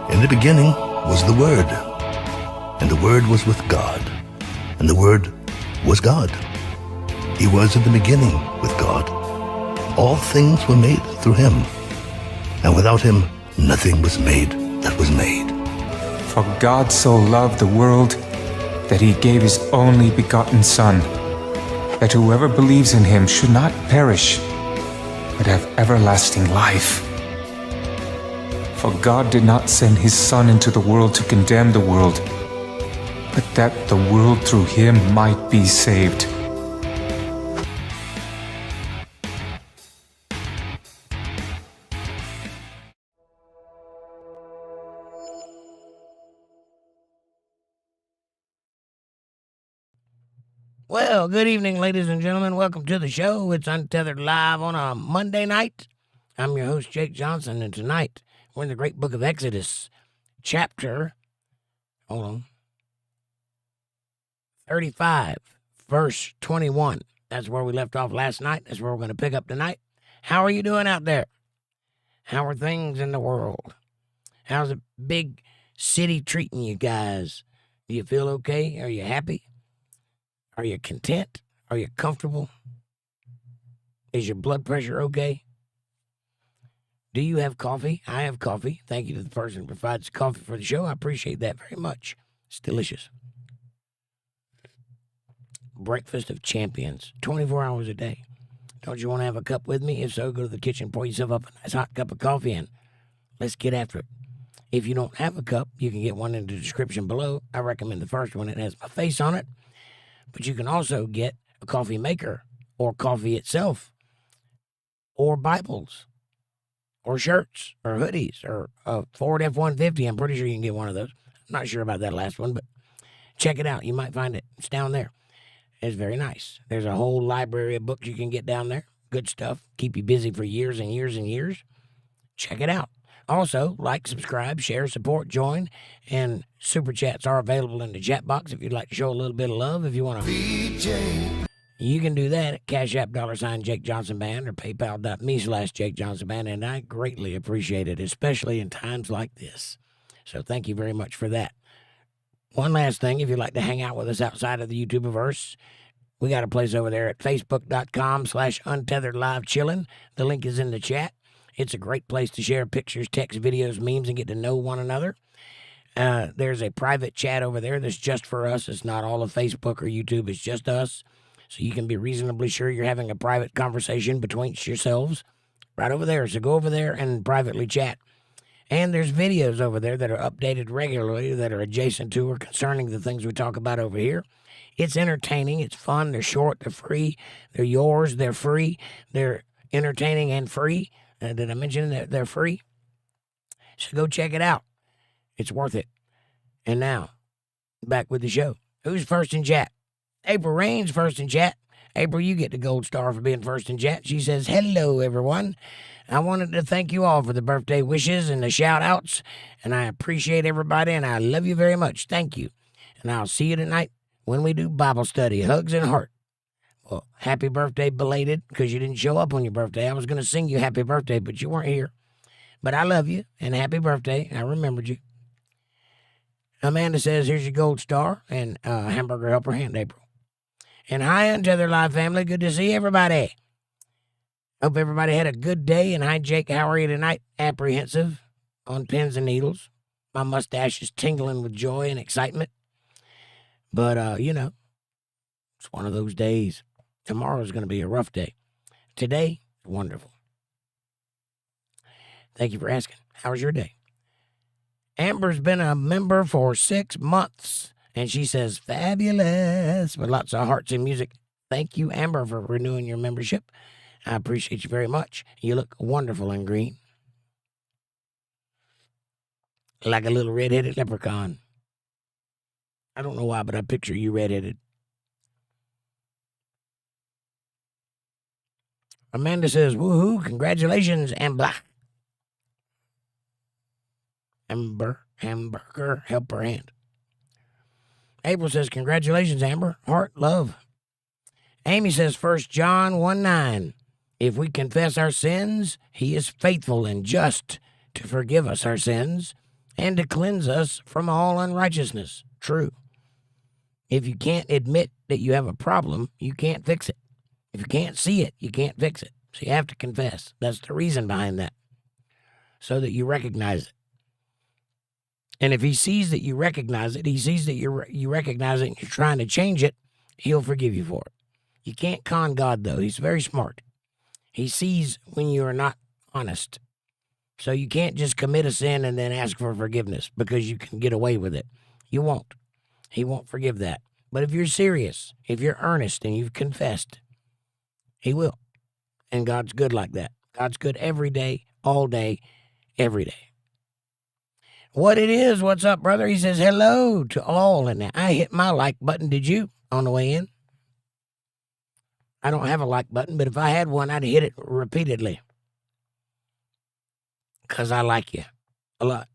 In the beginning was the Word, and the Word was with God, and the Word was God. He was in the beginning with God. All things were made through him, and without him nothing was made that was made. For God so loved the world that he gave his only begotten Son, that whoever believes in him should not perish, but have everlasting life. For God did not send his Son into the world to condemn the world, but that the world through him might be saved. Well, good evening, ladies and gentlemen. Welcome to the show. It's Untethered Live on a Monday night. I'm your host, Jake Johnson, and tonight we're in the great book of Exodus, chapter, 35, verse 21. That's where we left off last night. That's where we're going to pick up tonight. How are you doing out there? How are things in the world? How's the big city treating you guys? Do you feel okay? Are you happy? Are you content? Are you comfortable? Is your blood pressure okay? Do you have coffee? I have coffee. Thank you to the person who provides coffee for the show. I appreciate that very much. It's delicious. Breakfast of champions, 24 hours a day. Don't you want to have a cup with me? If so, go to the kitchen, pour yourself up a nice hot cup of coffee, and let's get after it. If you don't have a cup, you can get one in the description below. I recommend the first one. It has my face on it. But you can also get a coffee maker or coffee itself or Bibles or shirts or hoodies or a Ford F-150. I'm pretty sure you can get one of those. I'm not sure about that last one, but check it out. You might find it. It's down there. It's very nice. There's a whole library of books you can get down there. Good stuff. Keep you busy for years and years and years. Check it out. Also, like, subscribe, share, support, join, and super chats are available in the chat box if you'd like to show a little bit of love. If you want to, you can do that at CashApp $JakeJohnsonBand or PayPal.me/JakeJohnsonBand, and I greatly appreciate it, especially in times like this. So thank you very much for that. One last thing, if you'd like to hang out with us outside of the YouTubeverse, we got a place over there at Facebook.com/UntetheredLive chilling. The link is in the chat. It's a great place to share pictures, text, videos, memes, and get to know one another. There's a private chat over there that's just for us. It's not all of Facebook or YouTube. It's just us. So you can be reasonably sure you're having a private conversation between yourselves right over there. So go over there and privately chat. And there's videos over there that are updated regularly that are adjacent to or concerning the things we talk about over here. It's entertaining. It's fun. They're short. They're free. They're yours. They're free. They're entertaining and free. Did I mention that they're free? So go check it out. It's worth it. And now, back with the show. Who's first in chat? April Rain's first in chat. April, you get the gold star for being first in chat. She says, hello, everyone. I wanted to thank you all for the birthday wishes and the shout-outs, and I appreciate everybody, and I love you very much. Thank you. And I'll see you tonight when we do Bible study. Hugs and heart. Well, happy birthday belated, because you didn't show up on your birthday. I was going to sing you happy birthday, but you weren't here. But I love you, and happy birthday. I remembered you. Amanda says, here's your gold star, and hamburger helper hand, April. And hi, Untethered Live family. Good to see everybody. Hope everybody had a good day. And hi, Jake. How are you tonight? Apprehensive on pins and needles. My mustache is tingling with joy and excitement. But, it's one of those days. Tomorrow's going to be a rough day. Today, wonderful. Thank you for asking. How was your day? Amber's been a member for 6 months, and she says, fabulous, with lots of hearts and music. Thank you, Amber, for renewing your membership. I appreciate you very much. You look wonderful in green. Like a little red-headed leprechaun. I don't know why, but I picture you red-headed. Amanda says, woohoo, congratulations, Amber. Hamburger, helper hand. April says, congratulations, Amber. Heart, love. Amy says, 1 John 1:9. If we confess our sins, he is faithful and just to forgive us our sins and to cleanse us from all unrighteousness. True. If you can't admit that you have a problem, you can't fix it. If you can't see it, you can't fix it. So you have to confess. That's the reason behind that, so that you recognize it. And if he sees that you recognize it, he sees that you recognize it and you're trying to change it, he'll forgive you for it. You can't con God, though. He's very smart. He sees when you are not honest. So you can't just commit a sin and then ask for forgiveness because you can get away with it. You won't. He won't forgive that. But if you're serious, if you're earnest and you've confessed, he will. And God's good like that. God's good every day, all day, every day. What it is, what's up, brother? He says, hello to all. And I hit my like button. Did you on the way in? I don't have a like button, but if I had one, I'd hit it repeatedly. Because I like you a lot.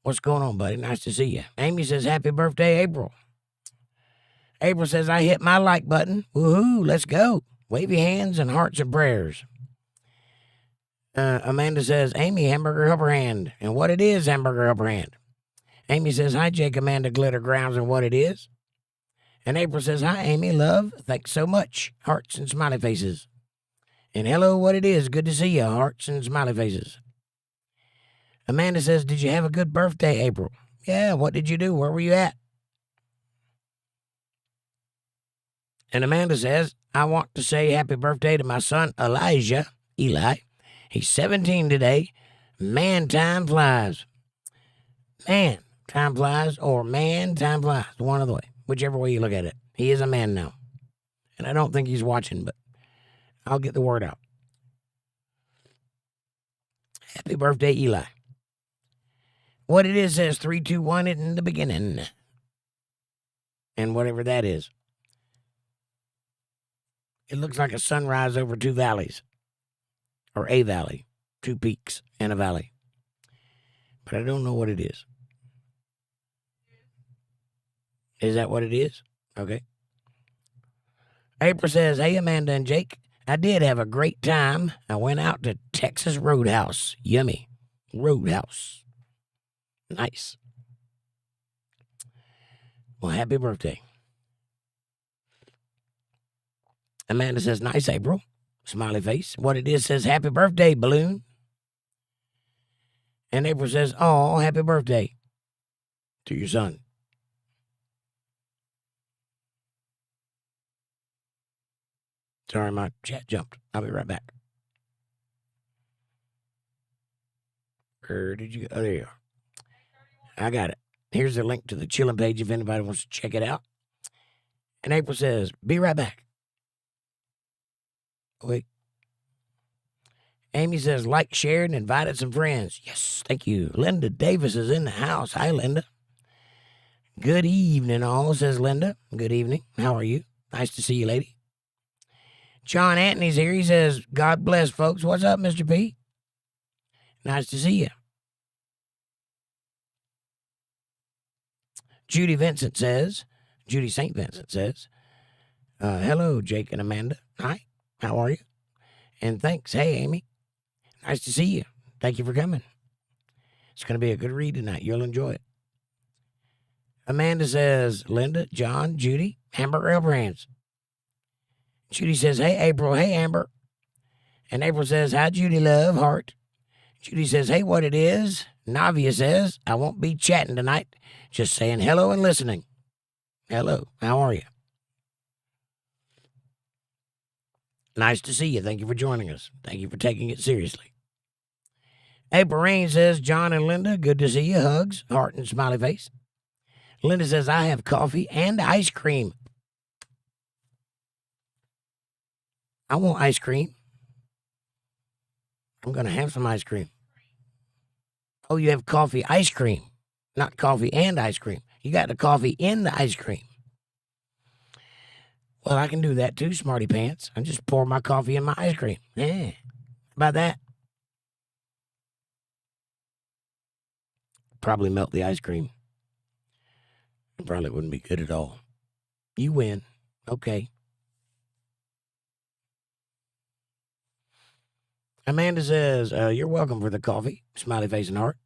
What's going on, buddy? Nice to see you. Amy says, happy birthday, April. April says, I hit my like button. Woohoo, let's go. Wave your hands and hearts and prayers. Amanda says, Amy, hamburger helper hand. And what it is, hamburger helper hand. Amy says, hi, Jake, Amanda, glitter grounds, and what it is. And April says, hi, Amy, love. Thanks so much. Hearts and smiley faces. And hello, what it is. Good to see you. Hearts and smiley faces. Amanda says, did you have a good birthday, April? Yeah, what did you do? Where were you at? And Amanda says, I want to say happy birthday to my son, Eli. He's 17 today. Man, time flies. Man, time flies, or man, time flies. One of the way, whichever way you look at it. He is a man now. And I don't think he's watching, but I'll get the word out. Happy birthday, Eli. What it is says 3, 2, 1 in the beginning. And whatever that is. It looks like a sunrise over two valleys. Or a valley. 2 peaks and a valley. But I don't know what it is. Is that what it is? Okay. April says, hey, Amanda and Jake. I did have a great time. I went out to Texas Roadhouse. Yummy. Roadhouse. Nice. Well, happy birthday. Amanda says, nice, April. Smiley face. What it is says, happy birthday, balloon. And April says, oh, happy birthday to your son. Sorry, my chat jumped. I'll be right back. Where did you go? Oh, there you are. I got it. Here's the link to the chilling page if anybody wants to check it out. And April says, be right back. Wait. Amy says, like, shared, and invited some friends. Yes, thank you. Linda Davis is in the house. Hi, Linda. Good evening, all, says Linda. Good evening. How are you? Nice to see you, lady. John Anthony's here. He says, God bless, folks. What's up, Mr. P? Nice to see you. Judy St. Vincent says, hello, Jake and Amanda. Hi, how are you? And thanks. Hey, Amy. Nice to see you. Thank you for coming. It's going to be a good read tonight. You'll enjoy it. Amanda says, Linda, John, Judy, hamburger helper hands. Judy says, hey, April. Hey, Amber. And April says, hi, Judy, love, heart. Judy says, hey, what it is. Navia says, I won't be chatting tonight. Just saying hello and listening. Hello. How are you? Nice to see you. Thank you for joining us. Thank you for taking it seriously. April Rain says, John and Linda, good to see you. Hugs, heart, and smiley face. Linda says, I have coffee and ice cream. I want ice cream. I'm going to have some ice cream. Oh, you have coffee, ice cream. Not coffee and ice cream. You got the coffee in the ice cream. Well, I can do that too, smarty pants. I just pour my coffee in my ice cream. Yeah. How about that? Probably melt the ice cream. Probably wouldn't be good at all. You win. Okay. Amanda says, you're welcome for the coffee. Smiley face and heart.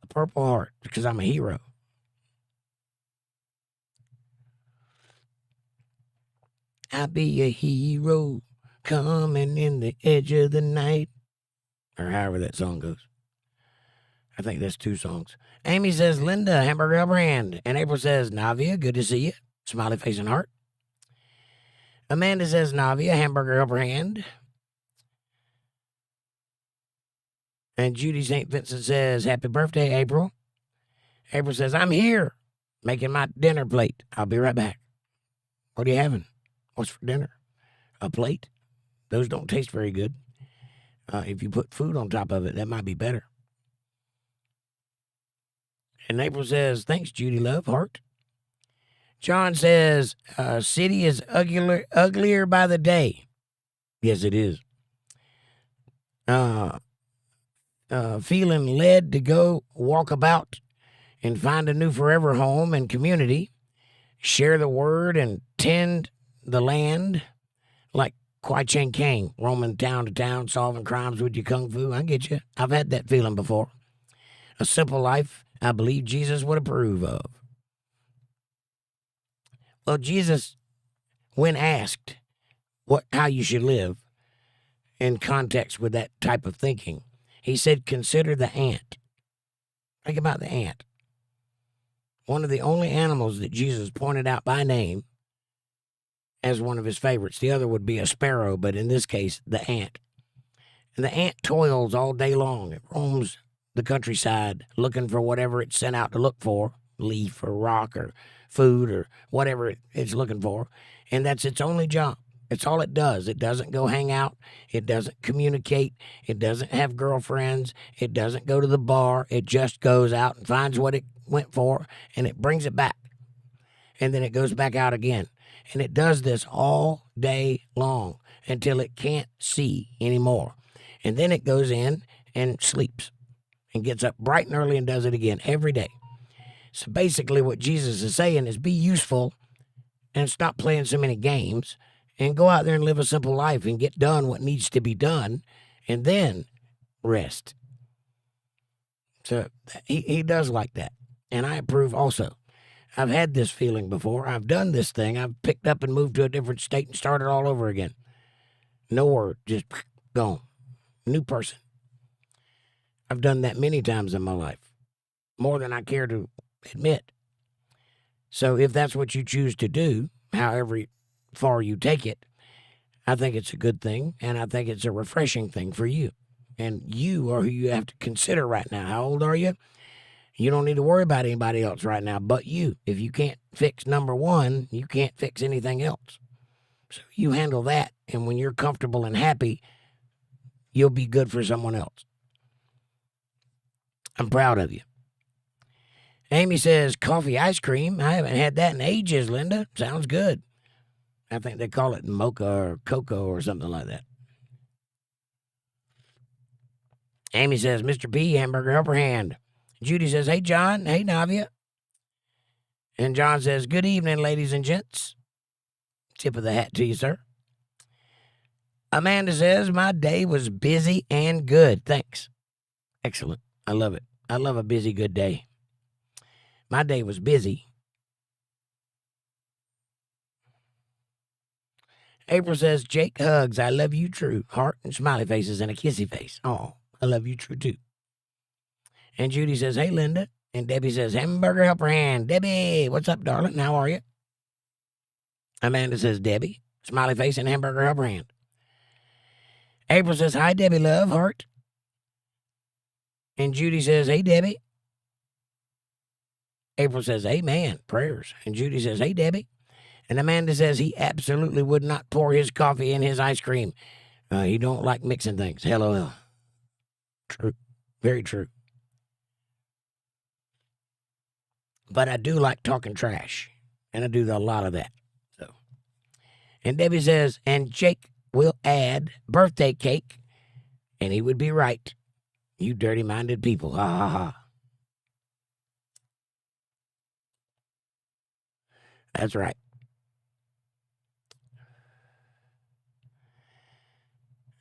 a Purple Heart because I'm a hero. I'll be a hero coming in the edge of the night. Or however that song goes. I think that's 2 songs. Amy says, Linda, hamburger upper hand. And April says, Navia, good to see you. Smiley face and heart. Amanda says, Navia, hamburger upper hand. And Judy St. Vincent says, happy birthday, April. April says, I'm here making my dinner plate. I'll be right back. What are you having? What's for dinner? A plate? Those don't taste very good. If you put food on top of it, that might be better. And April says, thanks, Judy love, heart. John says, city is uglier by the day. Yes, it is. Feeling led to go walk about and find a new forever home and community, share the word and tend the land like Kwai Chang Kang, roaming town to town, solving crimes with your kung fu. I get you. I've had that feeling before. A simple life I believe Jesus would approve of. Well, Jesus, when asked how you should live in context with that type of thinking, he said, consider the ant. Think about the ant. One of the only animals that Jesus pointed out by name as one of his favorites. The other would be a sparrow, but in this case, the ant. And the ant toils all day long. It roams the countryside looking for whatever it's sent out to look for, leaf or rock or food or whatever it's looking for. And that's its only job. It's all it does. It doesn't go hang out. It doesn't communicate. It doesn't have girlfriends. It doesn't go to the bar. It just goes out and finds what it went for, and it brings it back. And then it goes back out again. And it does this all day long until it can't see anymore. And then it goes in and sleeps and gets up bright and early and does it again every day. So basically what Jesus is saying is be useful and stop playing so many games and go out there and live a simple life and get done what needs to be done and then rest. So he does like that. And I approve also. I've had this feeling before. I've done this thing. I've picked up and moved to a different state and started all over again. No word, just gone. New person. I've done that many times in my life, more than I care to admit. So if that's what you choose to do, however far you take it, I think it's a good thing, and I think it's a refreshing thing for you. And you are who you have to consider right now. How old are you? You don't need to worry about anybody else right now but you. If you can't fix number one, you can't fix anything else. So you handle that, and when you're comfortable and happy, you'll be good for someone else. I'm proud of you. Amy says, coffee ice cream. I haven't had that in ages, Linda. Sounds good. I think they call it mocha or cocoa or something like that. Amy says, Mr. P, hamburger upper hand. Judy says, hey, John. Hey, Navia. And John says, good evening, ladies and gents. Tip of the hat to you, sir. Amanda says, my day was busy and good. Thanks. Excellent. I love it. I love a busy, good day. My day was busy. April says, Jake hugs. I love you true. Heart and smiley faces and a kissy face. Oh, I love you true too. And Judy says, hey, Linda. And Debbie says, hamburger upper hand. Debbie, what's up, darling? How are you? Amanda says, Debbie. Smiley face and hamburger upper hand. April says, hi, Debbie love, heart. And Judy says, hey, Debbie. April says, amen, prayers. And Judy says, hey, Debbie. And Amanda says he absolutely would not pour his coffee in his ice cream. He don't like mixing things. LOL. True. Very true. But I do like talking trash. And I do a lot of that. So. And Debbie says, and Jake will add birthday cake. And he would be right. You dirty-minded people. Ha, ha, ha. That's right.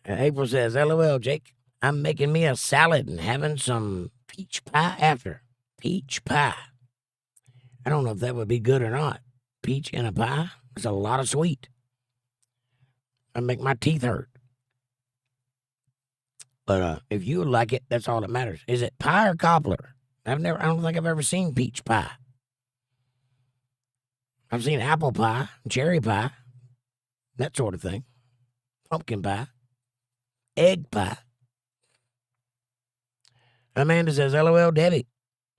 And April says, LOL, Jake. I'm making me a salad and having some peach pie after. Peach pie. I don't know if that would be good or not. Peach in a pie? It's a lot of sweet. It'd make my teeth hurt. But if you like it, that's all that matters. Is it pie or cobbler? I don't think I've ever seen peach pie. I've seen apple pie, cherry pie, that sort of thing. Pumpkin pie, egg pie. Amanda says, LOL, Debbie.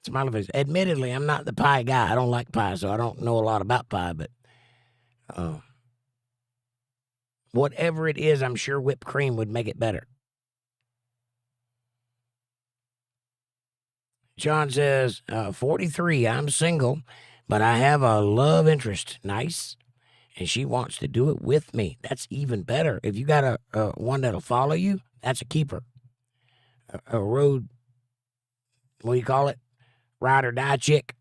Smiley face. Admittedly, I'm not the pie guy. I don't like pie, so I don't know a lot about pie, but whatever it is, I'm sure whipped cream would make it better. John says, 43, I'm single, but I have a love interest. Nice. And she wants to do it with me. That's even better. If you got a one that'll follow you, that's a keeper. A road, what do you call it? Ride or die chick.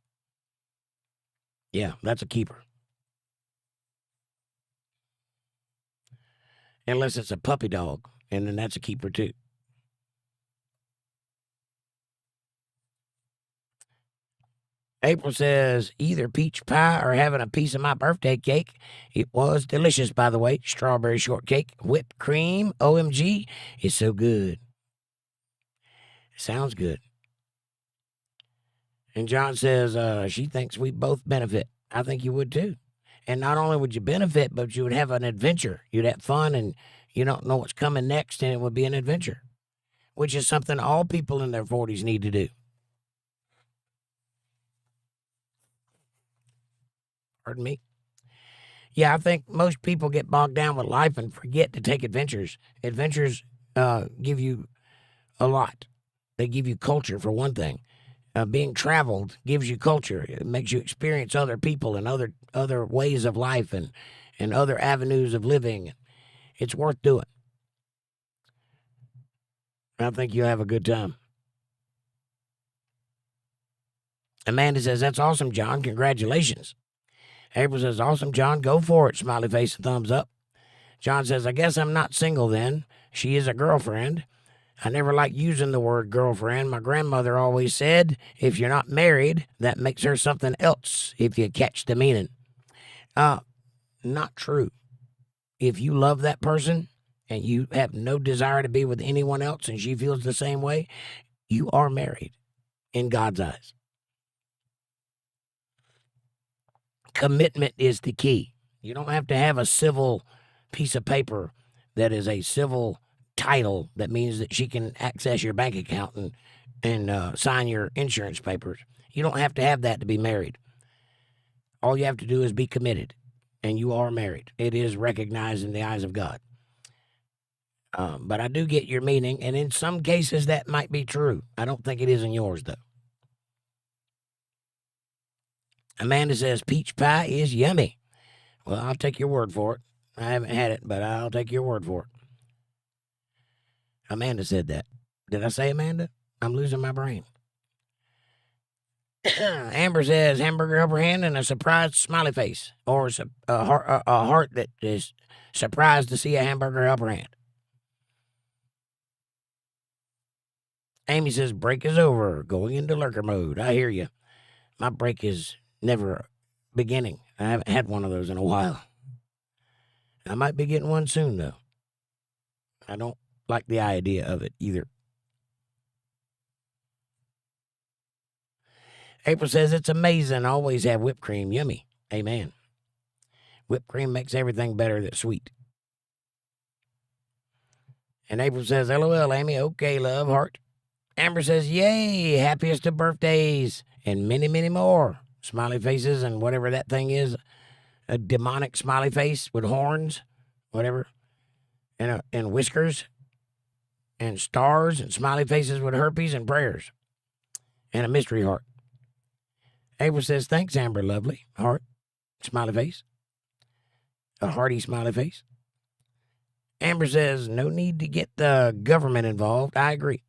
Yeah, that's a keeper. Unless it's a puppy dog, and then that's a keeper too. April says, either peach pie or having a piece of my birthday cake. It was delicious, by the way. Strawberry shortcake, whipped cream, OMG. It's so good. Sounds good. And John says, she thinks we both benefit. I think you would too. And not only would you benefit, but you would have an adventure. You'd have fun, and you don't know what's coming next, and it would be an adventure, which is something all people in their 40s need to do. Pardon me? Yeah, I think most people get bogged down with life and forget to take adventures. Adventures give you a lot. They give you culture, for one thing. Being traveled gives you culture. It makes you experience other people and other ways of life and other avenues of living. It's worth doing. I think you'll have a good time. Amanda says, that's awesome, John. Congratulations. April says, awesome, John. Go for it. Smiley face and thumbs up. John says, I guess I'm not single then. She is a girlfriend. I never liked using the word girlfriend. My grandmother always said, if you're not married, that makes her something else, if you catch the meaning. Not true. If you love that person and you have no desire to be with anyone else and she feels the same way, you are married in God's eyes. Commitment is the key. You don't have to have a civil piece of paper that is a civil title that means that she can access your bank account and sign your insurance papers. You don't have to have that to be married. All you have to do is be committed, and you are married. It is recognized in the eyes of God. But I do get your meaning, and in some cases that might be true. I don't think it is in yours, though. Amanda says, peach pie is yummy. Well, I'll take your word for it. I haven't had it, but I'll take your word for it. Amanda said that. Did I say Amanda? I'm losing my brain. Amber says, hamburger upper hand and a surprised smiley face. Or a heart that is surprised to see a hamburger upper hand. Amy says, break is over. Going into lurker mode. I hear you. My break is never beginning. I haven't had one of those in a while. I might be getting one soon, though. I don't like the idea of it either. April says, it's amazing. I always have whipped cream. Yummy. Amen. Whipped cream makes everything better that's sweet. And April says, LOL, Amy. Okay, love, heart. Amber says, yay, happiest of birthdays, and many, many more. Smiley faces and whatever that thing is, a demonic smiley face with horns, whatever, and whiskers, and stars, and smiley faces with herpes and prayers, and a mystery heart. April says, thanks, Amber, lovely, heart, smiley face, a hearty smiley face. Amber says, no need to get the government involved. I agree.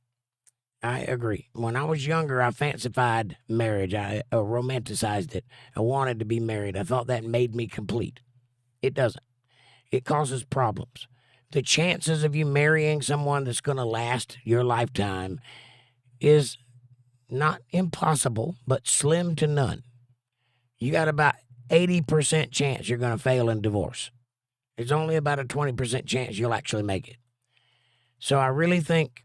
When I was younger, I fancied marriage. I romanticized it. I wanted to be married. I thought that made me complete. It doesn't. It causes problems. The chances of you marrying someone that's going to last your lifetime is not impossible, but slim to none. You got about 80% chance you're going to fail in divorce. There's only about a 20% chance you'll actually make it. So I really think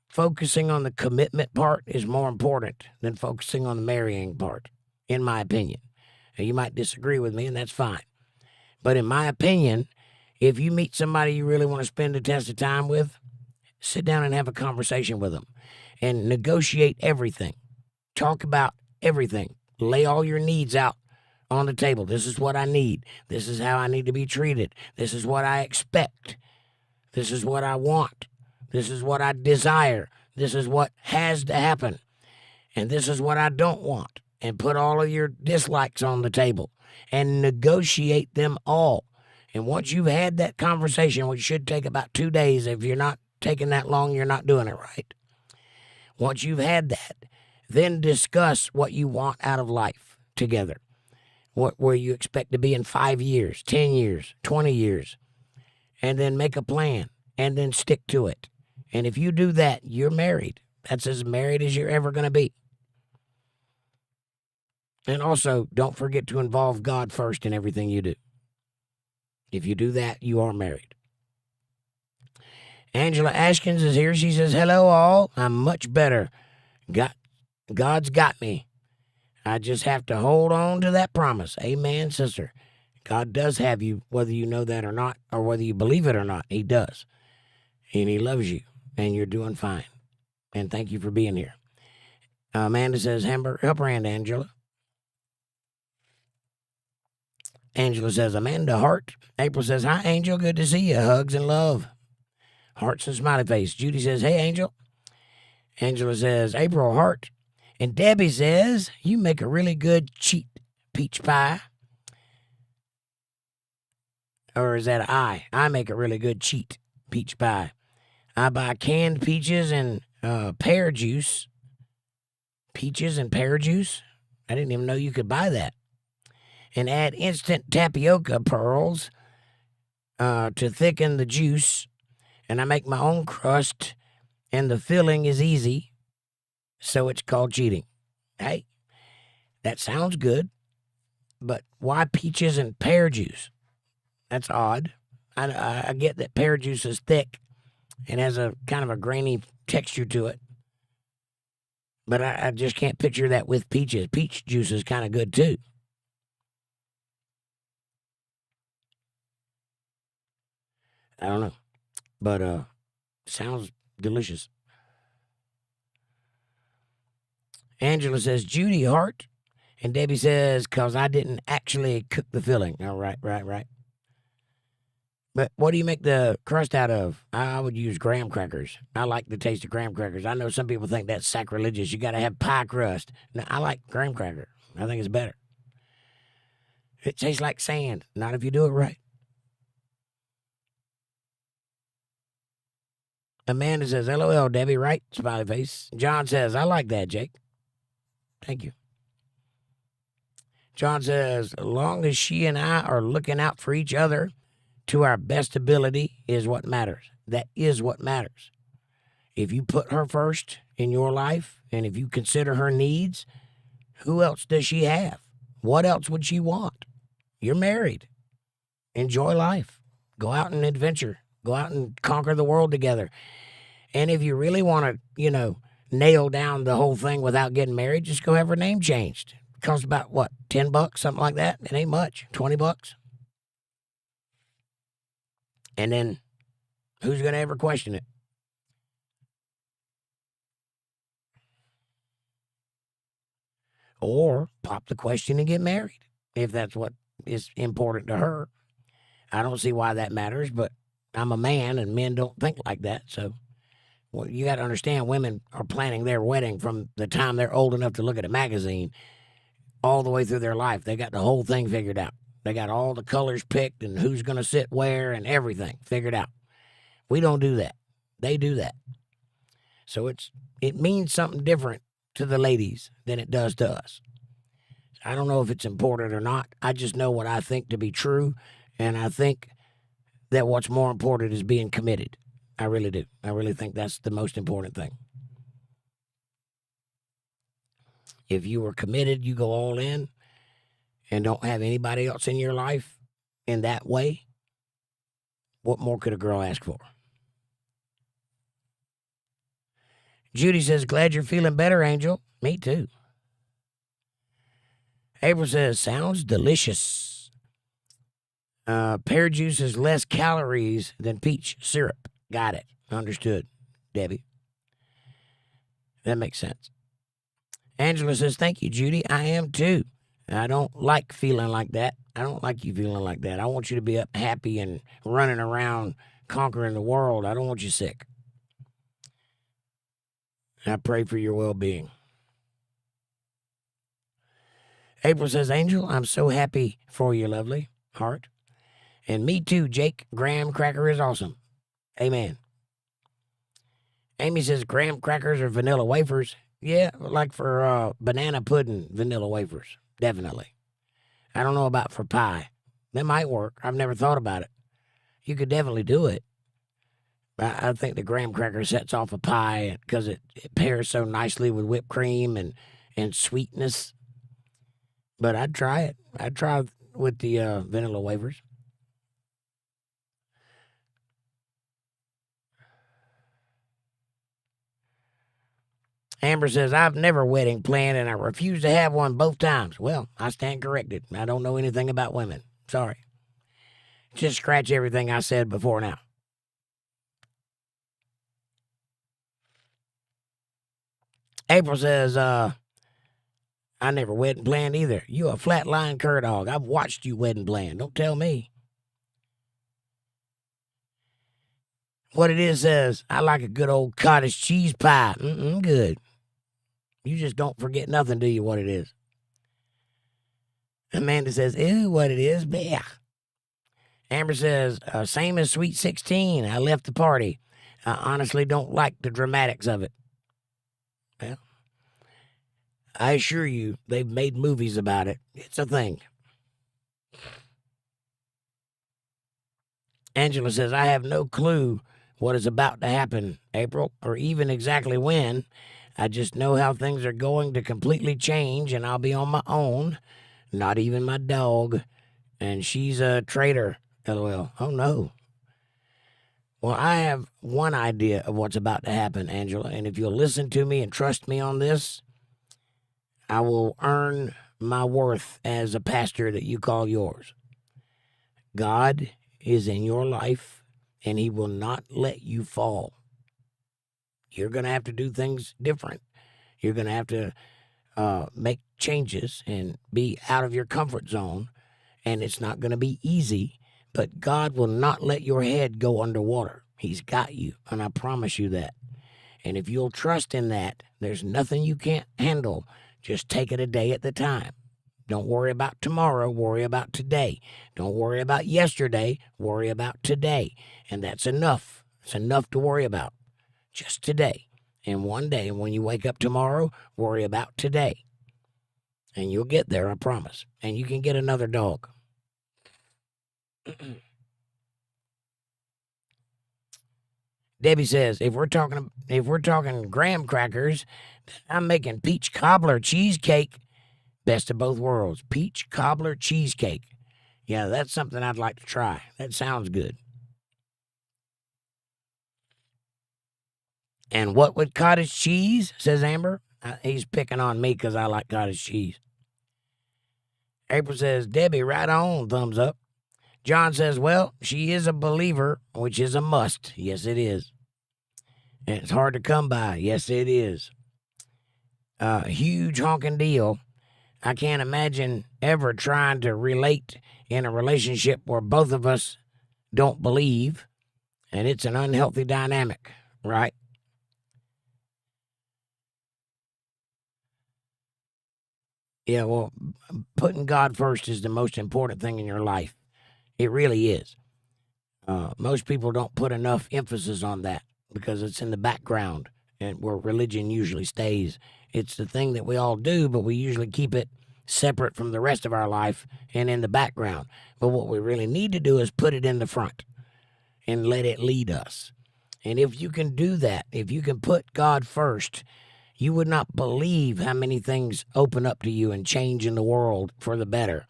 focusing on the commitment part is more important than focusing on the marrying part, in my opinion. Now, you might disagree with me, and that's fine. But in my opinion, if you meet somebody you really want to spend a test of time with, sit down and have a conversation with them and negotiate everything. Talk about everything. Lay all your needs out on the table. This is what I need. This is how I need to be treated. This is what I expect. This is what I want. This is what I desire. This is what has to happen. And this is what I don't want. And put all of your dislikes on the table and negotiate them all. And once you've had that conversation, which should take about 2 days, if you're not taking that long, you're not doing it right. Once you've had that, then discuss what you want out of life together. Where you expect to be in 5 years, 10 years, 20 years. And then make a plan and then stick to it. And if you do that, you're married. That's as married as you're ever going to be. And also, don't forget to involve God first in everything you do. If you do that, you are married. Angela Ashkins is here. She says, hello, all. I'm much better. God's got me. I just have to hold on to that promise. Amen, sister. God does have you, whether you know that or not, or whether you believe it or not. He does. And he loves you, and you're doing fine. And thank you for being here. Amanda says, help her hand, Angela. Angela says, Amanda, heart. April says, hi, Angel. Good to see you. Hugs and love. Hearts and smiley face. Judy says, hey, Angel. Angela says, April, heart. And Debbie says, you make a really good cheat peach pie. Or is that I make a really good cheat peach pie. I buy canned peaches and pear juice. Peaches and pear juice? I didn't even know you could buy that. And add instant tapioca pearls to thicken the juice. And I make my own crust, and the filling is easy, so it's called cheating. Hey, that sounds good, but why peaches and pear juice? That's odd. I get that pear juice is thick and has a kind of a grainy texture to it, but I just can't picture that with peaches. Peach juice is kind of good, too. I don't know, but sounds delicious. Angela says, Judy, heart. And Debbie says, because I didn't actually cook the filling. All right. But what do you make the crust out of? I would use graham crackers. I like the taste of graham crackers. I know some people think that's sacrilegious. You got to have pie crust. No, I like graham cracker. I think it's better. It tastes like sand. Not if you do it right. Amanda says, LOL, Debbie, right? Smiley face. John says, I like that, Jake. Thank you. John says, as long as she and I are looking out for each other to our best ability is what matters. That is what matters. If you put her first in your life, and if you consider her needs, who else does she have? What else would she want? You're married. Enjoy life. Go out and adventure. Go out and conquer the world together. And if you really want to, nail down the whole thing without getting married, just go have her name changed. It costs about, what, $10, something like that? It ain't much. $20. And then who's going to ever question it? Or pop the question and get married, if that's what is important to her. I don't see why that matters, but I'm a man, and men don't think like that. So, well, you got to understand, women are planning their wedding from the time they're old enough to look at a magazine all the way through their life. They got the whole thing figured out. They got all the colors picked and who's going to sit where and everything figured out. We don't do that. They do that. So it means something different to the ladies than it does to us. I don't know if it's important or not. I just know what I think to be true, and I think that what's more important is being committed. I really do. I really think that's the most important thing. If you were committed, you go all in and don't have anybody else in your life in that way, what more could a girl ask for? Judy says, glad you're feeling better, Angel. Me too. April says, sounds delicious. Pear juice has less calories than peach syrup. Got it. Understood, Debbie. That makes sense. Angela says, thank you, Judy. I am too. I don't like feeling like that. I don't like you feeling like that. I want you to be up happy and running around conquering the world. I don't want you sick. I pray for your well-being. April says, Angel, I'm so happy for you, lovely heart. And me too, Jake. Graham cracker is awesome. Amen. Amy says, graham crackers or vanilla wafers? Yeah, like for banana pudding, vanilla wafers. Definitely. I don't know about for pie. That might work. I've never thought about it. You could definitely do it. I think the graham cracker sets off a pie because it pairs so nicely with whipped cream and sweetness. But I'd try it. I'd try with the vanilla wafers. Amber says, I've never wedding planned and I refuse to have one both times. Well, I stand corrected. I don't know anything about women. Sorry. Just scratch everything I said before now. April says, I never wedding planned either. You a flatline cur dog. I've watched you wedding plan. Don't tell me. What it is says, I like a good old cottage cheese pie. Good. You just don't forget nothing, do you, what it is? Amanda says, ew, what it is? Blech. Amber says, same as Sweet 16. I left the party. I honestly don't like the dramatics of it. Well, I assure you, they've made movies about it. It's a thing. Angela says, I have no clue what is about to happen, April, or even exactly when. I just know how things are going to completely change, and I'll be on my own. Not even my dog. And she's a traitor, LOL. Oh, no. Well, I have one idea of what's about to happen, Angela, and if you'll listen to me and trust me on this, I will earn my worth as a pastor that you call yours. God is in your life, and he will not let you fall. You're going to have to do things different. You're going to have to make changes and be out of your comfort zone, and it's not going to be easy, but God will not let your head go underwater. He's got you, and I promise you that. And if you'll trust in that, there's nothing you can't handle. Just take it a day at the time. Don't worry about tomorrow, worry about today. Don't worry about yesterday, worry about today. And that's enough. It's enough to worry about. Just today. And one day, when you wake up tomorrow, worry about today. And you'll get there, I promise. And you can get another dog. Debbie says, if we're talking graham crackers, I'm making peach cobbler cheesecake. Best of both worlds. Peach cobbler cheesecake. Yeah, that's something I'd like to try. That sounds good. And what with cottage cheese, says Amber? He's picking on me because I like cottage cheese. April says, Debbie, right on, thumbs up. John says, well, she is a believer, which is a must. Yes, it is. And it's hard to come by. Yes, it is. Huge honking deal. I can't imagine ever trying to relate in a relationship where both of us don't believe, and it's an unhealthy dynamic, right? Yeah, well, putting God first is the most important thing in your life. It really is. Most people don't put enough emphasis on that because it's in the background and where religion usually stays. It's the thing that we all do, but we usually keep it separate from the rest of our life and in the background. But what we really need to do is put it in the front and let it lead us. And if you can do that, if you can put God first, You would not believe how many things open up to you and change in the world for the better.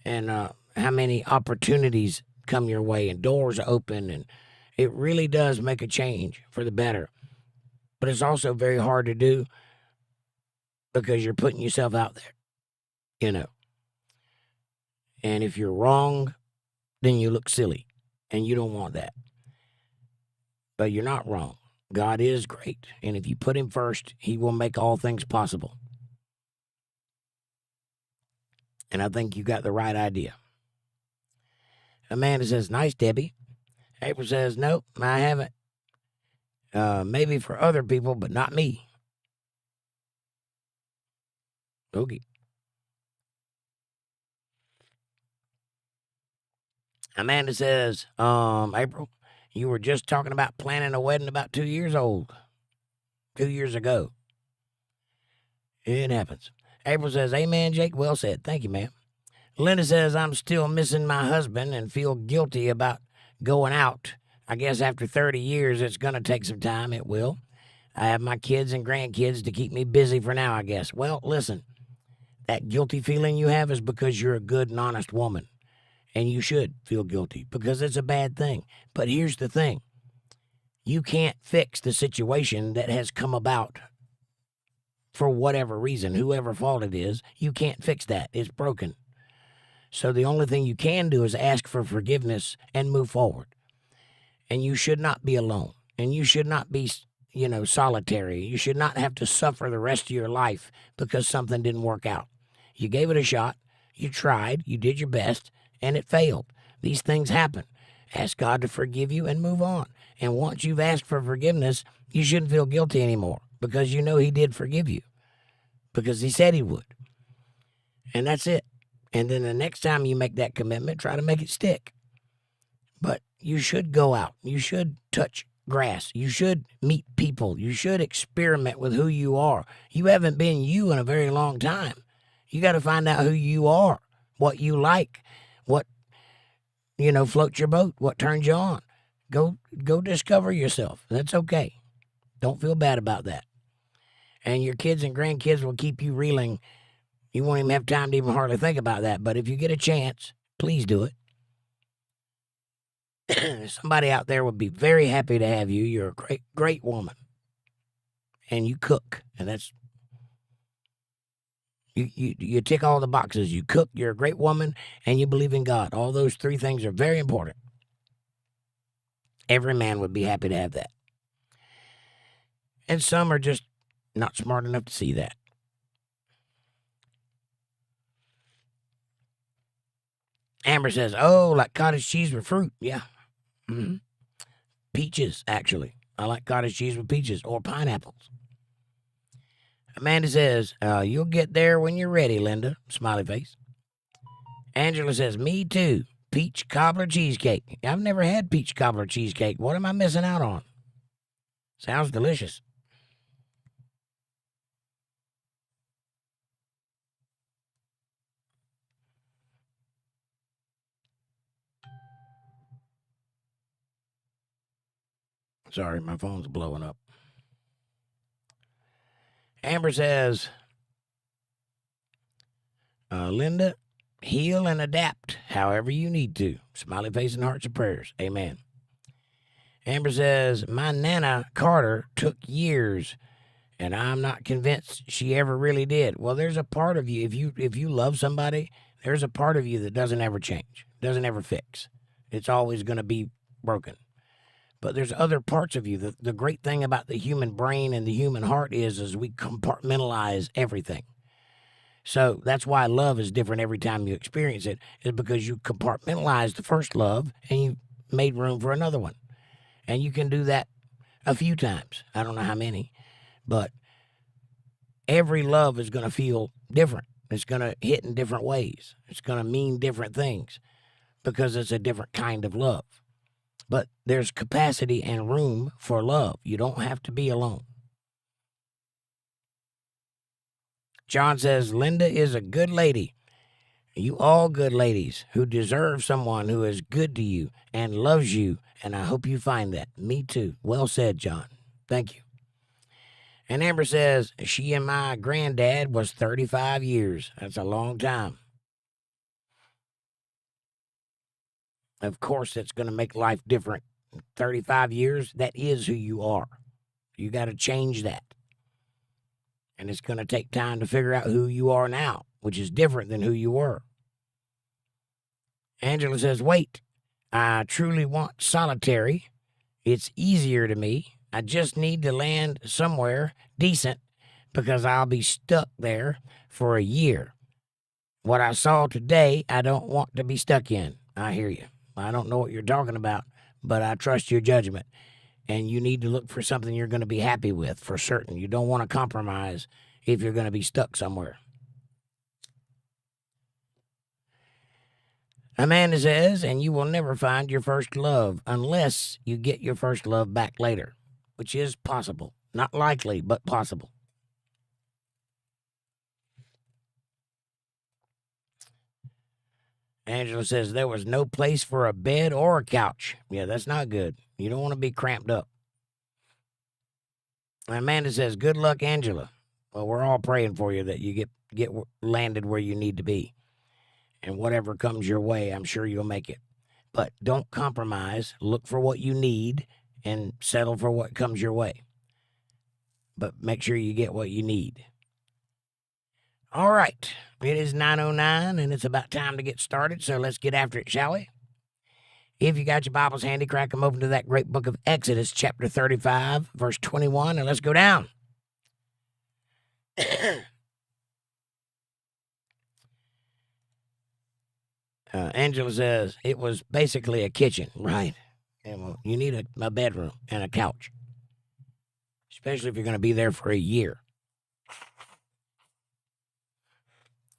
And how many opportunities come your way and doors open. And it really does make a change for the better. But it's also very hard to do because you're putting yourself out there, you know. And if you're wrong, then you look silly. And you don't want that. But you're not wrong. God is great. And if you put him first, he will make all things possible. And I think you got the right idea. Amanda says, nice, Debbie. April says, nope, I haven't. Maybe for other people, but not me. Okay. Amanda says, April, you were just talking about planning a wedding about 2 years old. 2 years ago. It happens. April says, amen, Jake. Well said. Thank you, ma'am. Linda says, I'm still missing my husband and feel guilty about going out. I guess after 30 years, it's going to take some time. It will. I have my kids and grandkids to keep me busy for now, I guess. Well, listen, that guilty feeling you have is because you're a good and honest woman. And you should feel guilty because it's a bad thing. But here's the thing. You can't fix the situation that has come about for whatever reason, whoever fault it is. You can't fix that. It's broken. So the only thing you can do is ask for forgiveness and move forward. And you should not be alone. And you should not be, solitary. You should not have to suffer the rest of your life because something didn't work out. You gave it a shot. You tried. You did your best. And it failed. These things happen. Ask God to forgive you and move on. And once you've asked for forgiveness, you shouldn't feel guilty anymore because you know he did forgive you because he said he would. And that's it. And then the next time you make that commitment, try to make it stick. But you should go out. You should touch grass. You should meet people. You should experiment with who you are. You haven't been you in a very long time. You got to find out who you are, what you like, what, floats your boat, what turns you on. Go discover yourself. That's okay. Don't feel bad about that. And your kids and grandkids will keep you reeling. You won't even have time to even hardly think about that. But if you get a chance, please do it. Somebody out there would be very happy to have you. You're a great, great woman. And you cook. And that's, you tick all the boxes. You cook, you're a great woman, and you believe in God. All those three things are very important. Every man would be happy to have that. And some are just not smart enough to see that. Amber says, oh, like cottage cheese with fruit. Yeah. Mm-hmm. Peaches, actually. I like cottage cheese with peaches or pineapples. Amanda says, you'll get there when you're ready, Linda. Smiley face. Angela says, me too. Peach cobbler cheesecake. I've never had peach cobbler cheesecake. What am I missing out on? Sounds delicious. Sorry, my phone's blowing up. Amber says, Linda, heal and adapt however you need to. Smiley face and hearts and prayers. Amen. Amber says, my Nana Carter took years, and I'm not convinced she ever really did. Well, there's a part of you, if you love somebody, there's a part of you that doesn't ever change, doesn't ever fix. It's always going to be broken. But there's other parts of you. The great thing about the human brain and the human heart is we compartmentalize everything. So that's why love is different every time you experience it, is because you compartmentalize the first love and you made room for another one. And you can do that a few times. I don't know how many, but every love is going to feel different. It's going to hit in different ways. It's going to mean different things because it's a different kind of love. But there's capacity and room for love. You don't have to be alone. John says, Linda is a good lady. You all good ladies who deserve someone who is good to you and loves you, and I hope you find that. Me too. Well said, John. Thank you. And Amber says, she and my granddad was 35 years. That's a long time. Of course, it's going to make life different. 35 years, that is who you are. You got to change that. And it's going to take time to figure out who you are now, which is different than who you were. Angela says, wait, I truly want solitary. It's easier to me. I just need to land somewhere decent because I'll be stuck there for a year. What I saw today, I don't want to be stuck in. I hear you. I don't know what you're talking about, but I trust your judgment. And you need to look for something you're going to be happy with for certain. You don't want to compromise if you're going to be stuck somewhere. Amanda says, and you will never find your first love unless you get your first love back later, which is possible. Not likely, but possible. Angela says, there was no place for a bed or a couch. Yeah, that's not good. You don't want to be cramped up. Amanda says, good luck, Angela. Well, we're all praying for you that you get landed where you need to be. And whatever comes your way, I'm sure you'll make it. But don't compromise. Look for what you need and settle for what comes your way. But make sure you get what you need. All right. It is 9:09, and it's about time to get started, so let's get after it, shall we? If you got your Bibles handy, crack them open to that great book of Exodus, chapter 35, verse 21, and let's go down. Angela says, it was basically a kitchen, right? And well, you need a bedroom and a couch, especially if you're going to be there for a year.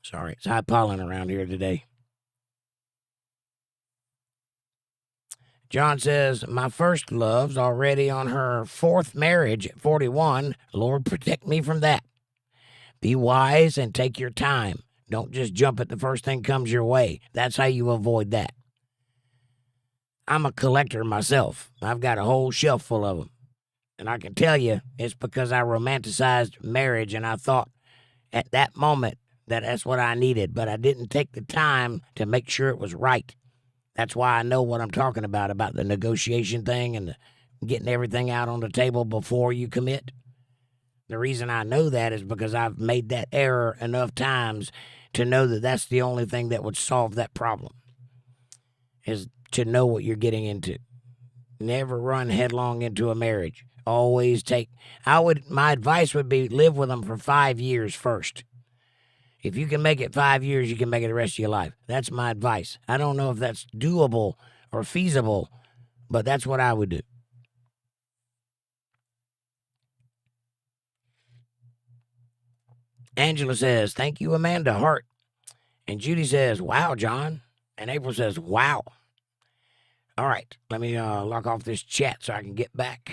Sorry, it's high pollen around here today. John says, my first love's already on her fourth marriage at 41. Lord, protect me from that. Be wise and take your time. Don't just jump at the first thing comes your way. That's how you avoid that. I'm a collector myself. I've got a whole shelf full of them. And I can tell you, it's because I romanticized marriage and I thought at that moment that that's what I needed, but I didn't take the time to make sure it was right. That's why I know what I'm talking about the negotiation thing and getting everything out on the table before you commit. The reason I know that is because I've made that error enough times to know that that's the only thing that would solve that problem, is to know what you're getting into. Never run headlong into a marriage. Always my advice would be live with them for 5 years first. If you can make it 5 years, you can make it the rest of your life. That's my advice. I don't know if that's doable or feasible, but that's what I would do. Angela says, thank you, Amanda Hart. And Judy says, wow, John. And April says, wow. All right, let me lock off this chat so I can get back.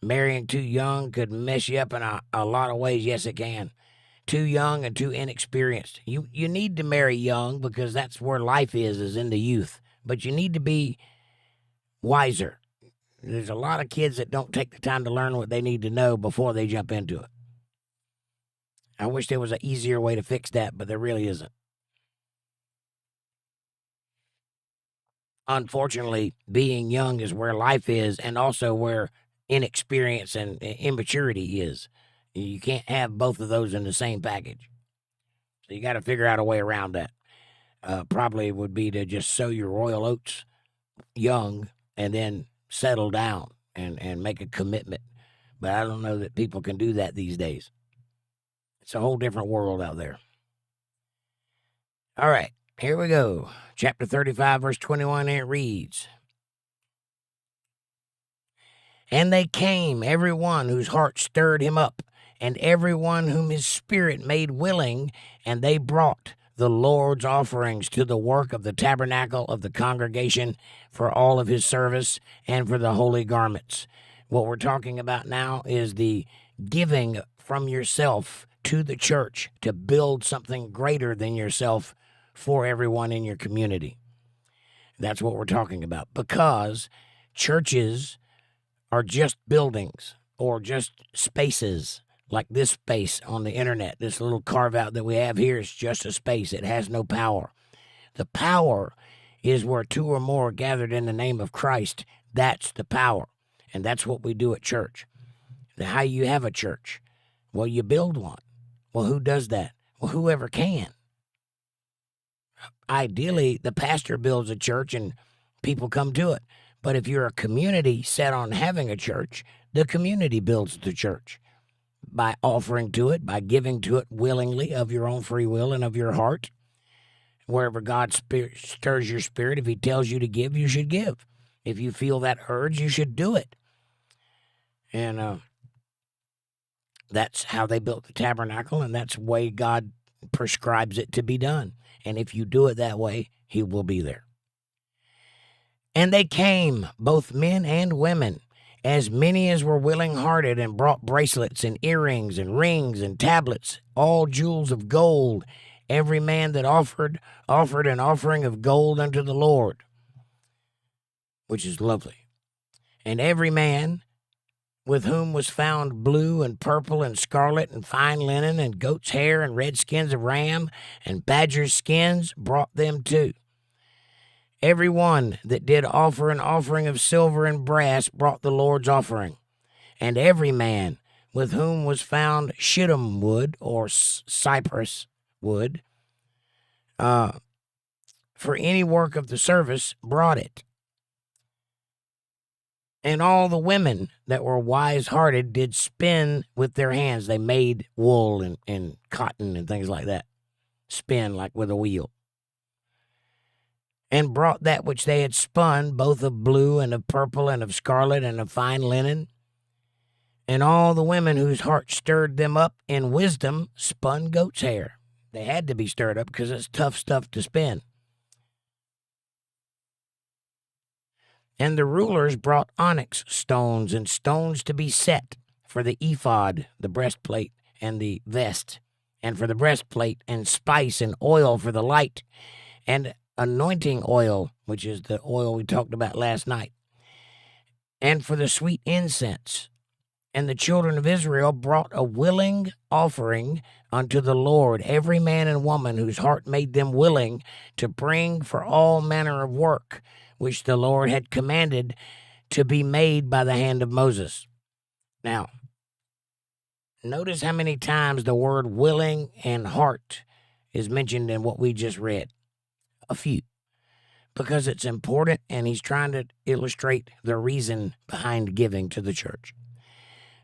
Marrying too young could mess you up in a lot of ways. Yes, it can. Too young and too inexperienced. You need to marry young because that's where life is in the youth. But you need to be wiser. There's a lot of kids that don't take the time to learn what they need to know before they jump into it. I wish there was an easier way to fix that, but there really isn't. Unfortunately, being young is where life is and also where inexperience and immaturity is. You can't have both of those in the same package. So you got to figure out a way around that. Probably would be to just sow your royal oats young and then settle down and make a commitment. But I don't know that people can do that these days. It's a whole different world out there. All right, here we go. Chapter 35, verse 21, and it reads, and they came, every one whose heart stirred him up, and every one whom his spirit made willing, and they brought the Lord's offerings to the work of the tabernacle of the congregation for all of his service and for the holy garments. What we're talking about now is the giving from yourself to the church to build something greater than yourself for everyone in your community. That's what we're talking about, because churches are just buildings. or just spaces like this space on the internet. This little carve out that we have here is just a space. It has no power. The power is where two or more are gathered in the name of Christ. That's the power. And that's what we do at church. How you have a church? Well, you build one. Well, who does that? Well, whoever can. Ideally, the pastor builds a church and people come to it. But if you're a community set on having a church, the community builds the church by offering to it, by giving to it willingly of your own free will and of your heart. Wherever God stirs your spirit, if he tells you to give, you should give. If you feel that urge, you should do it. And that's how they built the tabernacle, and that's the way God prescribes it to be done. And if you do it that way, he will be there. And they came, both men and women, as many as were willing-hearted, and brought bracelets and earrings and rings and tablets, all jewels of gold. Every man that offered an offering of gold unto the Lord, which is lovely. And every man with whom was found blue and purple and scarlet and fine linen and goat's hair and red skins of ram and badger's skins brought them too. Every one that did offer an offering of silver and brass brought the Lord's offering. And every man with whom was found shittim wood or cypress wood for any work of the service brought it. And all the women that were wise-hearted did spin with their hands. They made wool and cotton and things like that. Spin like with a wheel. And brought that which they had spun, both of blue and of purple and of scarlet and of fine linen. And all the women whose heart stirred them up in wisdom spun goat's hair. They had to be stirred up because it's tough stuff to spin. And the rulers brought onyx stones and stones to be set for the ephod, the breastplate, and the vest, and for the breastplate, and spice and oil for the light, and anointing oil, which is the oil we talked about last night, and for the sweet incense. And the children of Israel brought a willing offering unto the Lord, every man and woman whose heart made them willing to bring for all manner of work, which the Lord had commanded to be made by the hand of Moses. Now, notice how many times the word willing and heart is mentioned in what we just read. A few. Because it's important, and he's trying to illustrate the reason behind giving to the church.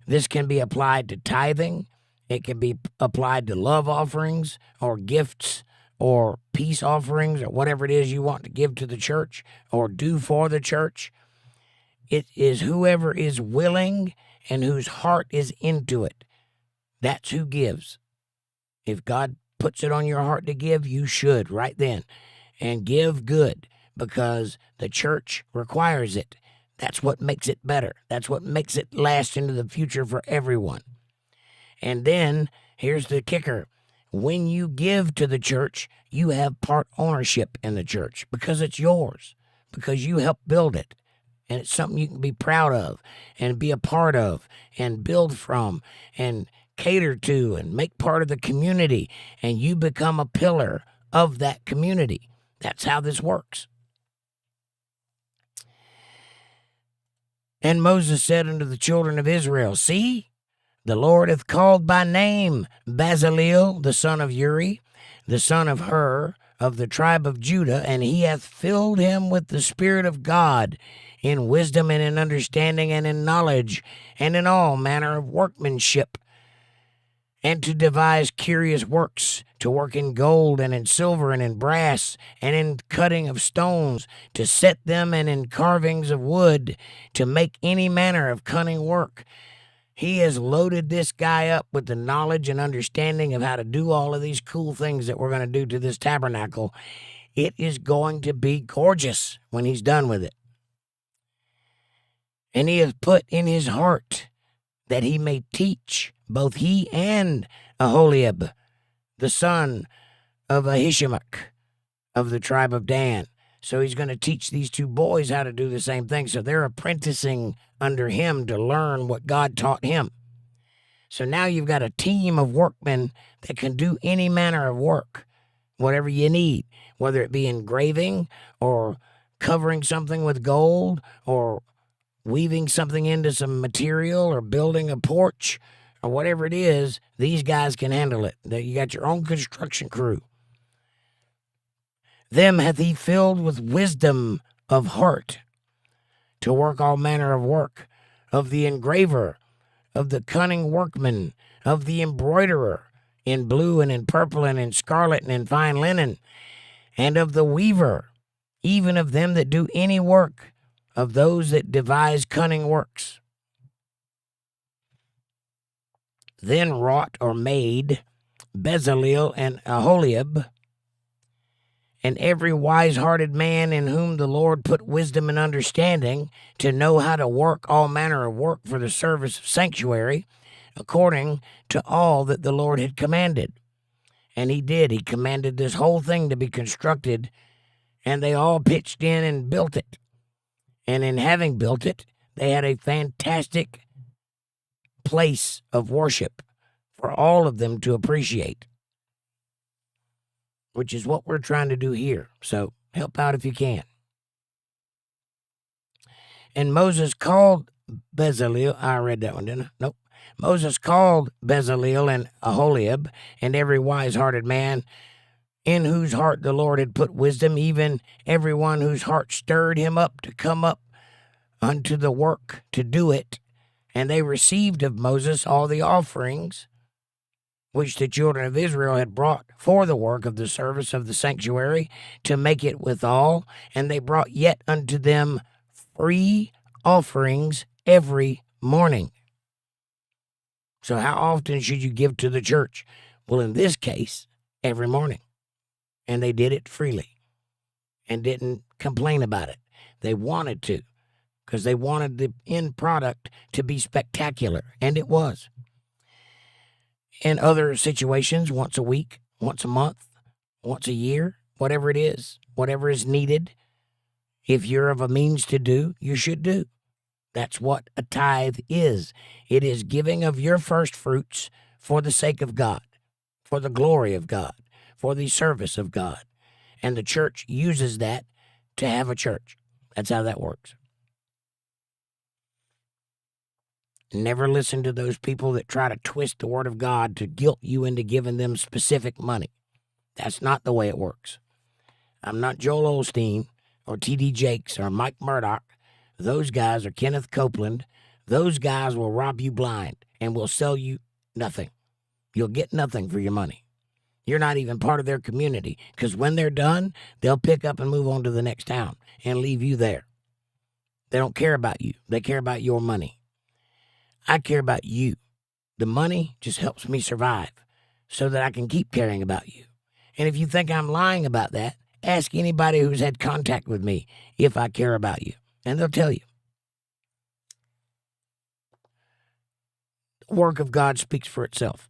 This can be applied to tithing. It can be applied to love offerings or gifts or peace offerings or whatever it is you want to give to the church or do for the church. It is whoever is willing and whose heart is into it. That's who gives. If God puts it on your heart to give, you should right then. And give good because the church requires it. That's what makes it better. That's what makes it last into the future for everyone. And then, here's the kicker. When you give to the church, you have part ownership in the church because it's yours, because you helped build it. And it's something you can be proud of and be a part of and build from and cater to and make part of the community. And you become a pillar of that community. That's how this works. And Moses said unto the children of Israel, See, the Lord hath called by name Bezaleel, the son of Uri, the son of Hur, of the tribe of Judah, and he hath filled him with the Spirit of God, in wisdom and in understanding and in knowledge, and in all manner of workmanship, and to devise curious works, to work in gold and in silver and in brass, and in cutting of stones, to set them and in carvings of wood, to make any manner of cunning work. He has loaded this guy up with the knowledge and understanding of how to do all of these cool things that we're going to do to this tabernacle. It is going to be gorgeous when he's done with it. And he has put in his heart that he may teach, both he and Aholiab, the son of Ahisamach of the tribe of Dan, So he's going to teach these two boys how to do the same thing. So they're apprenticing under him to learn what God taught him. So now you've got a team of workmen that can do any manner of work, whatever you need, whether it be engraving or covering something with gold or weaving something into some material or building a porch or whatever it is. These guys can handle it. You got your own construction crew. Them hath he filled with wisdom of heart to work all manner of work, of the engraver, of the cunning workman, of the embroiderer, in blue and in purple and in scarlet and in fine linen, and of the weaver, even of them that do any work, of those that devise cunning works. Then wrought or made Bezaleel and Aholiab, and every wise-hearted man in whom the Lord put wisdom and understanding to know how to work all manner of work for the service of sanctuary, according to all that the Lord had commanded. And he did. He commanded this whole thing to be constructed, and they all pitched in and built it. And in having built it, they had a fantastic place of worship for all of them to appreciate, which is what we're trying to do here. So help out if you can. And Moses called Bezaleel. I read that one, didn't I? Nope. Moses called Bezaleel and Aholiab and every wise-hearted man in whose heart the Lord had put wisdom, even every one whose heart stirred him up to come up unto the work to do it. And they received of Moses all the offerings which the children of Israel had brought for the work of the service of the sanctuary, to make it withal. And they brought yet unto them free offerings every morning. So how often should you give to the church? Well, in this case, every morning. And they did it freely and didn't complain about it. They wanted to, because they wanted the end product to be spectacular, and it was. In other situations, once a week, once a month, once a year, whatever it is, whatever is needed, if you're of a means to do, you should do. That's what a tithe is. It is giving of your first fruits for the sake of God, for the glory of God, for the service of God. And the church uses that to have a church. That's how that works. Never listen to those people that try to twist the word of God to guilt you into giving them specific money. That's not the way it works. I'm not Joel Osteen or T.D. Jakes or Mike Murdoch. Those guys are Kenneth Copeland. Those guys will rob you blind and will sell you nothing. You'll get nothing for your money. You're not even part of their community, because when they're done, they'll pick up and move on to the next town and leave you there. They don't care about you. They care about your money. I care about you. The money just helps me survive so that I can keep caring about you. And if you think I'm lying about that, ask anybody who's had contact with me if I care about you, and they'll tell you. The work of God speaks for itself.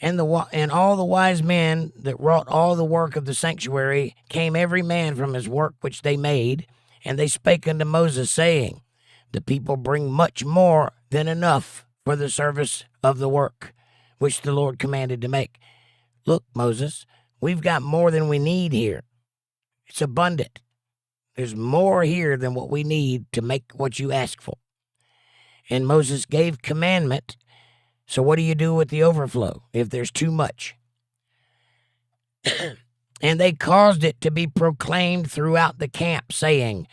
And all the wise men that wrought all the work of the sanctuary came every man from his work which they made, and they spake unto Moses, saying, the people bring much more than enough for the service of the work which the Lord commanded to make. Look, Moses, we've got more than we need here. It's abundant. There's more here than what we need to make what you ask for. And Moses gave commandment. So what do you do with the overflow if there's too much? And they caused it to be proclaimed throughout the camp, saying,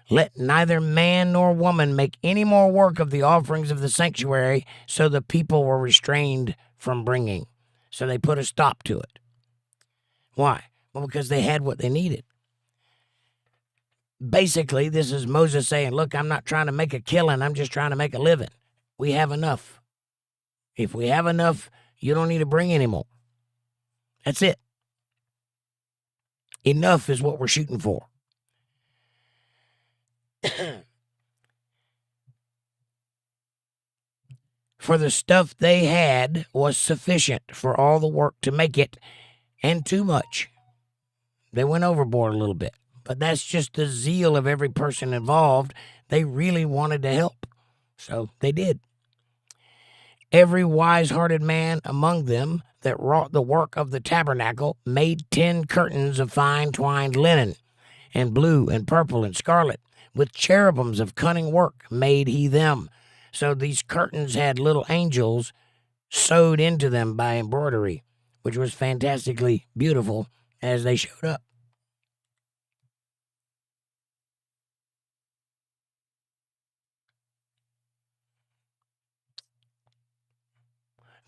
let neither man nor woman make any more work of the offerings of the sanctuary. So the people were restrained from bringing. So they put a stop to it. Why? Well, because they had what they needed. Basically, this is Moses saying, look, I'm not trying to make a killing. I'm just trying to make a living. We have enough. If we have enough, you don't need to bring any more. That's it. Enough is what we're shooting for. for the stuff they had was sufficient for all the work to make it, and too much. They went overboard a little bit, but that's just the zeal of every person involved. They really wanted to help, so they did. Every wise-hearted man among them that wrought the work of the tabernacle made 10 curtains of fine twined linen, and blue and purple and scarlet, with cherubims of cunning work made he them. So these curtains had little angels sewed into them by embroidery, which was fantastically beautiful as they showed up.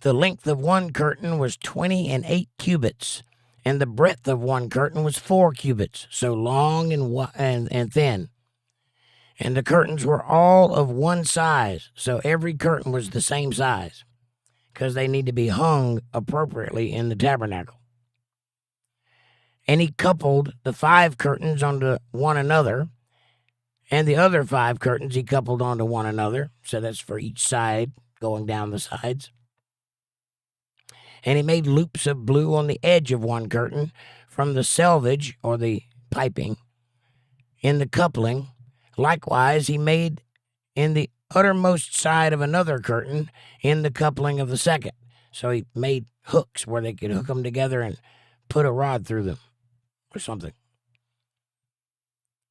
The length of one curtain was 20 cubits, and the breadth of one curtain was 4 cubits, so long and thin. And the curtains were all of one size, so every curtain was the same size, because they need to be hung appropriately in the tabernacle. And he coupled the 5 curtains onto one another, and the other 5 curtains he coupled onto one another, so that's for each side, going down the sides. And he made loops of blue on the edge of one curtain from the selvage, or the piping, in the coupling. Likewise, he made in the uttermost side of another curtain in the coupling of the second. So he made hooks where they could hook them together and put a rod through them or something.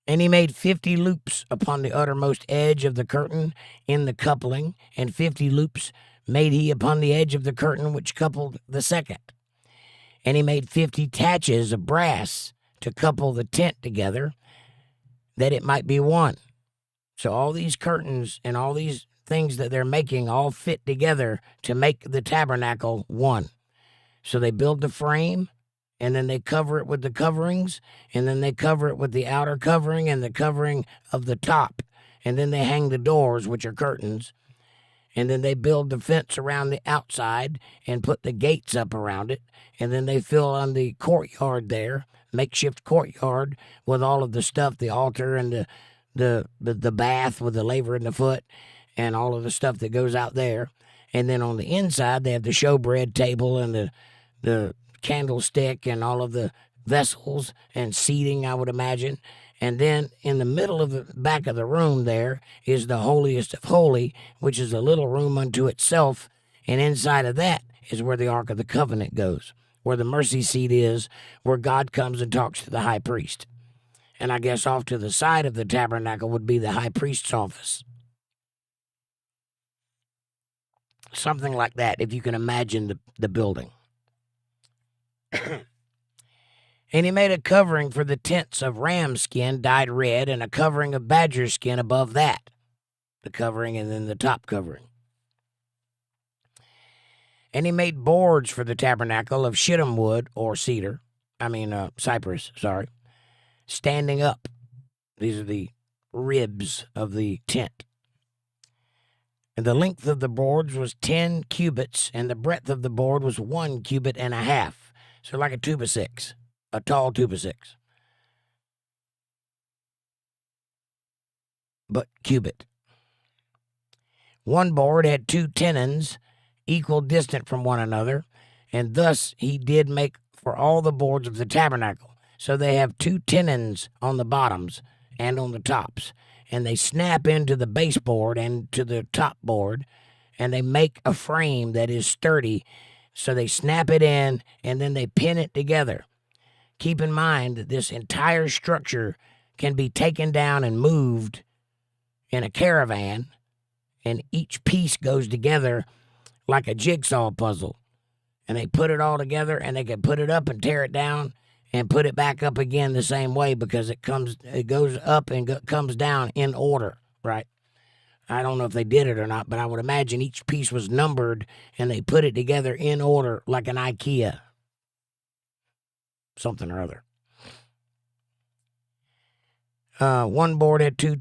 And he made 50 loops upon the uttermost edge of the curtain in the coupling, and 50 loops made he upon the edge of the curtain which coupled the second. And he made 50 taches of brass to couple the tent together, that it might be one. So all these curtains and all these things that they're making all fit together to make the tabernacle one. So they build the frame, and then they cover it with the coverings, and then they cover it with the outer covering and the covering of the top. And then they hang the doors, which are curtains. And then they build the fence around the outside and put the gates up around it. And then they fill on the courtyard there, makeshift courtyard, with all of the stuff, the altar and the bath with the laver in the foot and all of the stuff that goes out there. And then on the inside, they have the showbread table and the candlestick and all of the vessels and seating, I would imagine. And then in the middle of the back of the room there is the holiest of holy, which is a little room unto itself. And inside of that is where the Ark of the Covenant goes, where the mercy seat is, where God comes and talks to the high priest. And I guess off to the side of the tabernacle would be the high priest's office. Something like that, if you can imagine the building. And he made a covering for the tents of ram skin dyed red, and a covering of badger skin above that. The covering and then the top covering. And he made boards for the tabernacle of shittim wood, or cypress, standing up. These are the ribs of the tent. And the length of the boards was 10 cubits, and the breadth of the board was 1 cubit and a half. So like a 2x6. A tall 2x6. But cubit. One board had 2 tenons, equal distant from one another, and thus he did make for all the boards of the tabernacle. So they have 2 tenons on the bottoms and on the tops, and they snap into the baseboard and to the top board, and they make a frame that is sturdy. So they snap it in, and then they pin it together. Keep in mind that this entire structure can be taken down and moved in a caravan, and each piece goes together like a jigsaw puzzle. And they put it all together, and they can put it up and tear it down and put it back up again the same way, because it goes up and comes down in order, right? I don't know if they did it or not, but I would imagine each piece was numbered, and they put it together in order like an IKEA. Something or other. One board had two.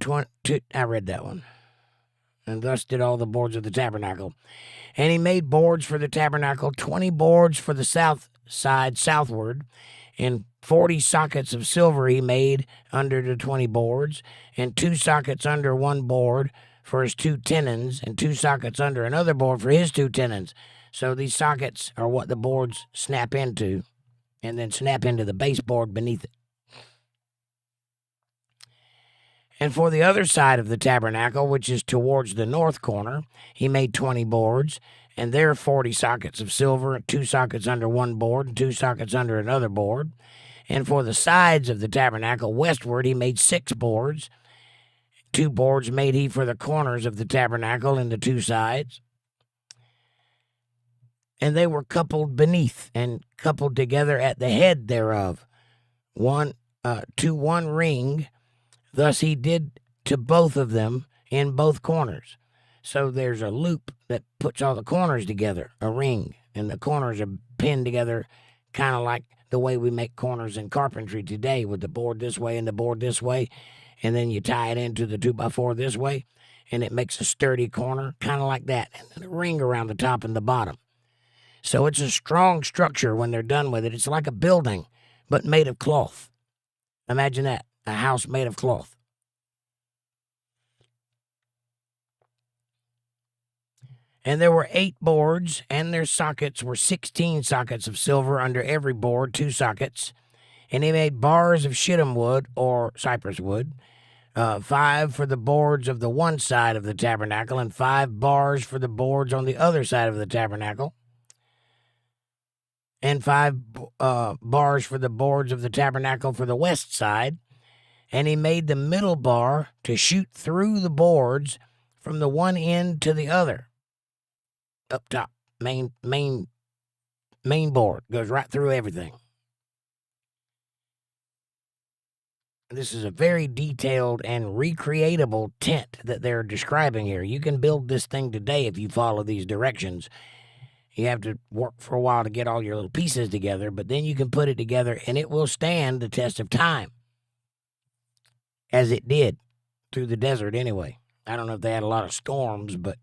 I read that one. And thus did all the boards of the tabernacle. And he made boards for the tabernacle, 20 boards for the south side southward, and 40 sockets of silver he made under the 20 boards, and 2 sockets under one board for his 2 tenons and 2 sockets under another board for his 2 tenons. So these sockets are what the boards snap into and then snap into the baseboard beneath it. And for the other side of the tabernacle, which is towards the north corner, he made 20 boards, and there are 40 sockets of silver, 2 sockets under one board and 2 sockets under another board. And for the sides of the tabernacle westward, he made 6 boards. 2 boards made he for the corners of the tabernacle and the 2 sides. And they were coupled beneath and coupled together at the head thereof, to one ring. Thus he did to both of them in both corners. So there's a loop that puts all the corners together, a ring, and the corners are pinned together kind of like the way we make corners in carpentry today, with the board this way and the board this way, and then you tie it into the 2x4 this way, and it makes a sturdy corner, kind of like that, and then a ring around the top and the bottom. So it's a strong structure when they're done with it. It's like a building, but made of cloth. Imagine that, a house made of cloth. And there were 8 boards, and their sockets were 16 sockets of silver under every board, 2 sockets. And he made bars of shittim wood, or cypress wood, 5 for the boards of the one side of the tabernacle, and 5 bars for the boards on the other side of the tabernacle, and 5 bars for the boards of the tabernacle for the west side. And he made the middle bar to shoot through the boards from the one end to the other. Up top, main board, goes right through everything. This is a very detailed and recreatable tent that they're describing here. You can build this thing today if you follow these directions. You have to work for a while to get all your little pieces together, but then you can put it together and it will stand the test of time, as it did through the desert anyway. I don't know if they had a lot of storms, but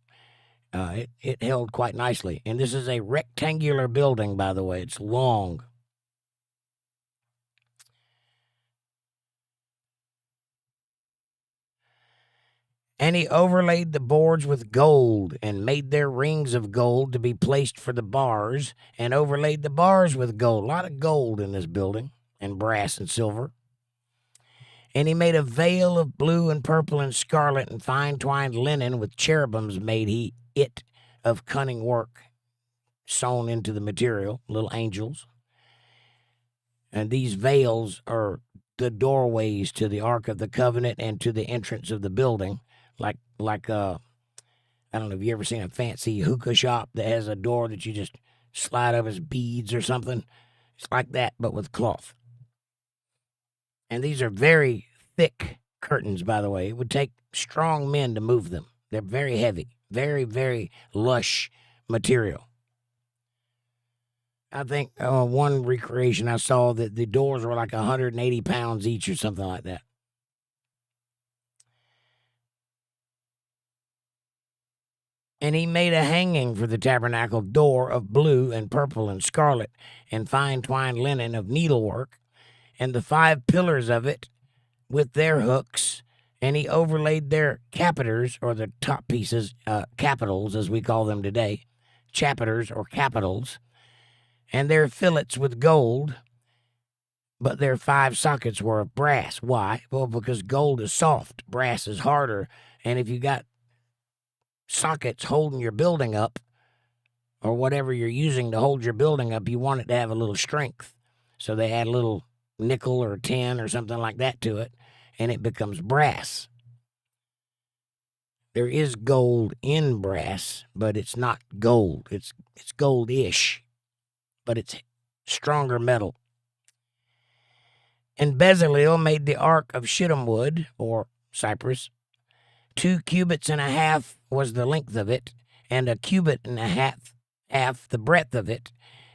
it held quite nicely. And this is a rectangular building, by the way. It's long. And he overlaid the boards with gold, and made their rings of gold to be placed for the bars, and overlaid the bars with gold. A lot of gold in this building, and brass and silver. And he made a veil of blue and purple and scarlet and fine twined linen, with cherubims made he it of cunning work, sewn into the material, little angels. And these veils are the doorways to the Ark of the Covenant and to the entrance of the building. Like I don't know, have you ever seen a fancy hookah shop that has a door that you just slide up as beads or something? It's like that, but with cloth. And these are very thick curtains, by the way. It would take strong men to move them. They're very heavy, very, very lush material. I think one recreation I saw that the doors were like 180 pounds each or something like that. And he made a hanging for the tabernacle door of blue and purple and scarlet and fine twined linen of needlework, and the 5 pillars of it with their hooks, and he overlaid their capiters, or the top pieces, capitals as we call them today, chapiters or capitals, and their fillets with gold, but their 5 sockets were of brass. Why? Well, because gold is soft, brass is harder, and if you got sockets holding your building up, or whatever you're using to hold your building up, you want it to have a little strength. So they add a little nickel or tin or something like that to it, and it becomes brass. There is gold in brass, but it's not gold. It's gold-ish, but it's stronger metal. And Bezalel made the ark of shittim wood, or cypress. 2 cubits and a half was the length of it, and a cubit and a half the breadth of it,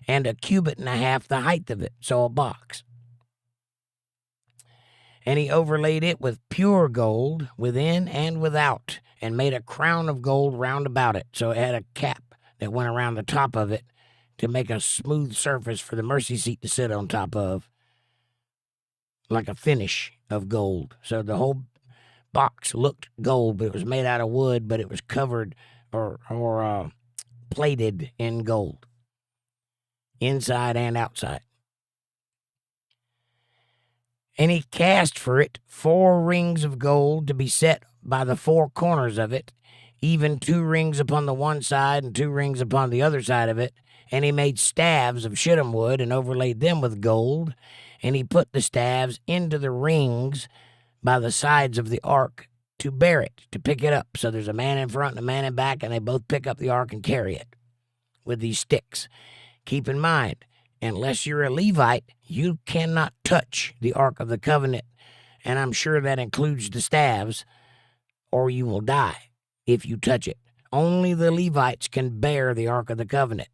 and a cubit and a half the height of it, so a box. And he overlaid it with pure gold within and without, and made a crown of gold round about it, so it had a cap that went around the top of it to make a smooth surface for the mercy seat to sit on top of, like a finish of gold. So the whole box looked gold, but it was made out of wood, but it was covered or plated in gold, inside and outside. And he cast for it 4 rings of gold to be set by the 4 corners of it, even 2 rings upon the one side and 2 rings upon the other side of it. And he made staves of shittim wood and overlaid them with gold. And he put the staves into the rings by the sides of the ark to bear it, to pick it up. So there's a man in front and a man in back, and they both pick up the ark and carry it with these sticks. Keep in mind, unless you're a Levite, you cannot touch the Ark of the Covenant, and I'm sure that includes the staves, or you will die if you touch it. Only the Levites can bear the Ark of the Covenant.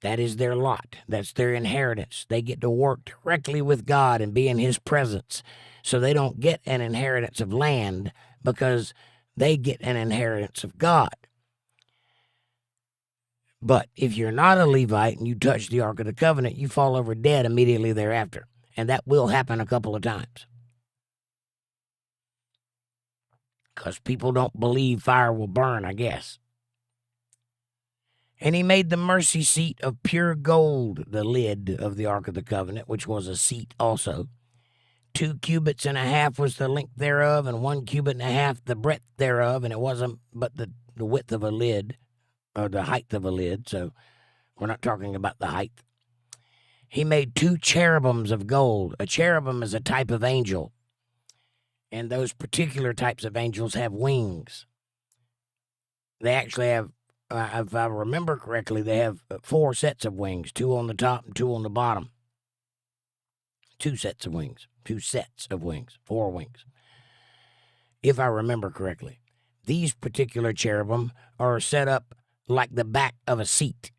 That is their lot. That's their inheritance. They get to work directly with God and be in His presence, so they don't get an inheritance of land because they get an inheritance of God. But if you're not a Levite and you touch the Ark of the Covenant, you fall over dead immediately thereafter. And that will happen a couple of times. Because people don't believe fire will burn, I guess. And he made the mercy seat of pure gold, the lid of the Ark of the Covenant, which was a seat also. 2 cubits and a half was the length thereof, and 1 cubit and a half the breadth thereof, and it wasn't but the width of a lid, or the height of a lid, so we're not talking about the height. He made 2 cherubims of gold. A cherubim is a type of angel, and those particular types of angels have wings. They actually have, if I remember correctly, they have 4 sets of wings, 2 on the top and 2 on the bottom. 2 sets of wings, 4 wings, if I remember correctly. These particular cherubim are set up like the back of a seat.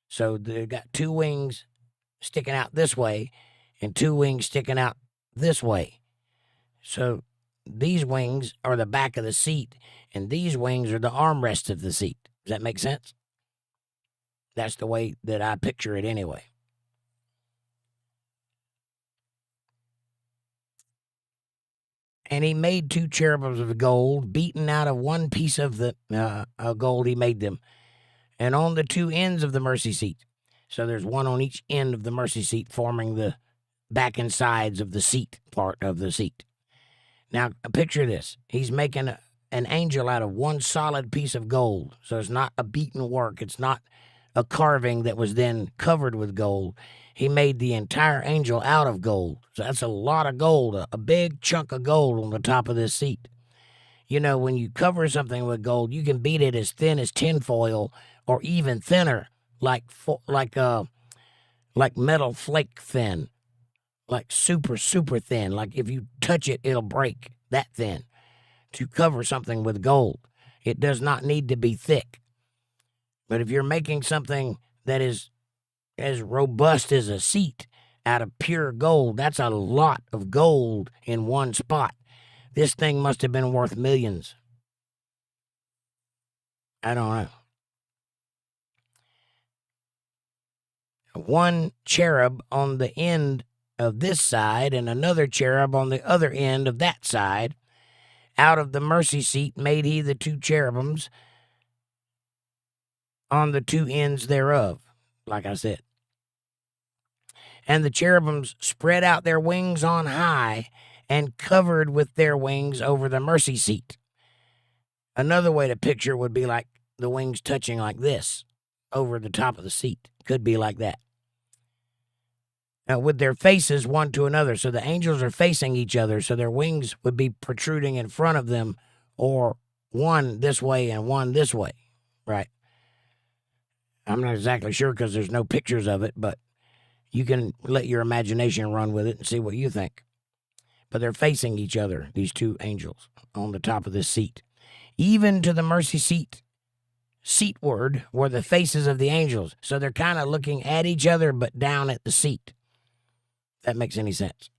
So they've got 2 wings sticking out this way and 2 wings sticking out this way. So these wings are the back of the seat, and these wings are the armrests of the seat. Does that make sense? That's the way that I picture it anyway. And he made 2 cherubims of gold, beaten out of 1 piece of the gold he made them, and on the 2 ends of the mercy seat. So there's 1 on each end of the mercy seat, forming the back and sides of the seat part of the seat. Now, picture this. He's making an angel out of 1 solid piece of gold. So it's not a beaten work. It's not a carving that was then covered with gold. He made the entire angel out of gold. So that's a lot of gold, a big chunk of gold on the top of this seat. You know, when you cover something with gold, you can beat it as thin as tinfoil or even thinner, like metal flake thin, like super, super thin. Like if you touch it, it'll break, that thin, to cover something with gold. It does not need to be thick. But if you're making something that is as robust as a seat out of pure gold, that's a lot of gold in 1 spot. This thing must have been worth millions. I don't know. 1 cherub on the end of this side and another cherub on the other end of that side. Out of the mercy seat made he the 2 cherubims on the 2 ends thereof, like I said. And the cherubims spread out their wings on high and covered with their wings over the mercy seat. Another way to picture would be like the wings touching like this over the top of the seat. Could be like that. Now, with their faces one to another, so the angels are facing each other, so their wings would be protruding in front of them, or one this way and one this way, right? I'm not exactly sure because there's no pictures of it, but you can let your imagination run with it and see what you think. But they're facing each other, these 2 angels, on the top of this seat. Even to the mercy seat, seatward, were the faces of the angels. So they're kind of looking at each other, but down at the seat. If that makes any sense.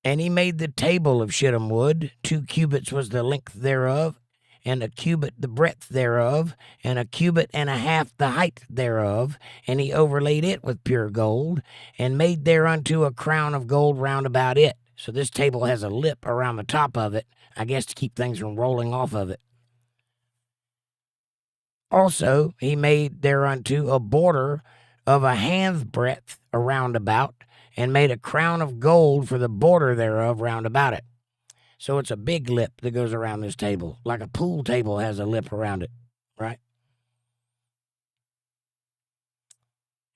And he made the table of shittim wood. 2 cubits was the length thereof, and a cubit the breadth thereof, and a cubit and a half the height thereof. And he overlaid it with pure gold, and made thereunto a crown of gold round about it. So this table has a lip around the top of it, I guess to keep things from rolling off of it. Also, he made thereunto a border of a hand's breadth around about, and made a crown of gold for the border thereof round about it. So it's a big lip that goes around this table, like a pool table has a lip around it, right?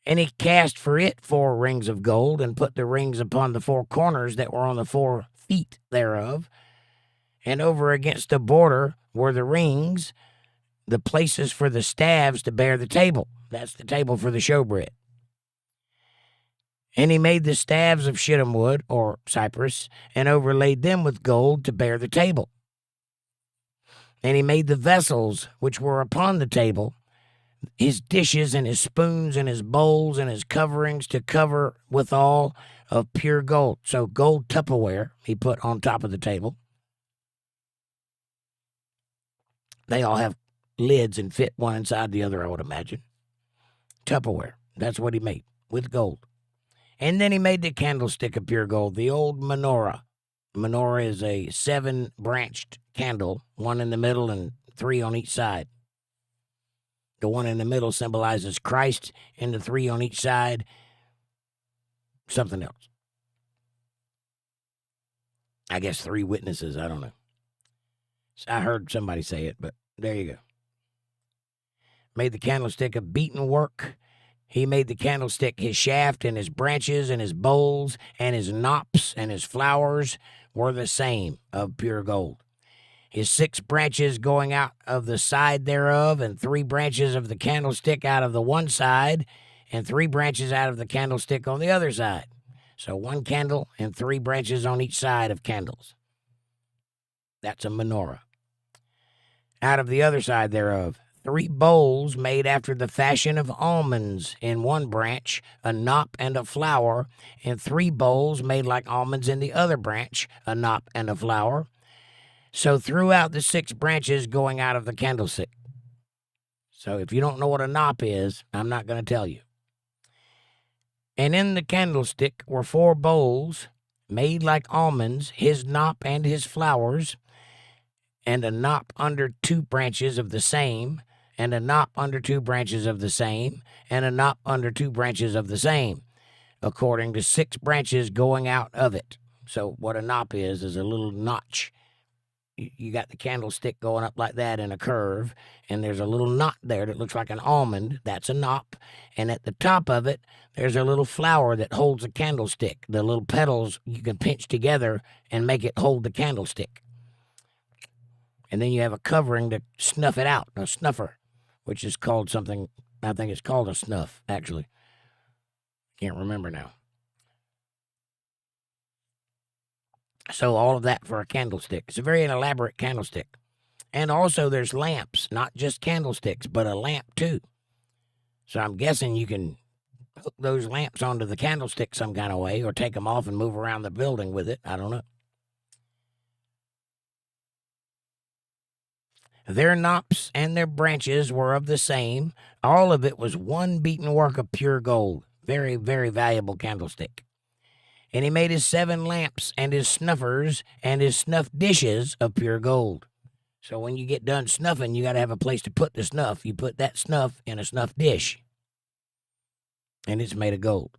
And he cast for it 4 rings of gold, and put the rings upon the 4 corners that were on the 4 feet thereof. And over against the border were the rings, the places for the staves to bear the table. That's the table for the showbread. And he made the staves of shittim wood, or cypress, and overlaid them with gold to bear the table. And he made the vessels which were upon the table, his dishes and his spoons and his bowls and his coverings, to cover withal of pure gold. So gold Tupperware he put on top of the table. They all have lids and fit one inside the other, I would imagine. Tupperware, that's what he made, with gold. And then he made the candlestick of pure gold, the old menorah. Menorah is a 7-branched candle, 1 in the middle and 3 on each side. The 1 in the middle symbolizes Christ, and the 3 on each side, something else. I guess 3 witnesses, I don't know. I heard somebody say it, but there you go. Made the candlestick of beaten work. He made the candlestick, his shaft and his branches and his bowls and his knops and his flowers were the same, of pure gold. His 6 branches going out of the side thereof, and 3 branches of the candlestick out of the one side, and 3 branches out of the candlestick on the other side. So 1 candle and 3 branches on each side of candles. That's a menorah. Out of the other side thereof, 3 bowls made after the fashion of almonds in one branch, a knop and a flower, and 3 bowls made like almonds in the other branch, a knop and a flower. So throughout the 6 branches going out of the candlestick. So if you don't know what a knop is, I'm not going to tell you. And in the candlestick were 4 bowls made like almonds, his knop and his flowers, and a knop under 2 branches of the same, and a knop under 2 branches of the same, and a knop under 2 branches of the same, according to 6 branches going out of it. So what a knop is a little notch. You got the candlestick going up like that in a curve, and there's a little knot there that looks like an almond. That's a knop. And at the top of it, there's a little flower that holds a candlestick. The little petals you can pinch together and make it hold the candlestick. And then you have a covering to snuff it out, a snuffer, which is called something, I think it's called a snuff, actually. Can't remember now. So all of that for a candlestick. It's a very elaborate candlestick. And also there's lamps, not just candlesticks, but a lamp too. So I'm guessing you can hook those lamps onto the candlestick some kind of way, or take them off and move around the building with it. I don't know. Their knops and their branches were of the same. All of it was 1 beaten work of pure gold. Very, very valuable candlestick. And he made his 7 lamps and his snuffers and his snuff dishes of pure gold. So when you get done snuffing, you got to have a place to put the snuff. You put that snuff in a snuff dish. And it's made of gold.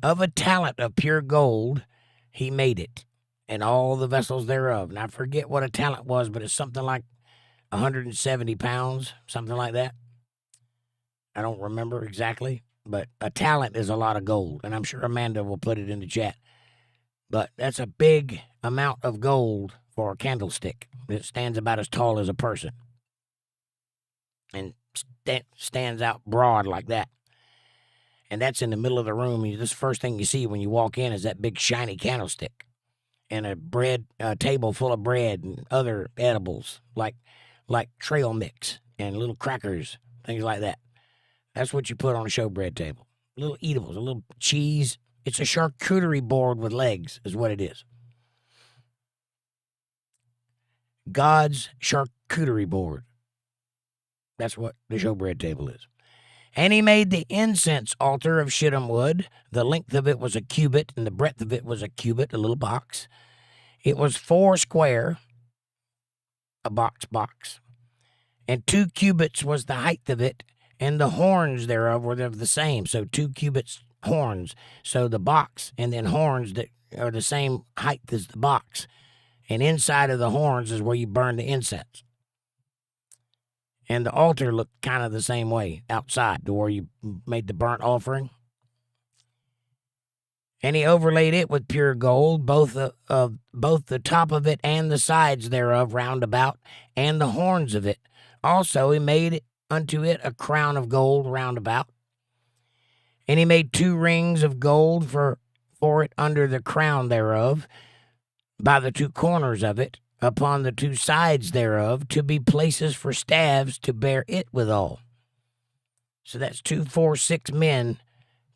Of a talent of pure gold, he made it, and all the vessels thereof. And I forget what a talent was, but it's something like 170 pounds, something like that. I don't remember exactly. But a talent is a lot of gold, and I'm sure Amanda will put it in the chat. But that's a big amount of gold for a candlestick. It stands about as tall as a person and stands out broad like that. And that's in the middle of the room. This first thing you see when you walk in is that big shiny candlestick and a table full of bread and other edibles like trail mix and little crackers, things like that. That's what you put on a showbread table. Little eatables, a little cheese. It's a charcuterie board with legs is what it is. God's charcuterie board. That's what the showbread table is. And he made the incense altar of shittim wood. The length of it was a cubit, and the breadth of it was a cubit, a little box. It was 4 square, a box. And 2 cubits was the height of it, and the horns thereof were of the same. So 2 cubits horns. So the box and then horns that are the same height as the box. And inside of the horns is where you burn the incense. And the altar looked kind of the same way outside to where you made the burnt offering. And he overlaid it with pure gold, both the top of it and the sides thereof round about, and the horns of it. Also he made unto it a crown of gold round about. And he made 2 rings of gold for it under the crown thereof, by the 2 corners of it, upon the 2 sides thereof, to be places for staves to bear it withal. So that's 2, 4, 6 men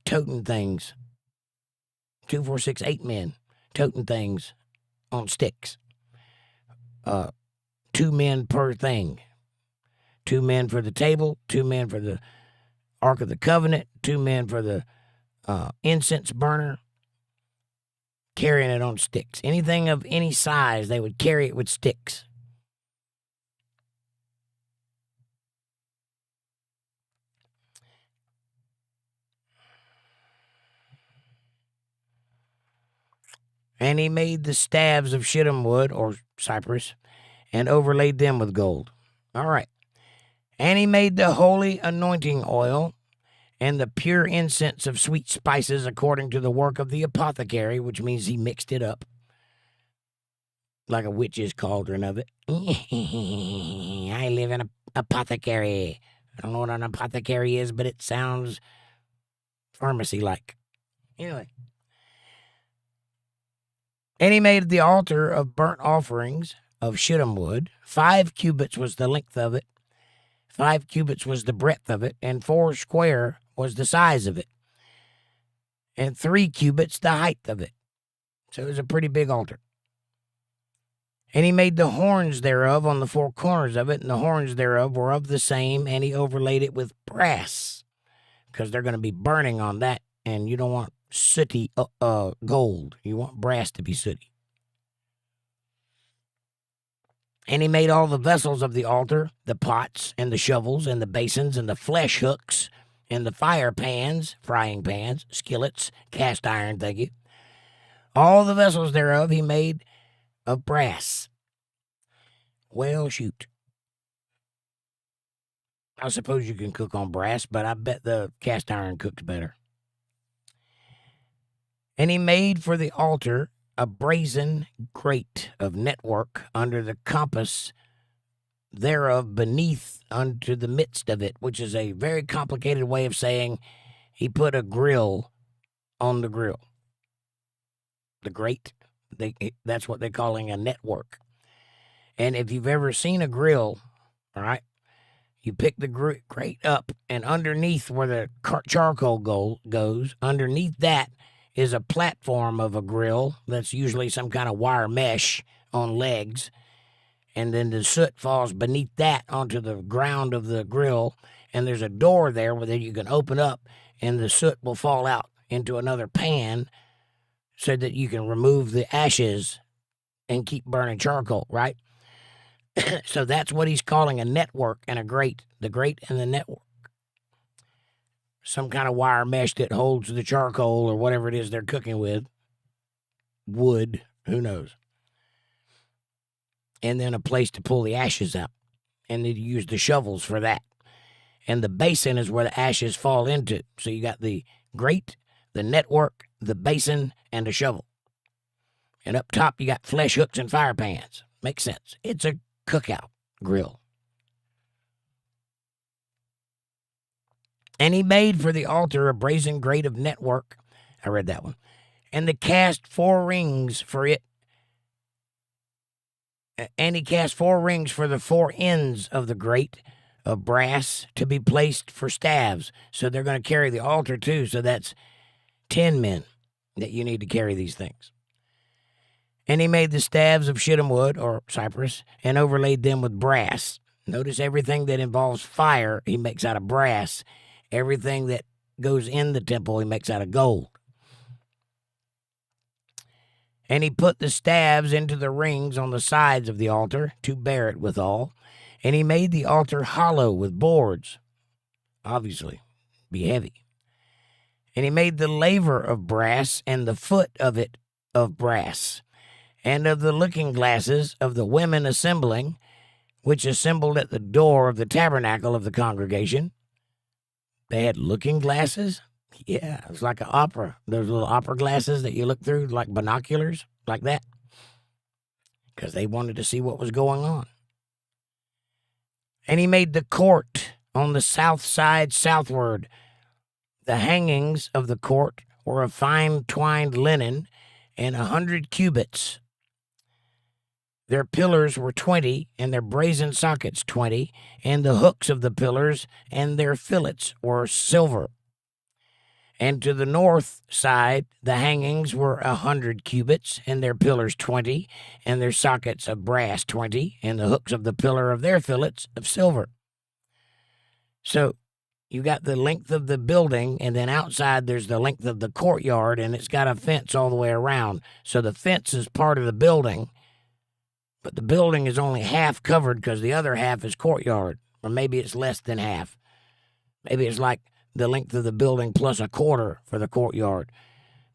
toting things. 2, 4, 6, 8 men toting things on sticks. 2 men per thing. 2 men for the table, 2 men for the Ark of the Covenant, 2 men for the incense burner, carrying it on sticks. Anything of any size, they would carry it with sticks. And he made the staves of shittim wood, or cypress, and overlaid them with gold. All right. And he made the holy anointing oil, and the pure incense of sweet spices according to the work of the apothecary, which means he mixed it up like a witch's cauldron of it. I live in an apothecary. I don't know what an apothecary is, but it sounds pharmacy-like. Anyway. And he made the altar of burnt offerings of shittim wood. 5 cubits was the length of it. 5 cubits was the breadth of it, and 4 square was the size of it, and 3 cubits the height of it. So it was a pretty big altar. And he made the horns thereof on the 4 corners of it, and the horns thereof were of the same, and he overlaid it with brass, because they're going to be burning on that, and you don't want sooty gold. You want brass to be sooty. And he made all the vessels of the altar, the pots and the shovels and the basins and the flesh hooks and the fire pans, frying pans, skillets, cast iron, thank you. All the vessels thereof he made of brass. Well, shoot. I suppose you can cook on brass, but I bet the cast iron cooks better. And he made for the altar a brazen grate of network under the compass thereof beneath unto the midst of it, which is a very complicated way of saying he put a grill on the grill. The grate, that's what they're calling a network. And if you've ever seen a grill, all right, you pick the grate up, and underneath where the charcoal goes, underneath that is a platform of a grill that's usually some kind of wire mesh on legs, and then the soot falls beneath that onto the ground of the grill, and there's a door there where you can open up, and the soot will fall out into another pan so that you can remove the ashes and keep burning charcoal, right? So that's what he's calling a network and a grate, the grate and the network. Some kind of wire mesh that holds the charcoal or whatever it is they're cooking with. Wood, who knows. And then a place to pull the ashes out. And they use the shovels for that. And the basin is where the ashes fall into. So you got the grate, the network, the basin, and a shovel. And up top you got flesh hooks and fire pans. Makes sense. It's a cookout grill. And he made for the altar a brazen grate of network. I read that one. And he cast 4 rings for it. And he cast 4 rings for the 4 ends of the grate of brass to be placed for staves. So they're going to carry the altar too. So that's 10 men that you need to carry these things. And he made the staves of shittim wood, or cypress, and overlaid them with brass. Notice everything that involves fire, he makes out of brass. Everything that goes in the temple, he makes out of gold. And he put the staves into the rings on the sides of the altar to bear it withal. And he made the altar hollow with boards. Obviously, be heavy. And he made the laver of brass, and the foot of it of brass, and of the looking glasses of the women assembling, which assembled at the door of the tabernacle of the congregation. They had looking glasses? Yeah, it's like an opera. Those little opera glasses that you look through, like binoculars, like that. Because they wanted to see what was going on. And he made the court on the south side southward. The hangings of the court were of fine twined linen, and 100 cubits. Their pillars were 20, and their brazen sockets 20, and the hooks of the pillars and their fillets were silver. And to the north side the hangings were 100 cubits, and their pillars 20, and their sockets of brass 20, and the hooks of the pillar of their fillets of silver. So you got the length of the building, and then outside there's the length of the courtyard, and it's got a fence all the way around. So the fence is part of the building, but the building is only half covered because the other half is courtyard, or maybe it's less than half. Maybe it's like the length of the building plus a quarter for the courtyard.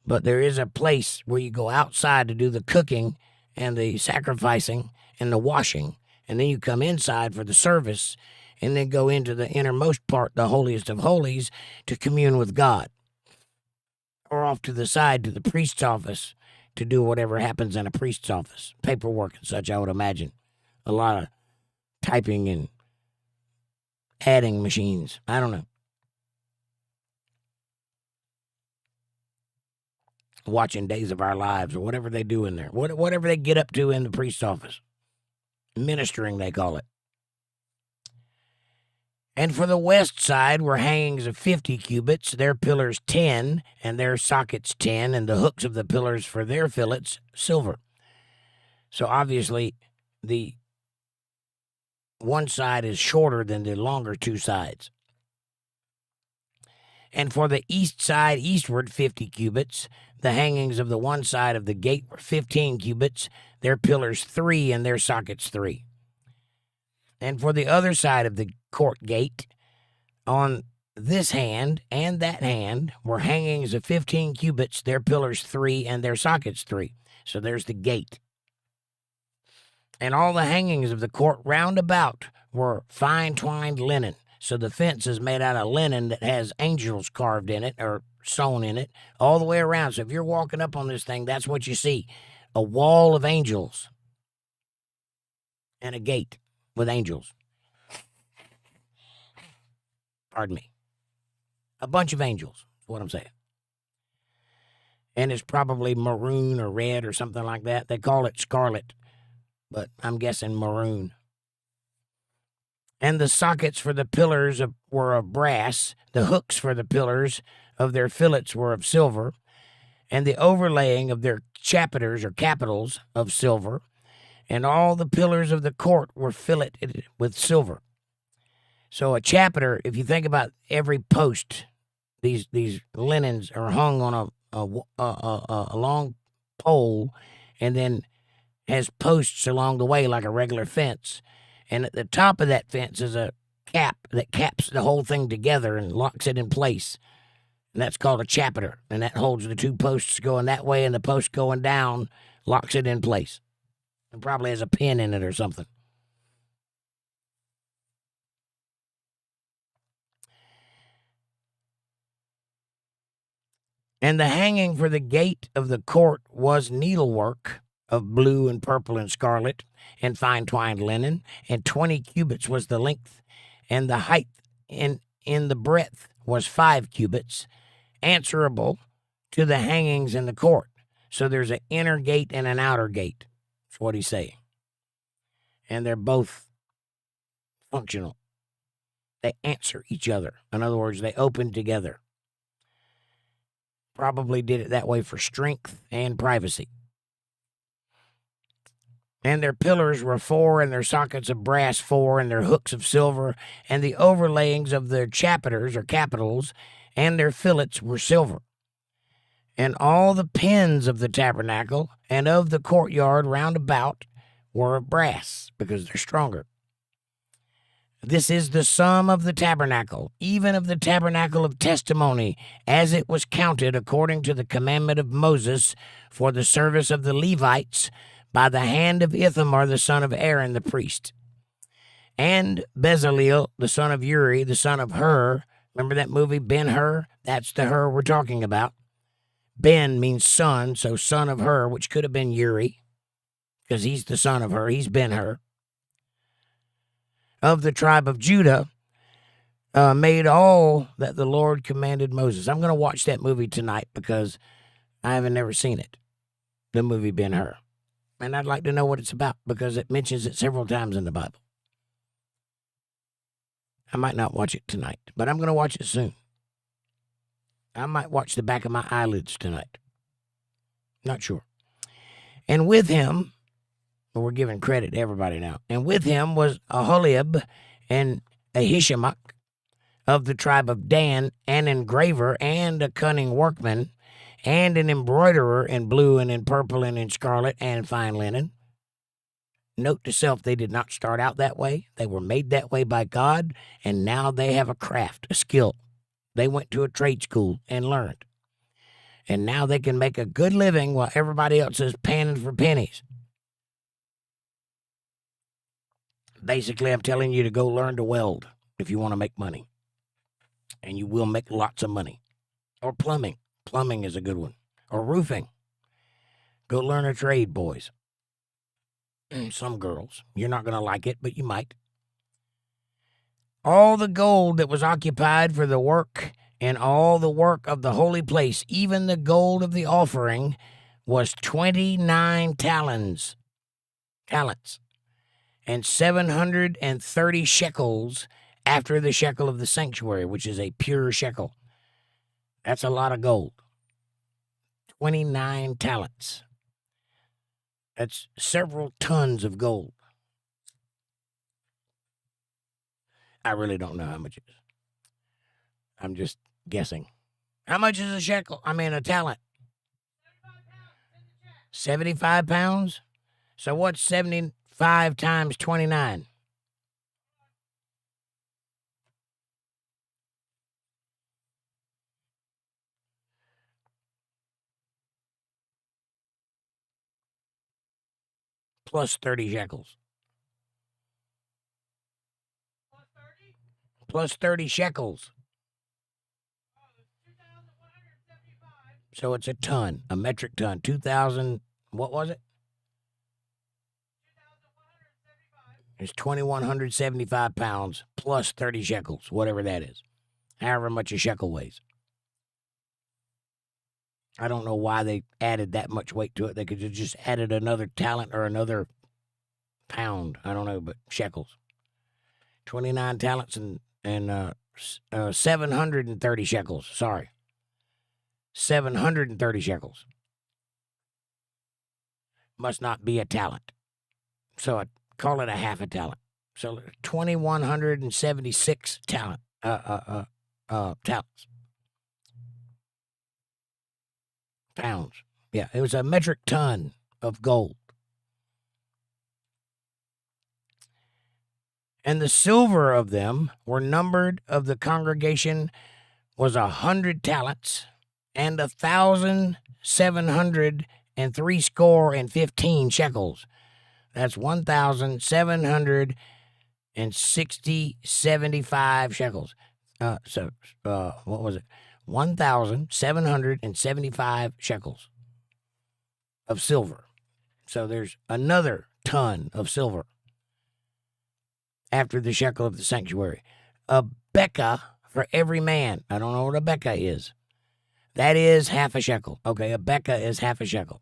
But there is a place where you go outside to do the cooking and the sacrificing and the washing, and then you come inside for the service, and then go into the innermost part, the holiest of holies, to commune with God. Or off to the side to the priest's office to do whatever happens in a priest's office. Paperwork and such, I would imagine. A lot of typing and adding machines. I don't know. Watching Days of Our Lives or whatever they do in there. Whatever they get up to in the priest's office. Ministering, they call it. And for the west side were hangings of 50 cubits, their pillars 10, and their sockets 10, and the hooks of the pillars for their fillets silver. So obviously, the one side is shorter than the longer two sides. And for the east side eastward 50 cubits, the hangings of the one side of the gate were 15 cubits, their pillars 3, and their sockets 3. And for the other side of the court gate, on this hand and that hand, were hangings of 15 cubits, their pillars 3, and their sockets 3. So there's the gate. And all the hangings of the court round about were fine twined linen. So the fence is made out of linen that has angels carved in it or sewn in it all the way around. So if you're walking up on this thing, that's what you see. A wall of angels and a gate with angels. Pardon me. A bunch of angels, is what I'm saying. And it's probably maroon or red or something like that. They call it scarlet, but I'm guessing maroon. And the sockets for the pillars were of brass. The hooks for the pillars of their fillets were of silver. And the overlaying of their chapiters or capitals of silver. And all the pillars of the court were filleted with silver. So a chapiter, if you think about every post, these linens are hung on a long pole, and then has posts along the way like a regular fence. And at the top of that fence is a cap that caps the whole thing together and locks it in place. And that's called a chapiter. And that holds the two posts going that way, and the post going down locks it in place. And probably has a pin in it or something. And the hanging for the gate of the court was needlework of blue and purple and scarlet and fine twined linen, and 20 cubits was the length, and the height in the breadth was 5 cubits, answerable to the hangings in the court. So there's an inner gate and an outer gate. That's what he's saying. And they're both functional. They answer each other. In other words, they open together. Probably did it that way for strength and privacy. And their pillars were 4, and their sockets of brass 4, and their hooks of silver, and the overlayings of their chapiters or capitals, and their fillets were silver. And all the pins of the tabernacle and of the courtyard round about were of brass, because they're stronger. This is the sum of the tabernacle, even of the tabernacle of testimony, as it was counted according to the commandment of Moses for the service of the Levites by the hand of Ithamar the son of Aaron the priest. And Bezaleel the son of Uri, the son of Hur, remember that movie Ben-Hur? That's the Hur we're talking about. Ben means son, so son of Hur, which could have been Uri, because he's the son of Hur. He's Ben-Hur. Of the tribe of Judah, made all that the Lord commanded Moses. I'm going to watch that movie tonight because I haven't never seen it, the movie Ben-Hur. And I'd like to know what it's about because it mentions it several times in the Bible. I might not watch it tonight, but I'm going to watch it soon. I might watch the back of my eyelids tonight. Not sure. And with him, we're giving credit to everybody now. And with him was Aholiab and Ahishamach of the tribe of Dan, an engraver and a cunning workman, and an embroiderer in blue and in purple and in scarlet and fine linen. Note to self, they did not start out that way. They were made that way by God, and now they have a craft, a skill. They went to a trade school and learned. And now they can make a good living while everybody else is panning for pennies. Basically, I'm telling you to go learn to weld if you want to make money. And you will make lots of money. Or plumbing. Plumbing is a good one. Or roofing. Go learn a trade, boys. Some girls. You're not going to like it, but you might. All the gold that was occupied for the work and all the work of the holy place, even the gold of the offering, was 29 talents. And 730 shekels after the shekel of the sanctuary, which is a pure shekel. That's a lot of gold. 29 talents. That's several tons of gold. I really don't know how much it is. I'm just guessing. How much is a shekel? A talent. 75 pounds? So what's 75 times 29? Plus 30 shekels. Plus 30 shekels. So it's a ton, a metric ton. 2,000, what was it? It's 2,175 pounds plus 30 shekels, whatever that is. However much a shekel weighs. I don't know why they added that much weight to it. They could have just added another talent or another pound. I don't know, but shekels. 29 talents and 730 shekels. Sorry. 730 shekels. Must not be a talent. So I call it a half a talent. So 2,176 talents. Pounds. Yeah, it was a metric ton of gold. And the silver of them were numbered of the congregation was 100 talents, and 1,715 shekels. That's 1,775 shekels. What was it? 1,775 shekels of silver. So there's another ton of silver after the shekel of the sanctuary. A bekah for every man. I don't know what a bekah is. That is half a shekel. Okay, a bekah is half a shekel.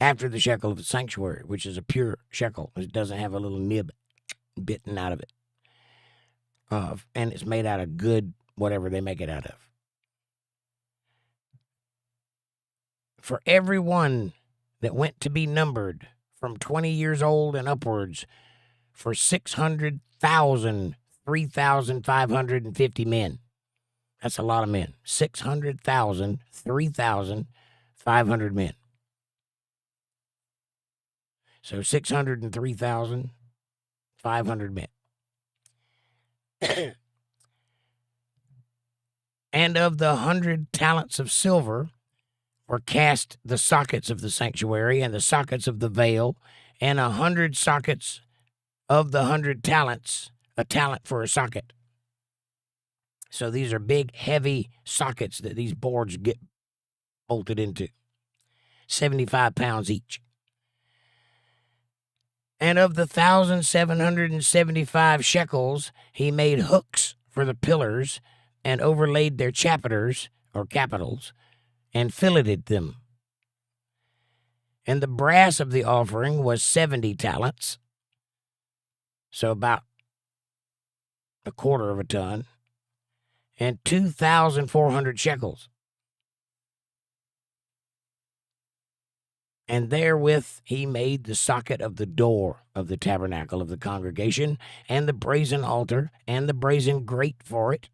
After the shekel of the sanctuary, which is a pure shekel. It doesn't have a little nib bitten out of it. And it's made out of good whatever they make it out of. For every one that went to be numbered from 20 years old and upwards for 600,000, 3,550 men. That's a lot of men. 600,000, 3,500 men. So 603,500 men. And of the 100 talents of silver were cast the sockets of the sanctuary and the sockets of the veil, and 100 sockets of the 100 talents, a talent for a socket. So these are big, heavy sockets that these boards get bolted into. 75 pounds each. And of the 1,775 shekels, he made hooks for the pillars and overlaid their chapiters, or capitals, and filleted them. And the brass of the offering was 70 talents, so about a quarter of a ton, and 2,400 shekels. And therewith he made the socket of the door of the tabernacle of the congregation, and the brazen altar, and the brazen grate for it,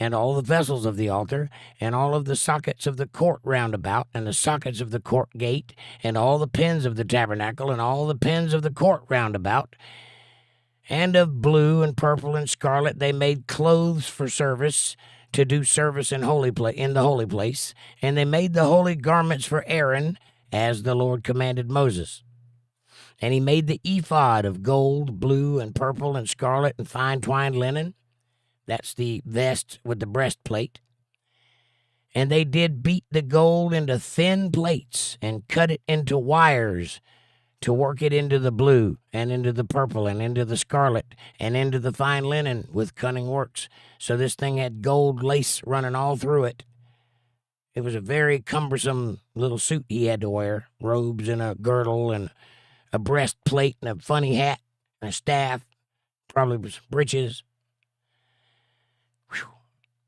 and all the vessels of the altar, and all of the sockets of the court round about, and the sockets of the court gate, and all the pins of the tabernacle, and all the pins of the court round about. And of blue and purple and scarlet they made clothes for service, to do service in the holy place. And they made the holy garments for Aaron, as the Lord commanded Moses. And he made the ephod of gold, blue, and purple, and scarlet, and fine twined linen. That's the vest with the breastplate. And they did beat the gold into thin plates, and cut it into wires, to work it into the blue, and into the purple, and into the scarlet, and into the fine linen with cunning works. So this thing had gold lace running all through it. It was a very cumbersome little suit he had to wear, robes and a girdle and a breastplate and a funny hat and a staff, probably was breeches. Whew.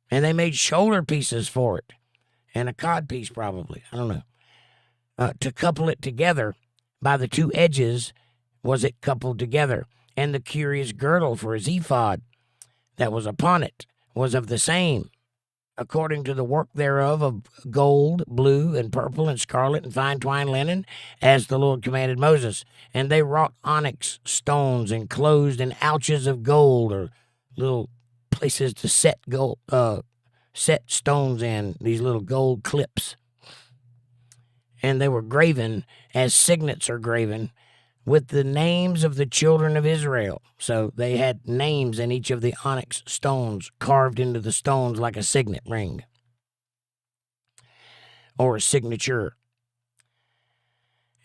And they made shoulder pieces for it, and a codpiece probably, I don't know, to couple it together. By the two edges was it coupled together, and the curious girdle for his ephod that was upon it was of the same, according to the work thereof, of gold, blue, and purple, and scarlet, and fine twined linen, as the Lord commanded Moses. And they wrought onyx stones enclosed in ouches of gold, or little places to set stones in, these little gold clips. And they were graven as signets are graven, with the names of the children of Israel. So they had names in each of the onyx stones carved into the stones like a signet ring or a signature.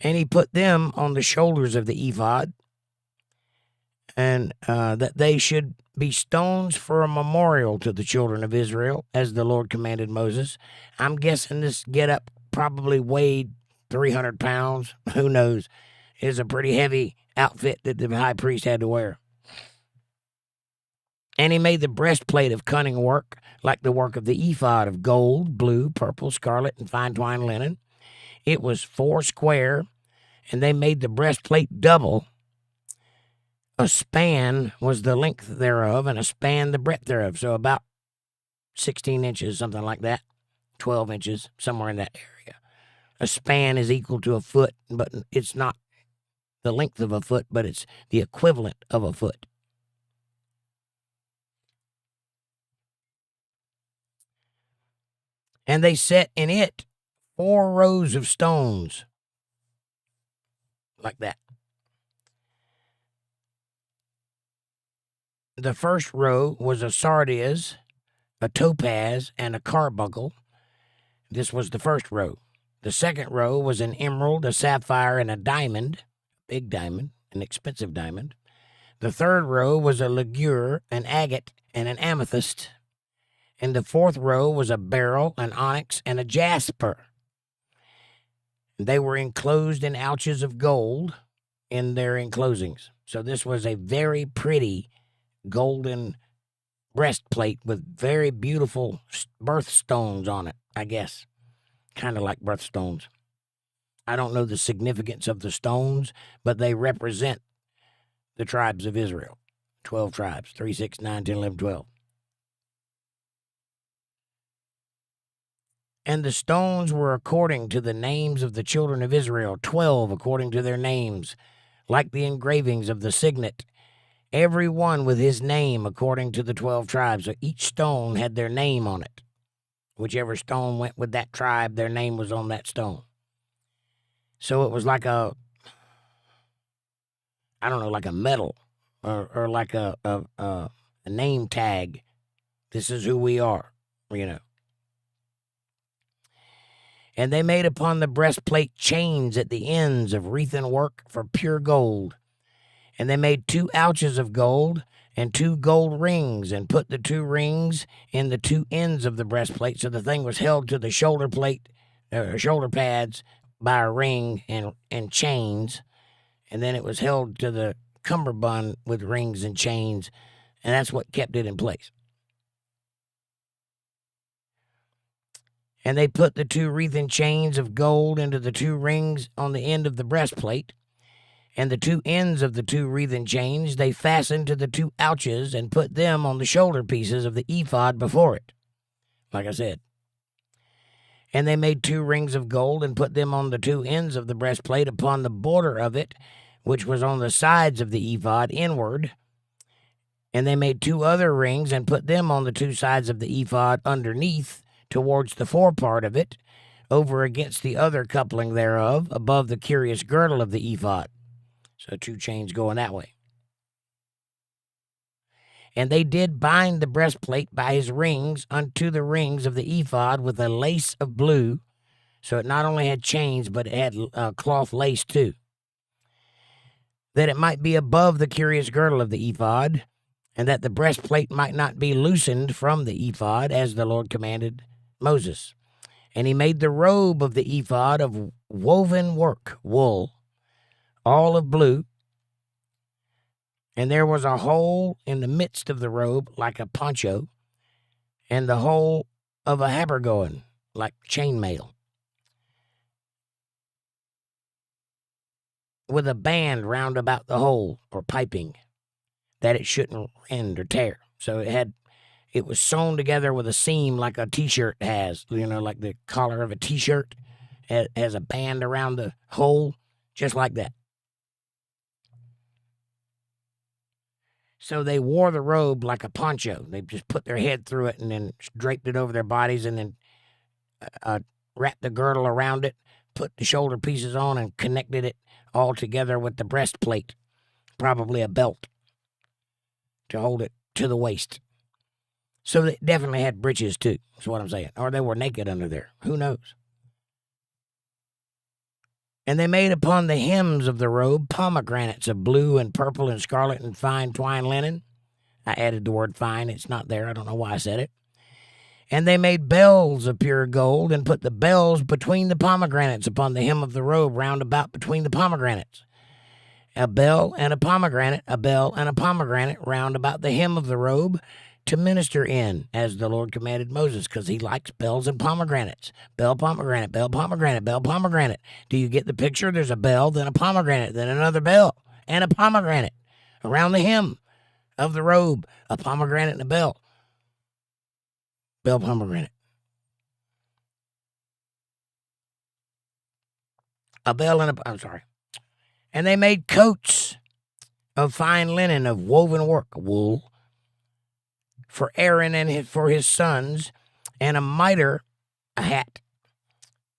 And he put them on the shoulders of the ephod, and that they should be stones for a memorial to the children of Israel, as the Lord commanded Moses. I'm guessing this getup probably weighed 300 pounds. Who knows? It's a pretty heavy outfit that the high priest had to wear. And he made the breastplate of cunning work, like the work of the ephod, of gold, blue, purple, scarlet, and fine twined linen. It was 4 square, and they made the breastplate double. A span was the length thereof, and a span the breadth thereof. So about 16 inches, something like that. 12 inches, somewhere in that area. A span is equal to a foot, but it's not the length of a foot, but it's the equivalent of a foot. And they set in it 4 rows of stones, like that. The first row was a sardius, a topaz, and a carbuncle. This was the first row. The second row was an emerald, a sapphire, and a diamond, big diamond, an expensive diamond. The third row was a ligure, an agate, and an amethyst. And the fourth row was a beryl, an onyx, and a jasper. They were enclosed in ouches of gold in their enclosings. So this was a very pretty golden breastplate with very beautiful birthstones on it, I guess. Kind of like birthstones. I don't know the significance of the stones, but they represent the tribes of Israel. 12 tribes, 3, 6, 9, 10, 11, 12. And the stones were according to the names of the children of Israel, 12 according to their names, like the engravings of the signet, every one with his name according to the 12 tribes. So each stone had their name on it. Whichever stone went with that tribe, their name was on that stone. So it was like a medal or like a name tag. This is who we are, And they made upon the breastplate chains at the ends of wreathen work for pure gold. And they made 2 ouches of gold and 2 gold rings, and put the 2 rings in the 2 ends of the breastplate. So the thing was held to the shoulder pads by a ring and chains. And then it was held to the cummerbund with rings and chains. And that's what kept it in place. And they put the 2 wreathen chains of gold into the 2 rings on the end of the breastplate. And the 2 ends of the 2 wreathen chains they fastened to the 2 ouches and put them on the shoulder pieces of the ephod before it, like I said. And they made 2 rings of gold and put them on the 2 ends of the breastplate upon the border of it, which was on the sides of the ephod inward. And they made 2 other rings and put them on the 2 sides of the ephod underneath, towards the forepart of it, over against the other coupling thereof, above the curious girdle of the ephod. So 2 chains going that way. And they did bind the breastplate by his rings unto the rings of the ephod with a lace of blue. So it not only had chains, but it had cloth lace too, that it might be above the curious girdle of the ephod, and that the breastplate might not be loosened from the ephod, as the Lord commanded Moses. And he made the robe of the ephod of woven work, wool, all of blue. And there was a hole in the midst of the robe like a poncho, and the hole of a habergeon like chainmail, with a band round about the hole, or piping, that it shouldn't rend or tear. So it was sewn together with a seam like a T-shirt has, like the collar of a T-shirt. It has a band around the hole, just like that. So they wore the robe like a poncho. They just put their head through it and then draped it over their bodies, and then wrapped the girdle around it, put the shoulder pieces on, and connected it all together with the breastplate, probably a belt, to hold it to the waist. So they definitely had breeches too, is what I'm saying. Or they were naked under there. Who knows? And they made upon the hems of the robe pomegranates of blue and purple and scarlet and fine twined linen. I added the word fine. It's not there. I don't know why I said it. And they made bells of pure gold, and put the bells between the pomegranates upon the hem of the robe round about between the pomegranates. A bell and a pomegranate, a bell and a pomegranate round about the hem of the robe, to minister in, as the Lord commanded Moses, because he likes bells and pomegranates. Bell, pomegranate, bell, pomegranate, bell, pomegranate. Do you get the picture? There's a bell, then a pomegranate, then another bell, and a pomegranate around the hem of the robe. A pomegranate and a bell. Bell, pomegranate. A bell and I'm sorry. And they made coats of fine linen of woven work, wool, for Aaron and for his sons, and a mitre, a hat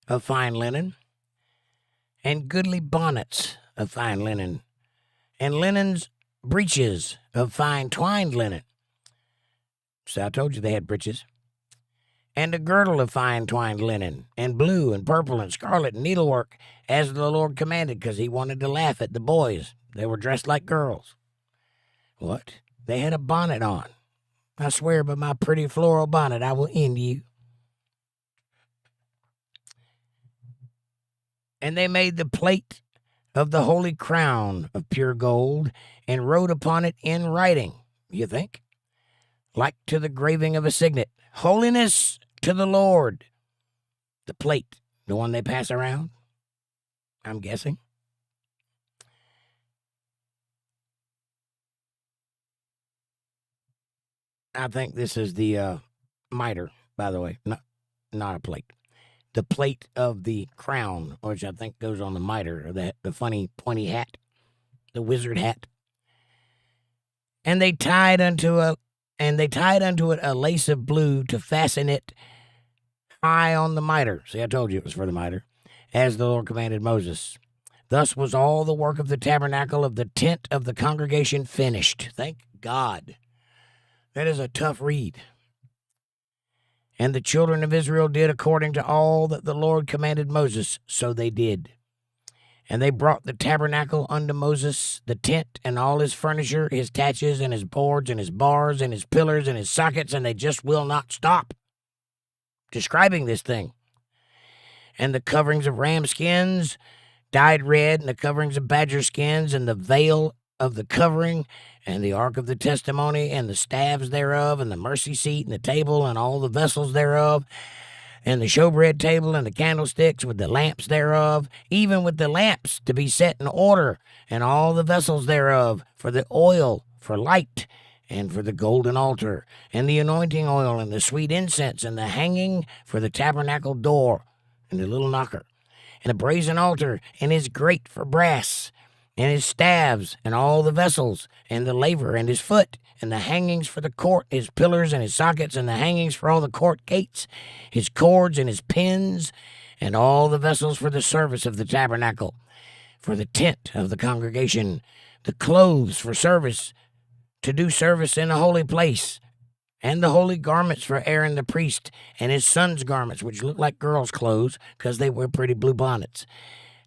of fine linen, and goodly bonnets of fine linen, and linens breeches of fine twined linen. So I told you they had breeches. And a girdle of fine twined linen, and blue and purple and scarlet and needlework, as the Lord commanded, because he wanted to laugh at the boys. They were dressed like girls. What? They had a bonnet on. I swear by my pretty floral bonnet, I will end you. And they made the plate of the holy crown of pure gold, and wrote upon it in writing, you think, like to the graving of a signet, holiness to the Lord. The plate, the one they pass around. I'm guessing. I think this is the mitre, by the way, not a plate. The plate of the crown, which I think goes on the mitre, or the funny pointy hat, the wizard hat. And they tied unto it a lace of blue to fasten it high on the mitre. See, I told you it was for the mitre, as the Lord commanded Moses. Thus was all the work of the tabernacle of the tent of the congregation finished. Thank God. That is a tough read. And the children of Israel did according to all that the Lord commanded Moses, so they did. And they brought the tabernacle unto Moses, the tent, and all his furniture, his taches, and his boards, and his bars, and his pillars, and his sockets, and they just will not stop describing this thing. And the coverings of ram skins dyed red, and the coverings of badger skins, and the veil of the covering, and the ark of the testimony, and the staves thereof, and the mercy seat, and the table, and all the vessels thereof, and the showbread table, and the candlesticks with the lamps thereof, even with the lamps to be set in order, and all the vessels thereof, for the oil, for light, and for the golden altar, and the anointing oil, and the sweet incense, and the hanging for the tabernacle door, and the little knocker, and the brazen altar, and his grate for brass, and his staves, and all the vessels, and the laver, and his foot, and the hangings for the court, his pillars, and his sockets, and the hangings for all the court gates, his cords, and his pins, and all the vessels for the service of the tabernacle, for the tent of the congregation, the clothes for service, to do service in a holy place, and the holy garments for Aaron the priest, and his son's garments, which look like girls' clothes, because they wear pretty blue bonnets,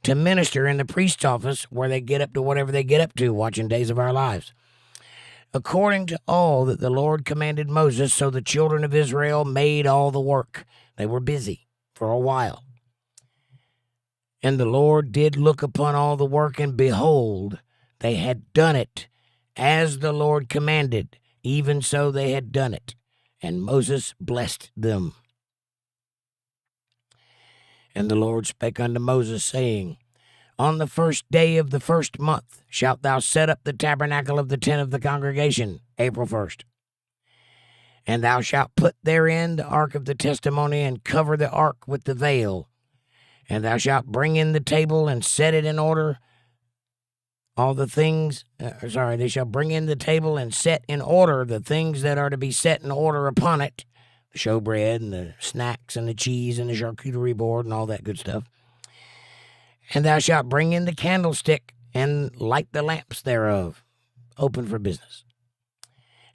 to minister in the priest's office, where they get up to whatever they get up to, watching Days of Our Lives. According to all that the Lord commanded Moses, so the children of Israel made all the work. They were busy for a while. And the Lord did look upon all the work, and behold, they had done it, as the Lord commanded, even so they had done it. And Moses blessed them. And the Lord spake unto Moses, saying, On the first day of the first month shalt thou set up the tabernacle of the tent of the congregation, April 1st. And thou shalt put therein the ark of the testimony, and cover the ark with the veil. And thou shalt bring in the table, and set it in order. They shall bring in the table, and set in order the things that are to be set in order upon it, the showbread, and the snacks, and the cheese, and the charcuterie board, and all that good stuff. And thou shalt bring in the candlestick, and light the lamps thereof, open for business.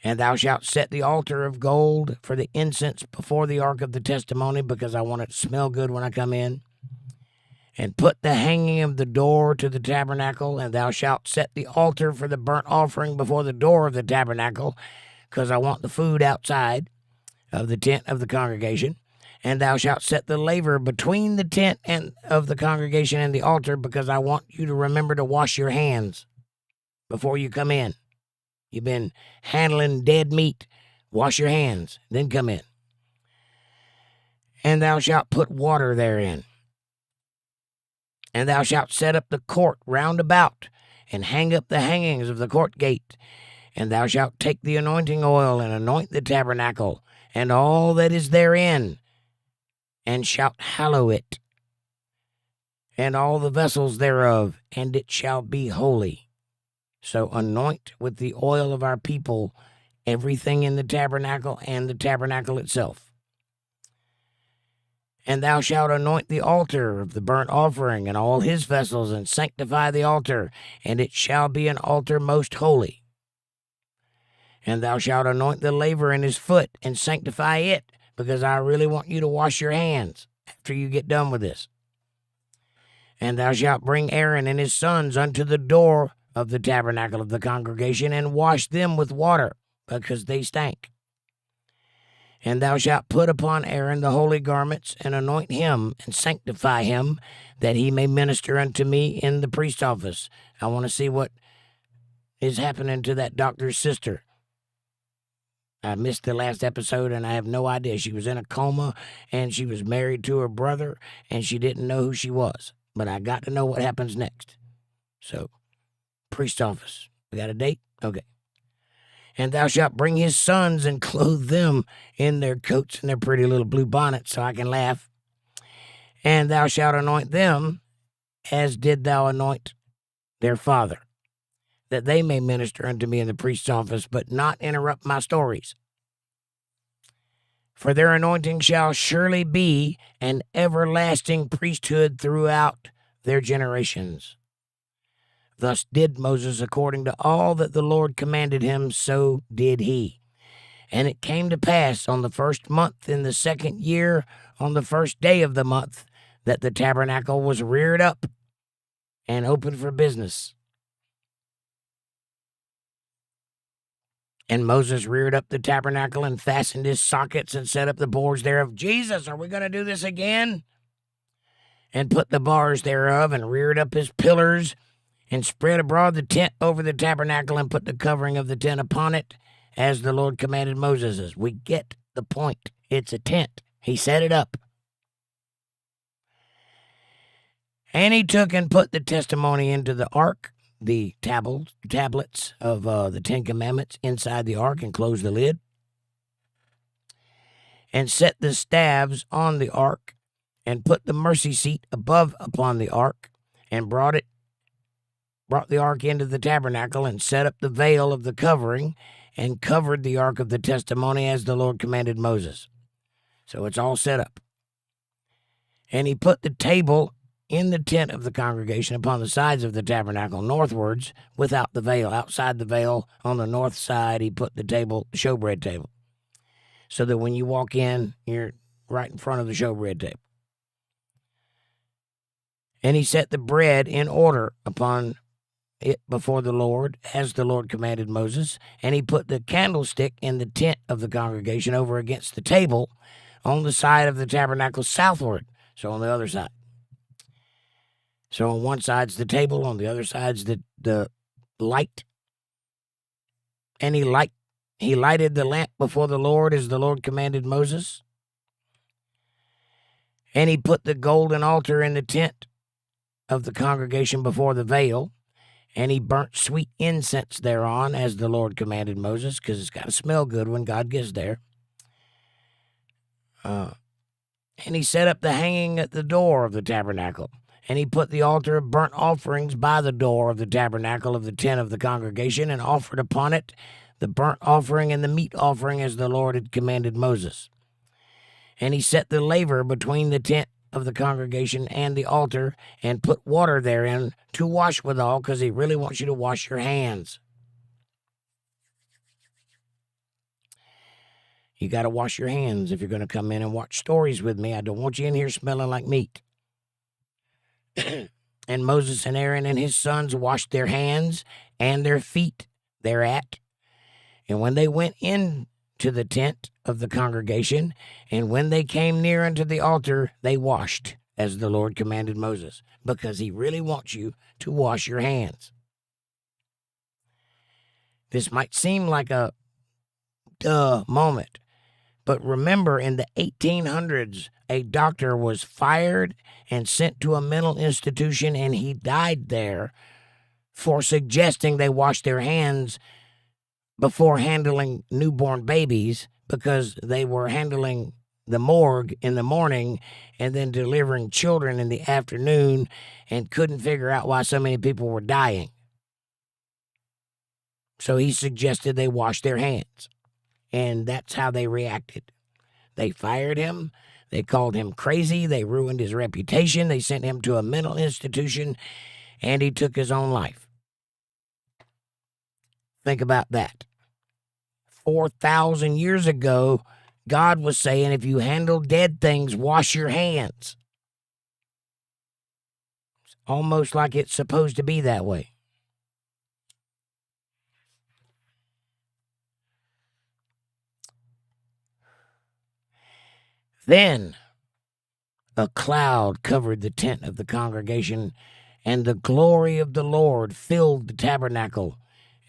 And thou shalt set the altar of gold for the incense before the ark of the testimony, because I want it to smell good when I come in. And put the hanging of the door to the tabernacle, and thou shalt set the altar for the burnt offering before the door of the tabernacle, because I want the food outside of the tent of the congregation. And thou shalt set the laver between the tent and of the congregation and the altar, because I want you to remember to wash your hands before you come in. You've been handling dead meat. Wash your hands, then come in. And thou shalt put water therein. And thou shalt set up the court round about, and hang up the hangings of the court gate. And thou shalt take the anointing oil, and anoint the tabernacle, and all that is therein, and shalt hallow it, and all the vessels thereof, and it shall be holy. So anoint with the oil of our people everything in the tabernacle, and the tabernacle itself. And thou shalt anoint the altar of the burnt offering, and all his vessels, and sanctify the altar, and it shall be an altar most holy. And thou shalt anoint the laver in his foot, and sanctify it, because I really want you to wash your hands after you get done with this. And thou shalt bring Aaron and his sons unto the door of the tabernacle of the congregation, and wash them with water, because they stank. And thou shalt put upon Aaron the holy garments, and anoint him, and sanctify him, that he may minister unto me in the priest's office. I want to see what is happening to that doctor's sister. I missed the last episode, and I have no idea. She was in a coma, and she was married to her brother, and she didn't know who she was. but I got to know what happens next. So, priest's office. We got a date? Okay. And thou shalt bring his sons and clothe them in their coats and their pretty little blue bonnets, so I can laugh. And thou shalt anoint them as did thou anoint their father, that they may minister unto me in the priest's office, but not interrupt my stories. For their anointing shall surely be an everlasting priesthood throughout their generations. Thus did Moses according to all that the Lord commanded him, so did he. And it came to pass on the first month in the 2nd year, on the first day of the month, that the tabernacle was reared up and open for business. And Moses reared up the tabernacle and fastened his sockets and set up the boards thereof. Jesus, are we going to do this again? And put the bars thereof and reared up his pillars and spread abroad the tent over the tabernacle and put the covering of the tent upon it as the Lord commanded Moses. We get the point. It's a tent. He set it up. And he took and put the testimony into the ark, the tablets of the 10 Commandments inside the ark, and closed the lid, and set the staves on the ark, and put the mercy seat above upon the ark, and brought the ark into the tabernacle, and set up the veil of the covering, and covered the ark of the testimony as the Lord commanded Moses. So it's all set up. And he put the table in the tent of the congregation upon the sides of the tabernacle northwards without the veil. Outside the veil on the north side, he put the table, the showbread table, so that when you walk in, you're right in front of the showbread table. And he set the bread in order upon it before the Lord, as the Lord commanded Moses. And he put the candlestick in the tent of the congregation over against the table on the side of the tabernacle southward, so on the other side. So on one side's the table, on the other side's the light. And he lighted the lamp before the Lord as the Lord commanded Moses. And he put the golden altar in the tent of the congregation before the veil. And he burnt sweet incense thereon as the Lord commanded Moses, because it's got to smell good when God gets there. And he set up the hanging at the door of the tabernacle. And he put the altar of burnt offerings by the door of the tabernacle of the tent of the congregation, and offered upon it the burnt offering and the meat offering as the Lord had commanded Moses. And he set the laver between the tent of the congregation and the altar, and put water therein to wash withal, because he really wants you to wash your hands. You got to wash your hands if you're going to come in and watch stories with me. I don't want you in here smelling like meat. And Moses and Aaron and his sons washed their hands and their feet thereat. And when they went in to the tent of the congregation, and when they came near unto the altar, they washed, as the Lord commanded Moses, because he really wants you to wash your hands. This might seem like a duh moment, but remember, in the 1800s, a doctor was fired and sent to a mental institution, and he died there for suggesting they wash their hands before handling newborn babies, because they were handling the morgue in the morning and then delivering children in the afternoon, and couldn't figure out why so many people were dying. So he suggested they wash their hands, and that's how they reacted. They fired him. They called him crazy. They ruined his reputation. They sent him to a mental institution, and he took his own life. Think about that. 4,000 years ago, God was saying, if you handle dead things, wash your hands. It's almost like it's supposed to be that way. Then a cloud covered the tent of the congregation, and the glory of the Lord filled the tabernacle.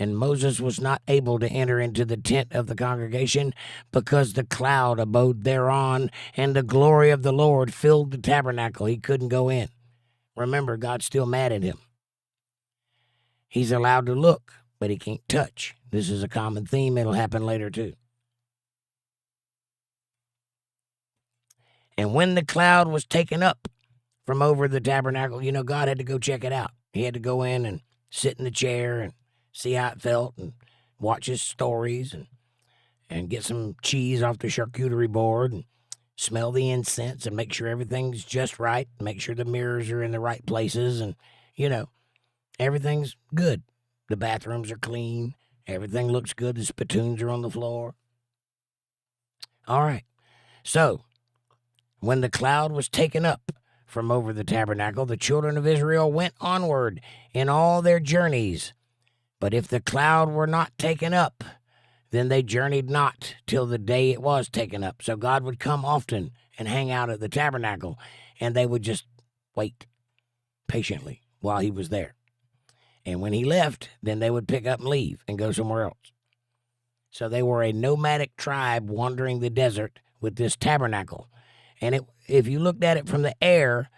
And Moses was not able to enter into the tent of the congregation, because the cloud abode thereon, and the glory of the Lord filled the tabernacle. He couldn't go in. remember, God's still mad at him. He's allowed to look, but he can't touch. This is a common theme. It'll happen later too. And when the cloud was taken up from over the tabernacle, you know, God had to go check it out. He had to go in and sit in the chair and see how it felt and watch his stories and get some cheese off the charcuterie board and smell the incense and make sure everything's just right, make sure the mirrors are in the right places and, you know, everything's good. The bathrooms are clean. Everything looks good. The spittoons are on the floor. All right. So, when the cloud was taken up from over the tabernacle, the children of Israel went onward in all their journeys. But if the cloud were not taken up, then they journeyed not till the day it was taken up. So God would come often and hang out at the tabernacle, and they would just wait patiently while he was there. And when he left, then they would pick up and leave and go somewhere else. So they were a nomadic tribe wandering the desert with this tabernacle. And if you looked at it from the air,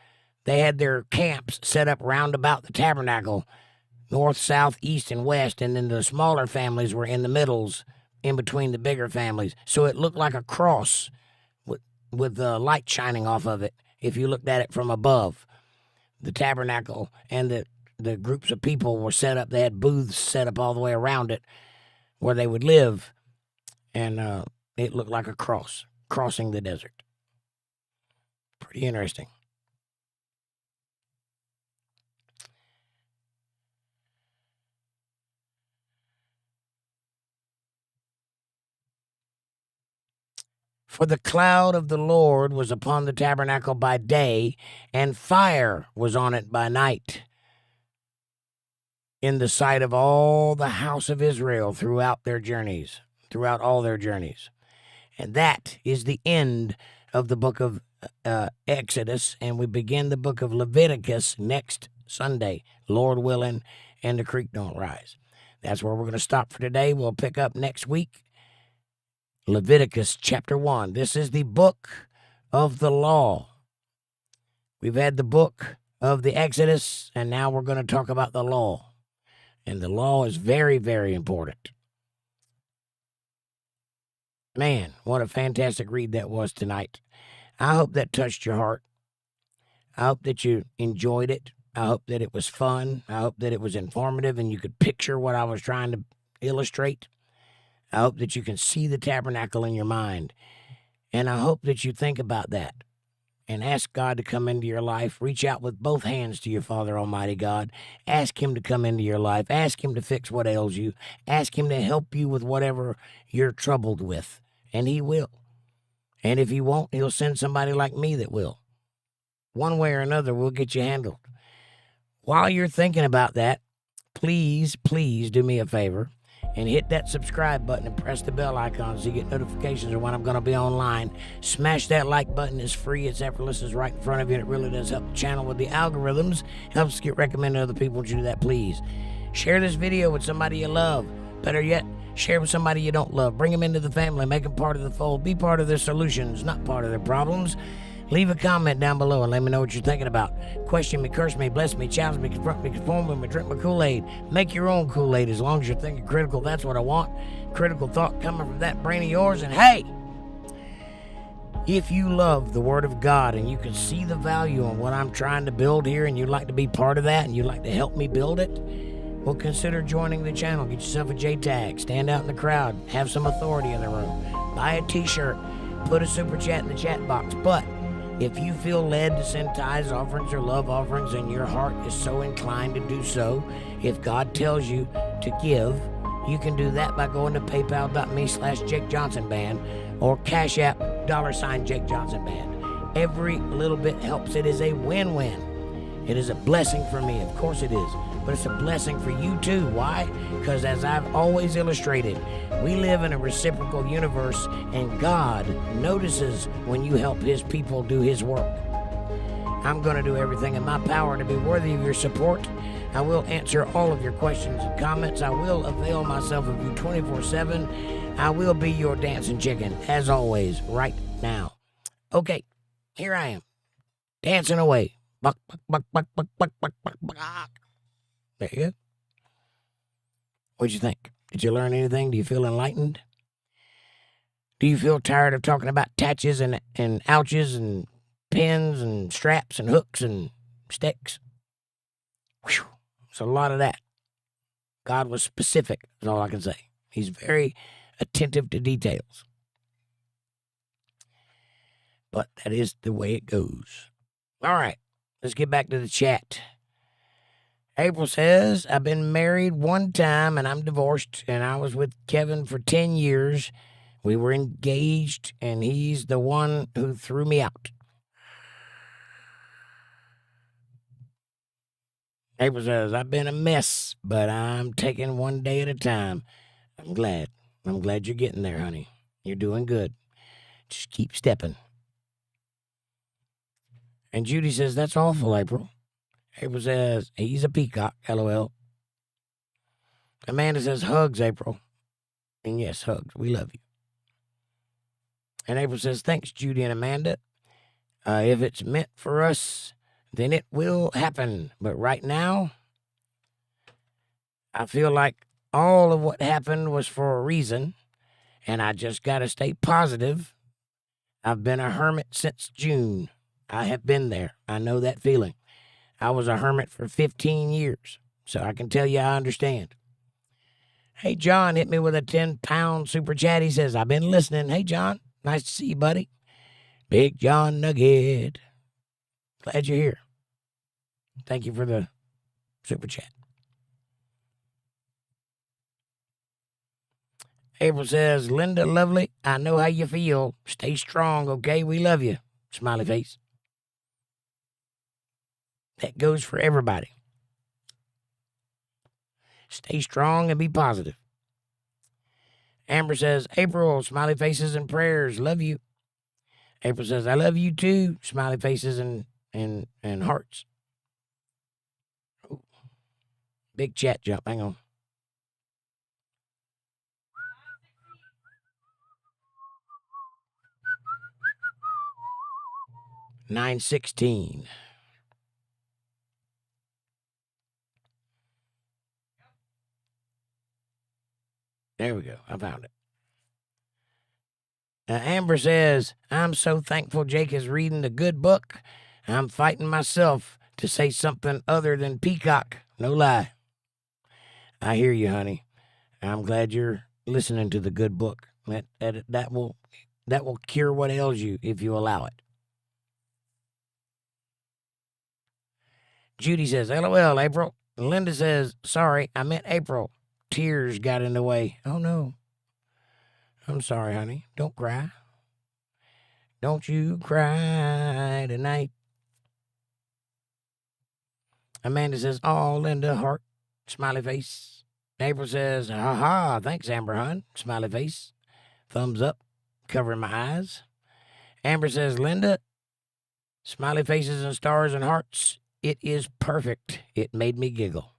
they had their camps set up round about the tabernacle, north, south, east, and west, and then the smaller families were in the middles, in between the bigger families. So it looked like a cross with the light shining off of it if you looked at it from above. The tabernacle and the groups of people were set up. They had booths set up all the way around it where they would live, and it looked like a cross, crossing the desert. Pretty interesting. For the cloud of the Lord was upon the tabernacle by day, and fire was on it by night, in the sight of all the house of Israel throughout all their journeys. And that is the end of the book of Exodus, and we begin the book of Leviticus next Sunday, Lord willing, and the creek don't rise. That's where we're going to stop for today. We'll pick up next week. Leviticus chapter 1. This is the book of the law. We've had the book of the Exodus, and now we're going to talk about the law. And the law is very, very important. Man, what a fantastic read that was tonight. I hope that touched your heart. I hope that you enjoyed it. I hope that it was fun. I hope that it was informative and you could picture what I was trying to illustrate. I hope that you can see the tabernacle in your mind. And I hope that you think about that and ask God to come into your life. Reach out with both hands to your Father Almighty God. Ask him to come into your life. Ask him to fix what ails you. Ask him to help you with whatever you're troubled with. And he will. And if he won't, he'll send somebody like me that will. One way or another, we'll get you handled. While you're thinking about that, please do me a favor and hit that subscribe button and press the bell icon so you get notifications of when I'm going to be online. Smash that like button. It's free. It's effortless. It's right in front of you. And it really does help the channel with the algorithms. Helps us get recommended to other people. Would you do that, please? Share this video with somebody you love. Better yet, share with somebody you don't love. Bring them into the family. Make them part of the fold. Be part of their solutions, not part of their problems. Leave a comment down below and let me know what you're thinking about. Question me, curse me, bless me, challenge me, confront me, conform me, drink my Kool-Aid. Make your own Kool-Aid as long as you're thinking critical. That's what I want. Critical thought coming from that brain of yours. And hey, if you love the Word of God and you can see the value in what I'm trying to build here and you'd like to be part of that and you'd like to help me build it, well, consider joining the channel. Get yourself a J-tag. Stand out in the crowd. Have some authority in the room. Buy a t-shirt. Put a super chat in the chat box. But if you feel led to send tithes, offerings, or love offerings, and your heart is so inclined to do so, if God tells you to give, you can do that by going to paypal.me/jakejohnsonband or Cash App $JakeJohnsonband. Every little bit helps. It is a win-win. It is a blessing for me. Of course it is. But it's a blessing for you too. Why? Because as I've always illustrated, we live in a reciprocal universe, and God notices when you help his people do his work. I'm going to do everything in my power to be worthy of your support. I will answer all of your questions and comments. I will avail myself of you 24/7. I will be your dancing chicken, as always, right now. Okay, here I am, dancing away, Buck, buck, buck, buck, buck, buck, buck, buck, buck. There you go. What'd you think? Did you learn anything? Do you feel enlightened? Do you feel tired of talking about tatches and ouches and pins and straps and hooks and sticks? Whew. It's a lot of that. God was specific, is all I can say. He's very attentive to details. But that is the way it goes. All right, let's get back to the chat. April says, I've been married one time and I'm divorced, and I was with Kevin for 10 years. We were engaged, and he's the one who threw me out. April says, I've been a mess, but I'm taking one day at a time. I'm glad. I'm glad you're getting there, honey. You're doing good. Just keep stepping. And Judy says, that's awful, April. April says, he's a peacock, LOL. Amanda says, hugs, April. And yes, hugs. We love you. And April says, thanks, Judy and Amanda. If it's meant for us, then it will happen. But right now, I feel like all of what happened was for a reason, and I just got to stay positive. I've been a hermit since June. I have been there. I know that feeling. I was a hermit for 15 years, so I can tell you I understand. Hey, John hit me with a 10-pound super chat. He says, I've been listening. Hey, John, nice to see you, buddy. Big John Nugget. Glad you're here. Thank you for the super chat. April says, Linda, lovely, I know how you feel. Stay strong, okay? We love you. Smiley face. That goes for everybody. Stay strong and be positive. Amber says, April, smiley faces and prayers. Love you. April says, I love you too. Smiley faces and hearts. Ooh. Big chat jump. Hang on. $9.16. There we go. I found it. Amber says, I'm so thankful Jake is reading the good book. I'm fighting myself to say something other than peacock. No lie. I hear you, honey. I'm glad you're listening to the good book. That will cure what ails you if you allow it. Judy says, LOL, April. Linda says, sorry, I meant April. Tears got in the way. Oh, no. I'm sorry, honey. Don't cry. Don't you cry tonight. Amanda says, oh, Linda, heart, smiley face. April says, ha, thanks, Amber, hun, smiley face. Thumbs up, covering my eyes. Amber says, Linda, smiley faces and stars and hearts. It is perfect. It made me giggle.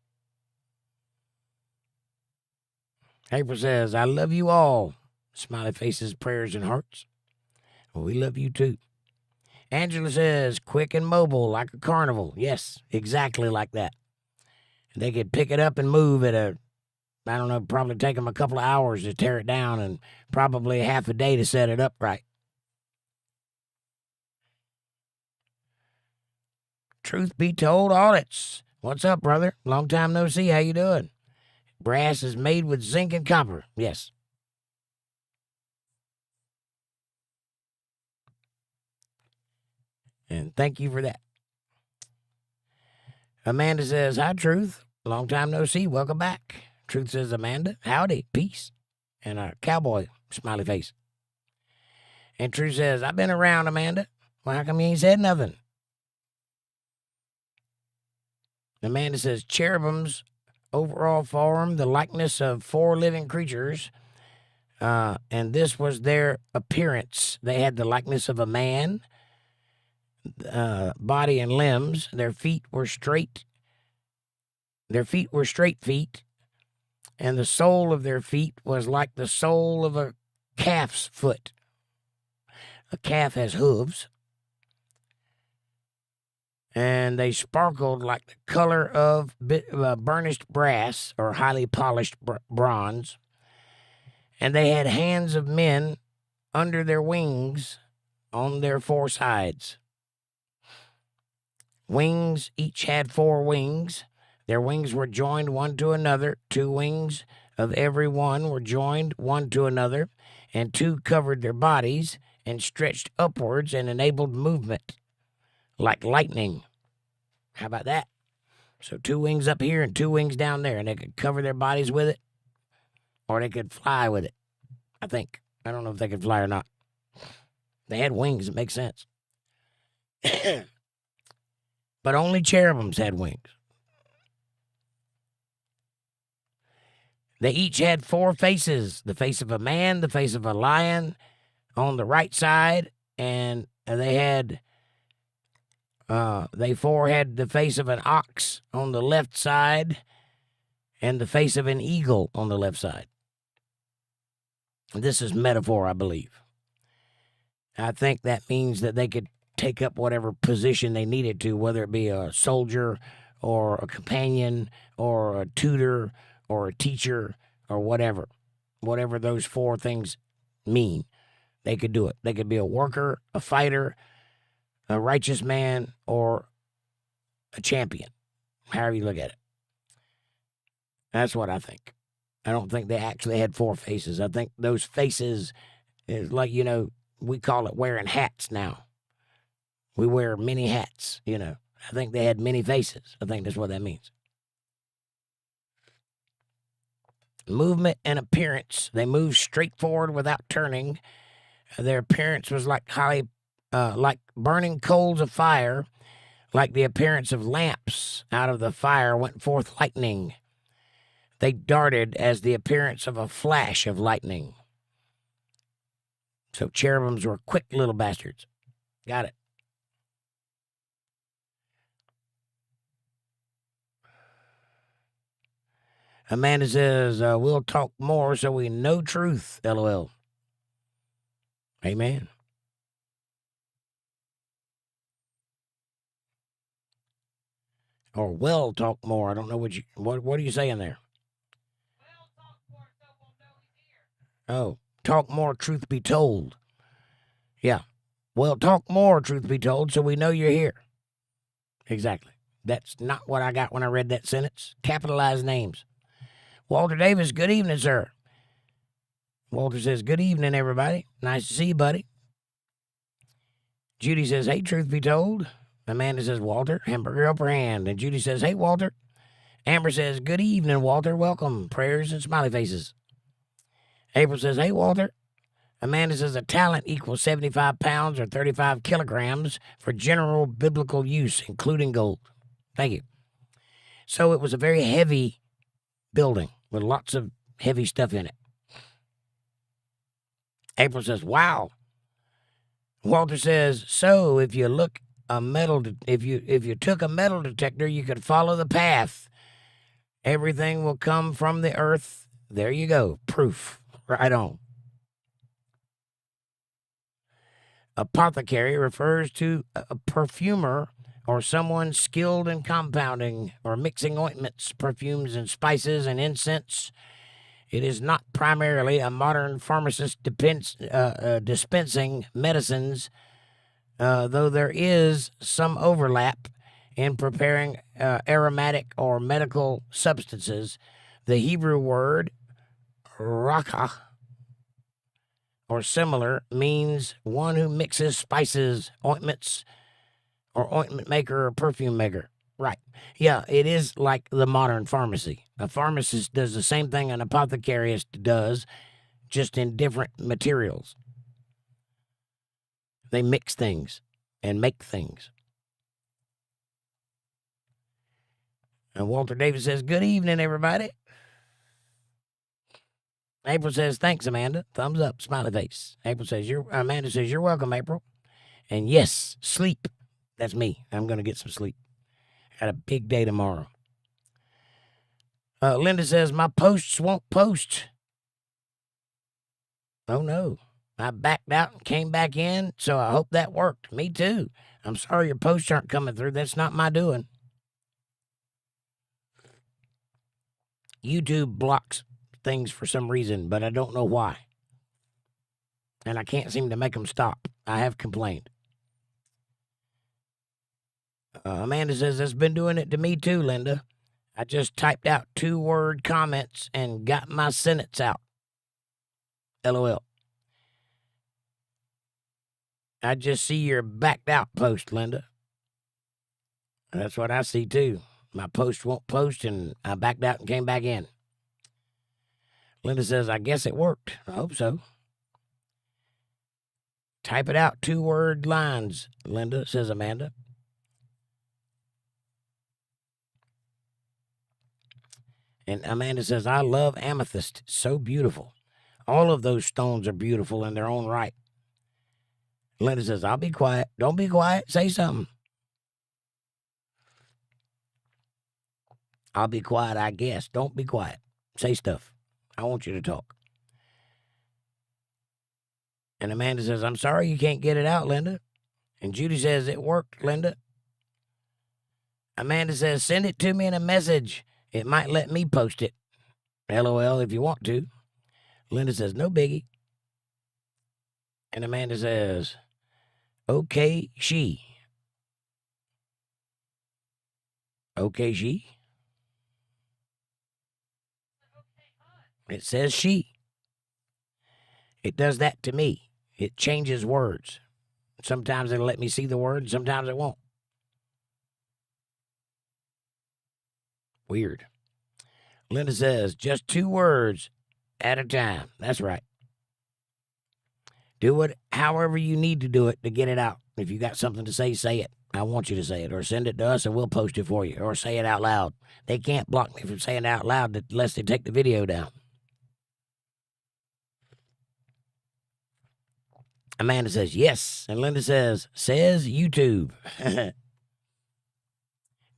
April says, I love you all. Smiley faces, prayers, and hearts. Well, we love you too. Angela says, quick and mobile like a carnival. Yes, exactly like that. They could pick it up and move at I don't know, probably take them a couple of hours to tear it down and probably half a day to set it up right. Truth be told, audits. What's up, brother? Long time no see. How you doing? Brass is made with zinc and copper. Yes. And thank you for that. Amanda says, hi, Truth. Long time no see. Welcome back. Truth says, Amanda, howdy, peace. And a cowboy smiley face. And Truth says, I've been around, Amanda. Well, how come you ain't said nothing? Amanda says, cherubims overall form the likeness of 4 living creatures, and this was their appearance. They had the likeness of a man, body and limbs. Their feet were straight. Their feet were straight feet, and the sole of their feet was like the sole of a calf's foot. A calf has hooves. and they sparkled like the color of burnished brass or highly polished bronze. And they had hands of men under their wings on their four sides. Wings each had 4 wings. Their wings were joined one to another. 2 wings of every one were joined one to another, and 2 covered their bodies and stretched upwards and enabled movement like lightning. How about that? So 2 wings up here and 2 wings down there, and they could cover their bodies with it, or they could fly with it, I think. I don't know if they could fly or not. They had wings. It makes sense. But only cherubims had wings. They each had 4 faces, the face of a man, the face of a lion on the right side, and they 4 had the face of an ox on the left side and the face of an eagle on the left side. This is metaphor, I believe. I think that means that they could take up whatever position they needed to, whether it be a soldier or a companion or a tutor or a teacher or whatever. Whatever those 4 things mean, they could do it. They could be a worker, a fighter, a righteous man, or a champion, however you look at it. That's what I think. I don't think they actually had 4 faces. I think those faces is like, we call it wearing hats now. We wear many hats, I think they had many faces. I think that's what that means. Movement and appearance. They moved straight forward without turning. Their appearance was like like burning coals of fire, like the appearance of lamps. Out of the fire went forth lightning. They darted as the appearance of a flash of lightning. So cherubims were quick little bastards. Got it. Amanda says, we'll talk more so we know truth, LOL. Amen. Or we'll talk more. I don't know what are you saying there? Well, talk more so we'll know he's here. Oh, talk more, truth be told. Yeah. Well, talk more, truth be told, so we know you're here. Exactly. That's not what I got when I read that sentence. Capitalized names. Walter Davis, good evening, sir. Walter says, good evening, everybody. Nice to see you, buddy. Judy says, hey, truth be told. Amanda says, Walter, hamburger upper hand. And Judy says, hey, Walter. Amber says, good evening, Walter. Welcome. Prayers and smiley faces. April says, hey, Walter. Amanda says, a talent equals 75 pounds or 35 kilograms for general biblical use, including gold. Thank you. So it was a very heavy building with lots of heavy stuff in it. April says, wow. Walter says, so if you look if you took a metal detector, you could follow the path. Everything will come from the earth. There you go. Proof. Right on. Apothecary refers to a perfumer or someone skilled in compounding or mixing ointments, perfumes, and spices and incense. It is not primarily a modern pharmacist dispensing medicines, though there is some overlap in preparing aromatic or medical substances. The Hebrew word rakah or similar means one who mixes spices, ointments, or ointment maker or perfume maker. Right. Yeah, it is like the modern pharmacy. A pharmacist does the same thing an apothecarist does, just in different materials. They mix things and make things. And Walter Davis says, good evening, everybody. April says, thanks, Amanda. Thumbs up, smiley face. Amanda says, you're welcome, April. And yes, sleep. That's me. I'm going to get some sleep. Got a big day tomorrow. Linda says, my posts won't post. Oh, no. I backed out and came back in, so I hope that worked. Me too. I'm sorry your posts aren't coming through. That's not my doing. YouTube blocks things for some reason, but I don't know why. And I can't seem to make them stop. I have complained. Amanda says, that's been doing it to me too, Linda. I just typed out 2-word comments and got my sentence out. LOL. I just see your backed out post, Linda. That's what I see too. My post won't post and I backed out and came back in. Linda says, I guess it worked. I hope so. Type it out, 2-word lines, Linda, says Amanda. And Amanda says, I love amethyst. So beautiful. All of those stones are beautiful in their own right. Linda says, I'll be quiet. Don't be quiet. Say something. I'll be quiet, I guess. Don't be quiet. Say stuff. I want you to talk. And Amanda says, I'm sorry you can't get it out, Linda. And Judy says, it worked, Linda. Amanda says, send it to me in a message. It might let me post it. LOL if you want to. Linda says, no biggie. And Amanda says, okay, she. Okay, she. It says she. It does that to me. It changes words. Sometimes it'll let me see the word, sometimes it won't. Weird. Linda says, just 2 words at a time. That's right. Do it however you need to do it to get it out. If you got something to say, say it. I want you to say it. Or send it to us and we'll post it for you. Or say it out loud. They can't block me from saying it out loud unless they take the video down. Amanda says, yes. And Linda says YouTube.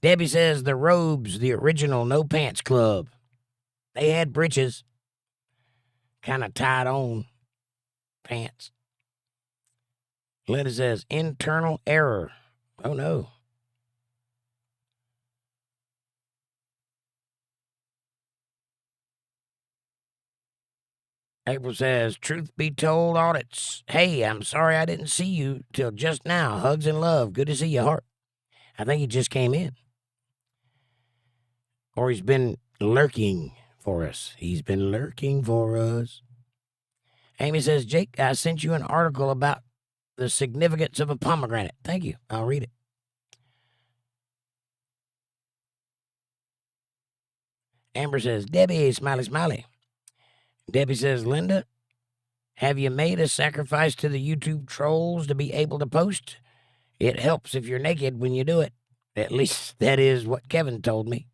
Debbie says, the Robes, the original No Pants Club. They had breeches. Kind of tied on pants. Linda says, internal error. Oh, no. April says, truth be told, audits. Hey, I'm sorry I didn't see you till just now. Hugs and love. Good to see you, Heart. I think he just came in. Or he's been lurking for us. He's been lurking for us. Amy says, Jake, I sent you an article about the significance of a pomegranate. Thank you. I'll read it. Amber says, Debbie, smiley, smiley. Debbie says, Linda, have you made a sacrifice to the YouTube trolls to be able to post? It helps if you're naked when you do it. At least that is what Kevin told me.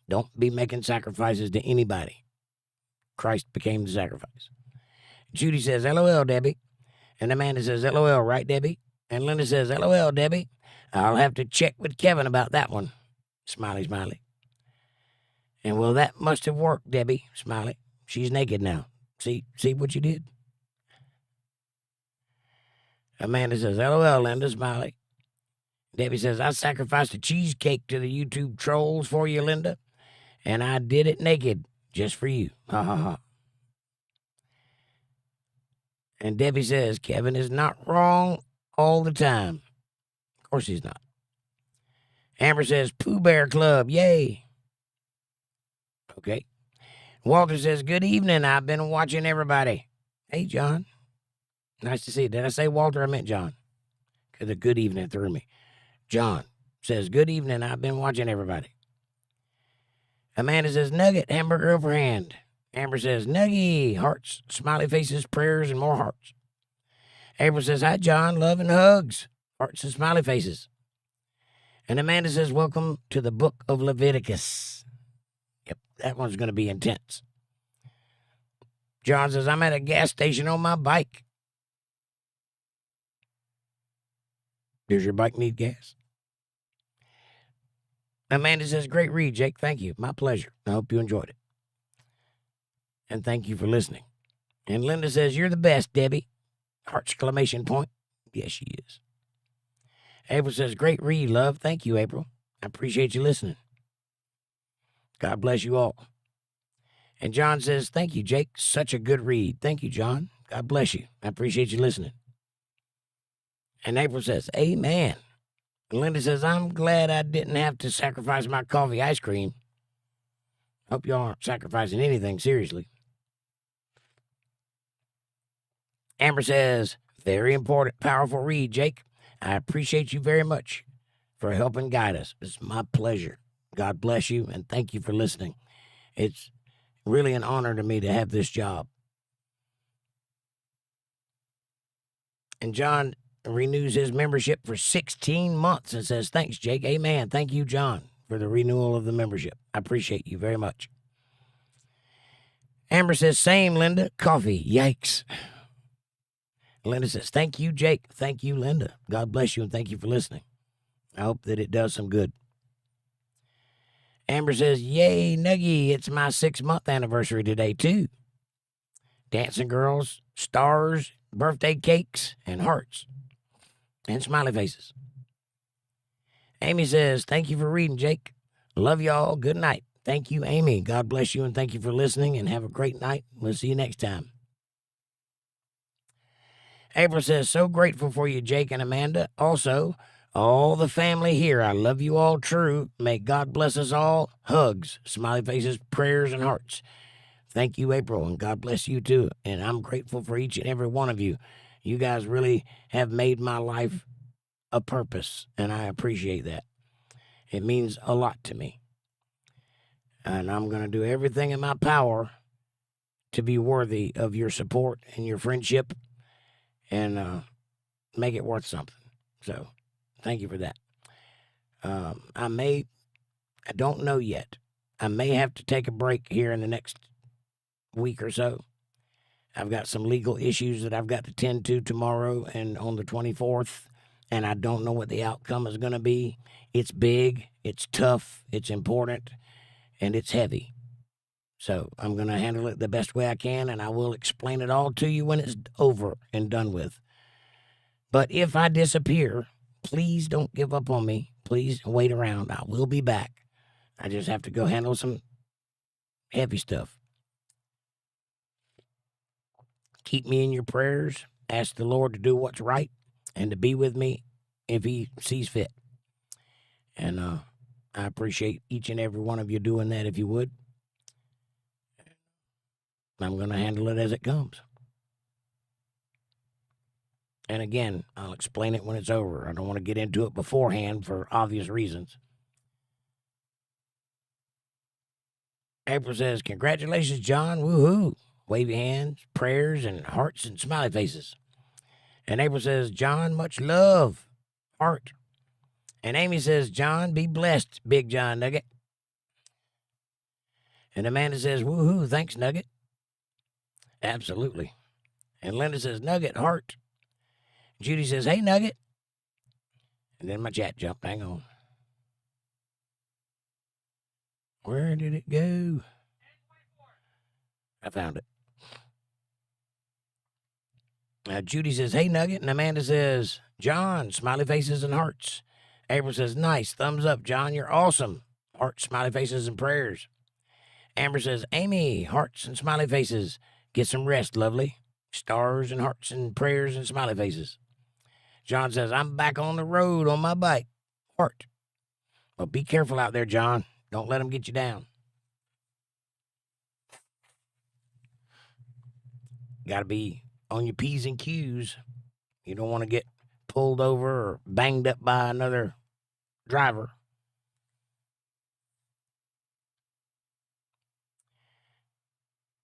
Don't be making sacrifices to anybody. Christ became the sacrifice. Judy says, LOL, Debbie. And Amanda says, LOL, right, Debbie? And Linda says, LOL, Debbie. I'll have to check with Kevin about that one. Smiley, smiley. And well, that must have worked, Debbie. Smiley. She's naked now. See what you did? Amanda says, LOL, Linda. Smiley. Debbie says, I sacrificed a cheesecake to the YouTube trolls for you, Linda. And I did it naked, just for you. Ha, ha, ha. And Debbie says, Kevin is not wrong all the time. Of course he's not. Amber says, Pooh Bear Club, yay. Okay. Walter says, good evening. I've been watching everybody. Hey, John. Nice to see you. Did I say Walter? I meant John. Because the good evening threw me. John says, good evening. I've been watching everybody. Amanda says, nugget, hamburger over hand. Amber says, nuggy, hearts, smiley faces, prayers, and more hearts. April says, hi, John, love and hugs, hearts and smiley faces. And Amanda says, welcome to the book of Leviticus. Yep, that one's going to be intense. John says, I'm at a gas station on my bike. Does your bike need gas? Amanda says, great read, Jake. Thank you. My pleasure. I hope you enjoyed it. and thank you for listening. And Linda says, you're the best, Debbie. Heart exclamation point. Yes, she is. April says, great read, love. Thank you, April. I appreciate you listening. God bless you all. And John says, thank you, Jake. Such a good read. Thank you, John. God bless you. I appreciate you listening. And April says, amen. And Linda says, I'm glad I didn't have to sacrifice my coffee ice cream. Hope y'all aren't sacrificing anything, seriously. Amber says, very important, powerful read, Jake. I appreciate you very much for helping guide us. It's my pleasure. God bless you, and thank you for listening. It's really an honor to me to have this job. And John renews his membership for 16 months and says, thanks, Jake. Amen. Thank you, John, for the renewal of the membership. I appreciate you very much. Amber says, same, Linda. Coffee. Yikes. Linda says, thank you, Jake. Thank you, Linda. God bless you, and thank you for listening. I hope that it does some good. Amber says, yay, Nuggie. It's my 6-month anniversary today, too. Dancing girls, stars, birthday cakes, and hearts, and smiley faces. Amy says, thank you for reading, Jake. Love y'all. Good night. Thank you, Amy. God bless you, and thank you for listening, and have a great night. We'll see you next time. April says, so grateful for you, Jake and Amanda. Also, all the family here, I love you all true. May God bless us all. Hugs, smiley faces, prayers, and hearts. Thank you, April, and God bless you too. And I'm grateful for each and every one of you. You guys really have made my life a purpose, and I appreciate that. It means a lot to me. And I'm going to do everything in my power to be worthy of your support and your friendship and make it worth something. So thank you for that. I don't know yet. I may have to take a break here in the next week or so. I've got some legal issues that I've got to tend to tomorrow and on the 24th, and I don't know what the outcome is going to be. It's big, it's tough, it's important, and it's heavy. So I'm going to handle it the best way I can, and I will explain it all to you when it's over and done with. But if I disappear, please don't give up on me. Please wait around. I will be back. I just have to go handle some heavy stuff. Keep me in your prayers. Ask the Lord to do what's right and to be with me if he sees fit. And I appreciate each and every one of you doing that if you would. I'm going to handle it as it comes. And again, I'll explain it when it's over. I don't want to get into it beforehand for obvious reasons. April says, congratulations, John. Woohoo. Wavy hands, prayers, and hearts and smiley faces. And April says, John, much love. Heart. And Amy says, John, be blessed, Big John Nugget. And Amanda says, woohoo, thanks, Nugget. Absolutely. And Linda says, Nugget, heart. Judy says, hey, Nugget. And then my chat jumped. Hang on. Where did it go? I found it. Judy says, hey, Nugget. And Amanda says, John, smiley faces and hearts. April says, nice. Thumbs up, John. You're awesome. Hearts, smiley faces, and prayers. Amber says, Amy, hearts and smiley faces. Get some rest, lovely. Stars and hearts and prayers and smiley faces. John says, I'm back on the road on my bike. Heart. Well, be careful out there, John. Don't let them get you down. Got to be on your P's and Q's. You don't want to get pulled over or banged up by another driver.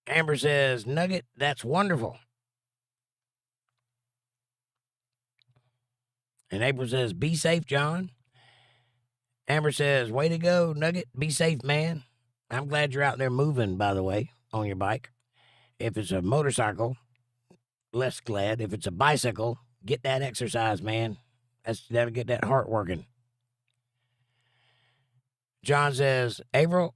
Amber says, Nugget, that's wonderful. And April says, be safe, John. Amber says, way to go, Nugget. Be safe, man. I'm glad you're out there moving, by the way, on your bike. If it's a motorcycle, less glad. If it's a bicycle, get that exercise, man. That'll get that heart working. John says, April,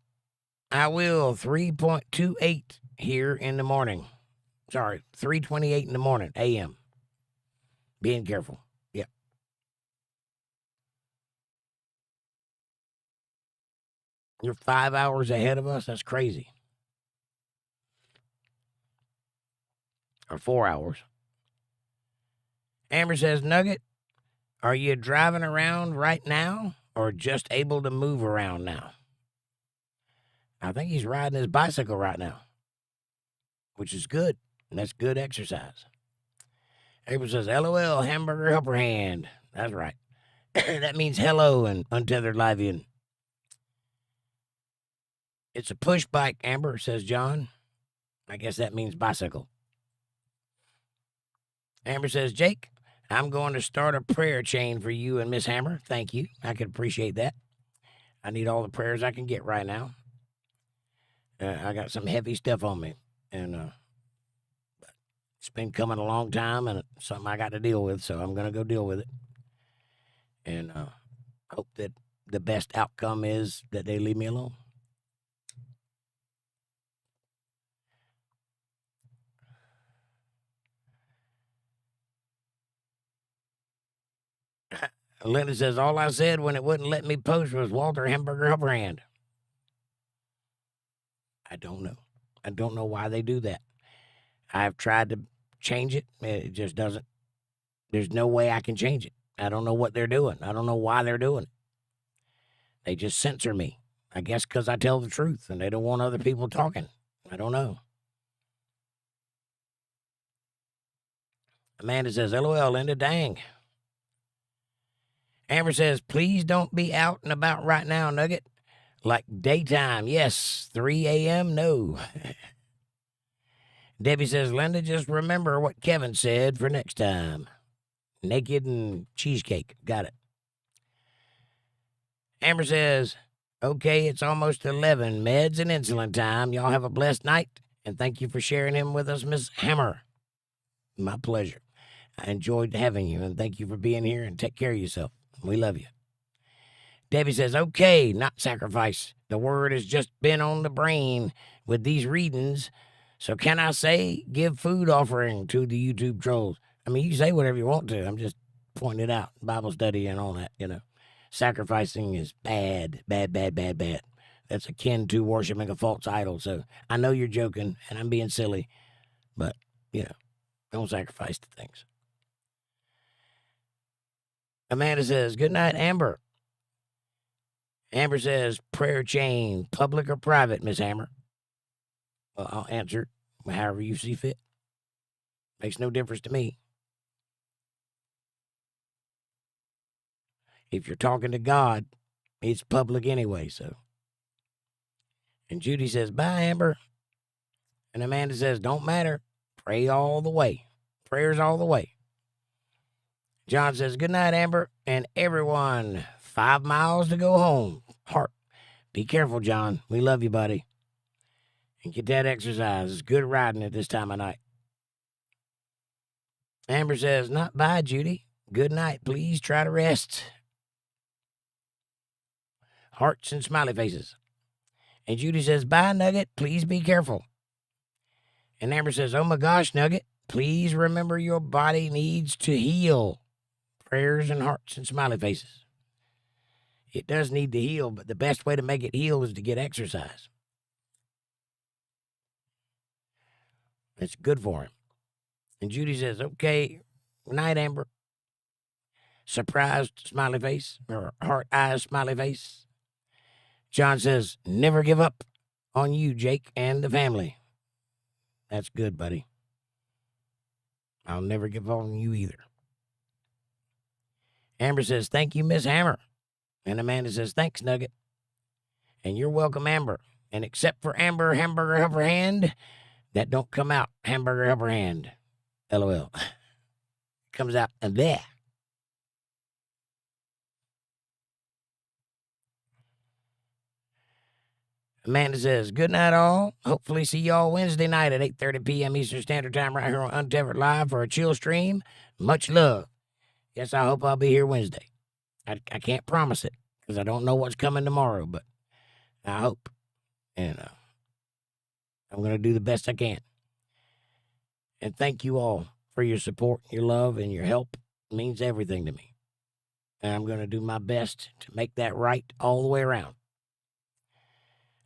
I will. 3.28. here in the morning. Sorry, 3:28 in the morning, a.m. Being careful. Yep. You're 5 hours ahead of us? That's crazy. Or 4 hours. Amber says, Nugget, are you driving around right now or just able to move around now? I think he's riding his bicycle right now, which is good. And that's good exercise. Amber says, LOL, hamburger helper hand. That's right. That means hello in Untethered Livean. It's a push bike, Amber, says John. I guess that means bicycle. Amber says, Jake, I'm going to start a prayer chain for you and Miss Hammer. Thank you. I could appreciate that. I need all the prayers I can get right now. I got some heavy stuff on me, and it's been coming a long time, and it's something I got to deal with, so I'm going to go deal with it. And hope that the best outcome is that they leave me alone. Linda says, all I said when it wouldn't let me post was Walter Hamburger Helperhand. I don't know. I don't know why they do that. I've tried to change it. It just doesn't. There's no way I can change it. I don't know what they're doing. I don't know why they're doing it. They just censor me. I guess because I tell the truth and they don't want other people talking. I don't know. Amanda says, LOL, Linda, dang. Amber says, please don't be out and about right now, Nugget. Like daytime, yes. 3 a.m., no. Debbie says, Linda, just remember what Kevin said for next time. Naked and cheesecake. Got it. Amber says, okay, it's almost 11. Meds and insulin time. Y'all have a blessed night. And thank you for sharing him with us, Miss Hammer. My pleasure. I enjoyed having you, and thank you for being here, and take care of yourself. We love you. Debbie says, okay, not sacrifice. The word has just been on the brain with these readings. So can I say give food offering to the YouTube trolls? I mean, you say whatever you want to. I'm just pointing it out. Bible study and all that, you know. Sacrificing is bad, bad, bad, bad, bad. That's akin to worshiping a false idol. So I know you're joking, and I'm being silly. But, you know, don't sacrifice the things. Amanda says, good night, Amber. Amber says, prayer chain, public or private, Miss Hammer? Well, I'll answer however you see fit. Makes no difference to me. If you're talking to God, it's public anyway, so. And Judy says, bye, Amber. And Amanda says, don't matter. Pray all the way. Prayers all the way. John says, good night, Amber, and everyone. 5 miles to go home. Heart. Be careful, John. We love you, buddy. And get that exercise. It's good riding at this time of night. Amber says, not bye, Judy. Good night. Please try to rest. Hearts and smiley faces. And Judy says, bye, Nugget. Please be careful. And Amber says, oh my gosh, Nugget. Please remember your body needs to heal. Prayers and hearts and smiley faces. It does need to heal, but the best way to make it heal is to get exercise. It's good for him. And Judy says, okay, night, Amber. Surprised smiley face, or heart eyes smiley face. John says, never give up on you, Jake, and the family. That's good, buddy. I'll never give up on you either. Amber says, thank you, Miss Hammer. And Amanda says, thanks, Nugget. And you're welcome, Amber. And except for Amber Hamburger Helper Hand, that don't come out. Hamburger Helper Hand. LOL. Comes out and there. Amanda says, good night, all. Hopefully see y'all Wednesday night at 8:30 p.m. Eastern Standard Time right here on Untethered Live for a chill stream. Much love. Yes, I hope I'll be here Wednesday. I can't promise it because I don't know what's coming tomorrow, but I hope. And I'm going to do the best I can. And thank you all for your support, your love, and your help. It means everything to me. And I'm going to do my best to make that right all the way around.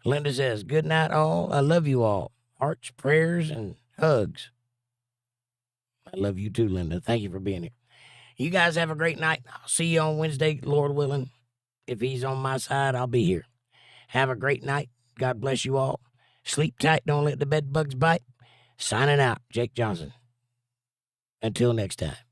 Linda says, good night, all. I love you all. Hearts, prayers, and hugs. I love you too, Linda. Thank you for being here. You guys have a great night. I'll see you on Wednesday, Lord willing. If he's on my side, I'll be here. Have a great night. God bless you all. Sleep tight. Don't let the bed bugs bite. Signing out, Jake Johnson. Until next time.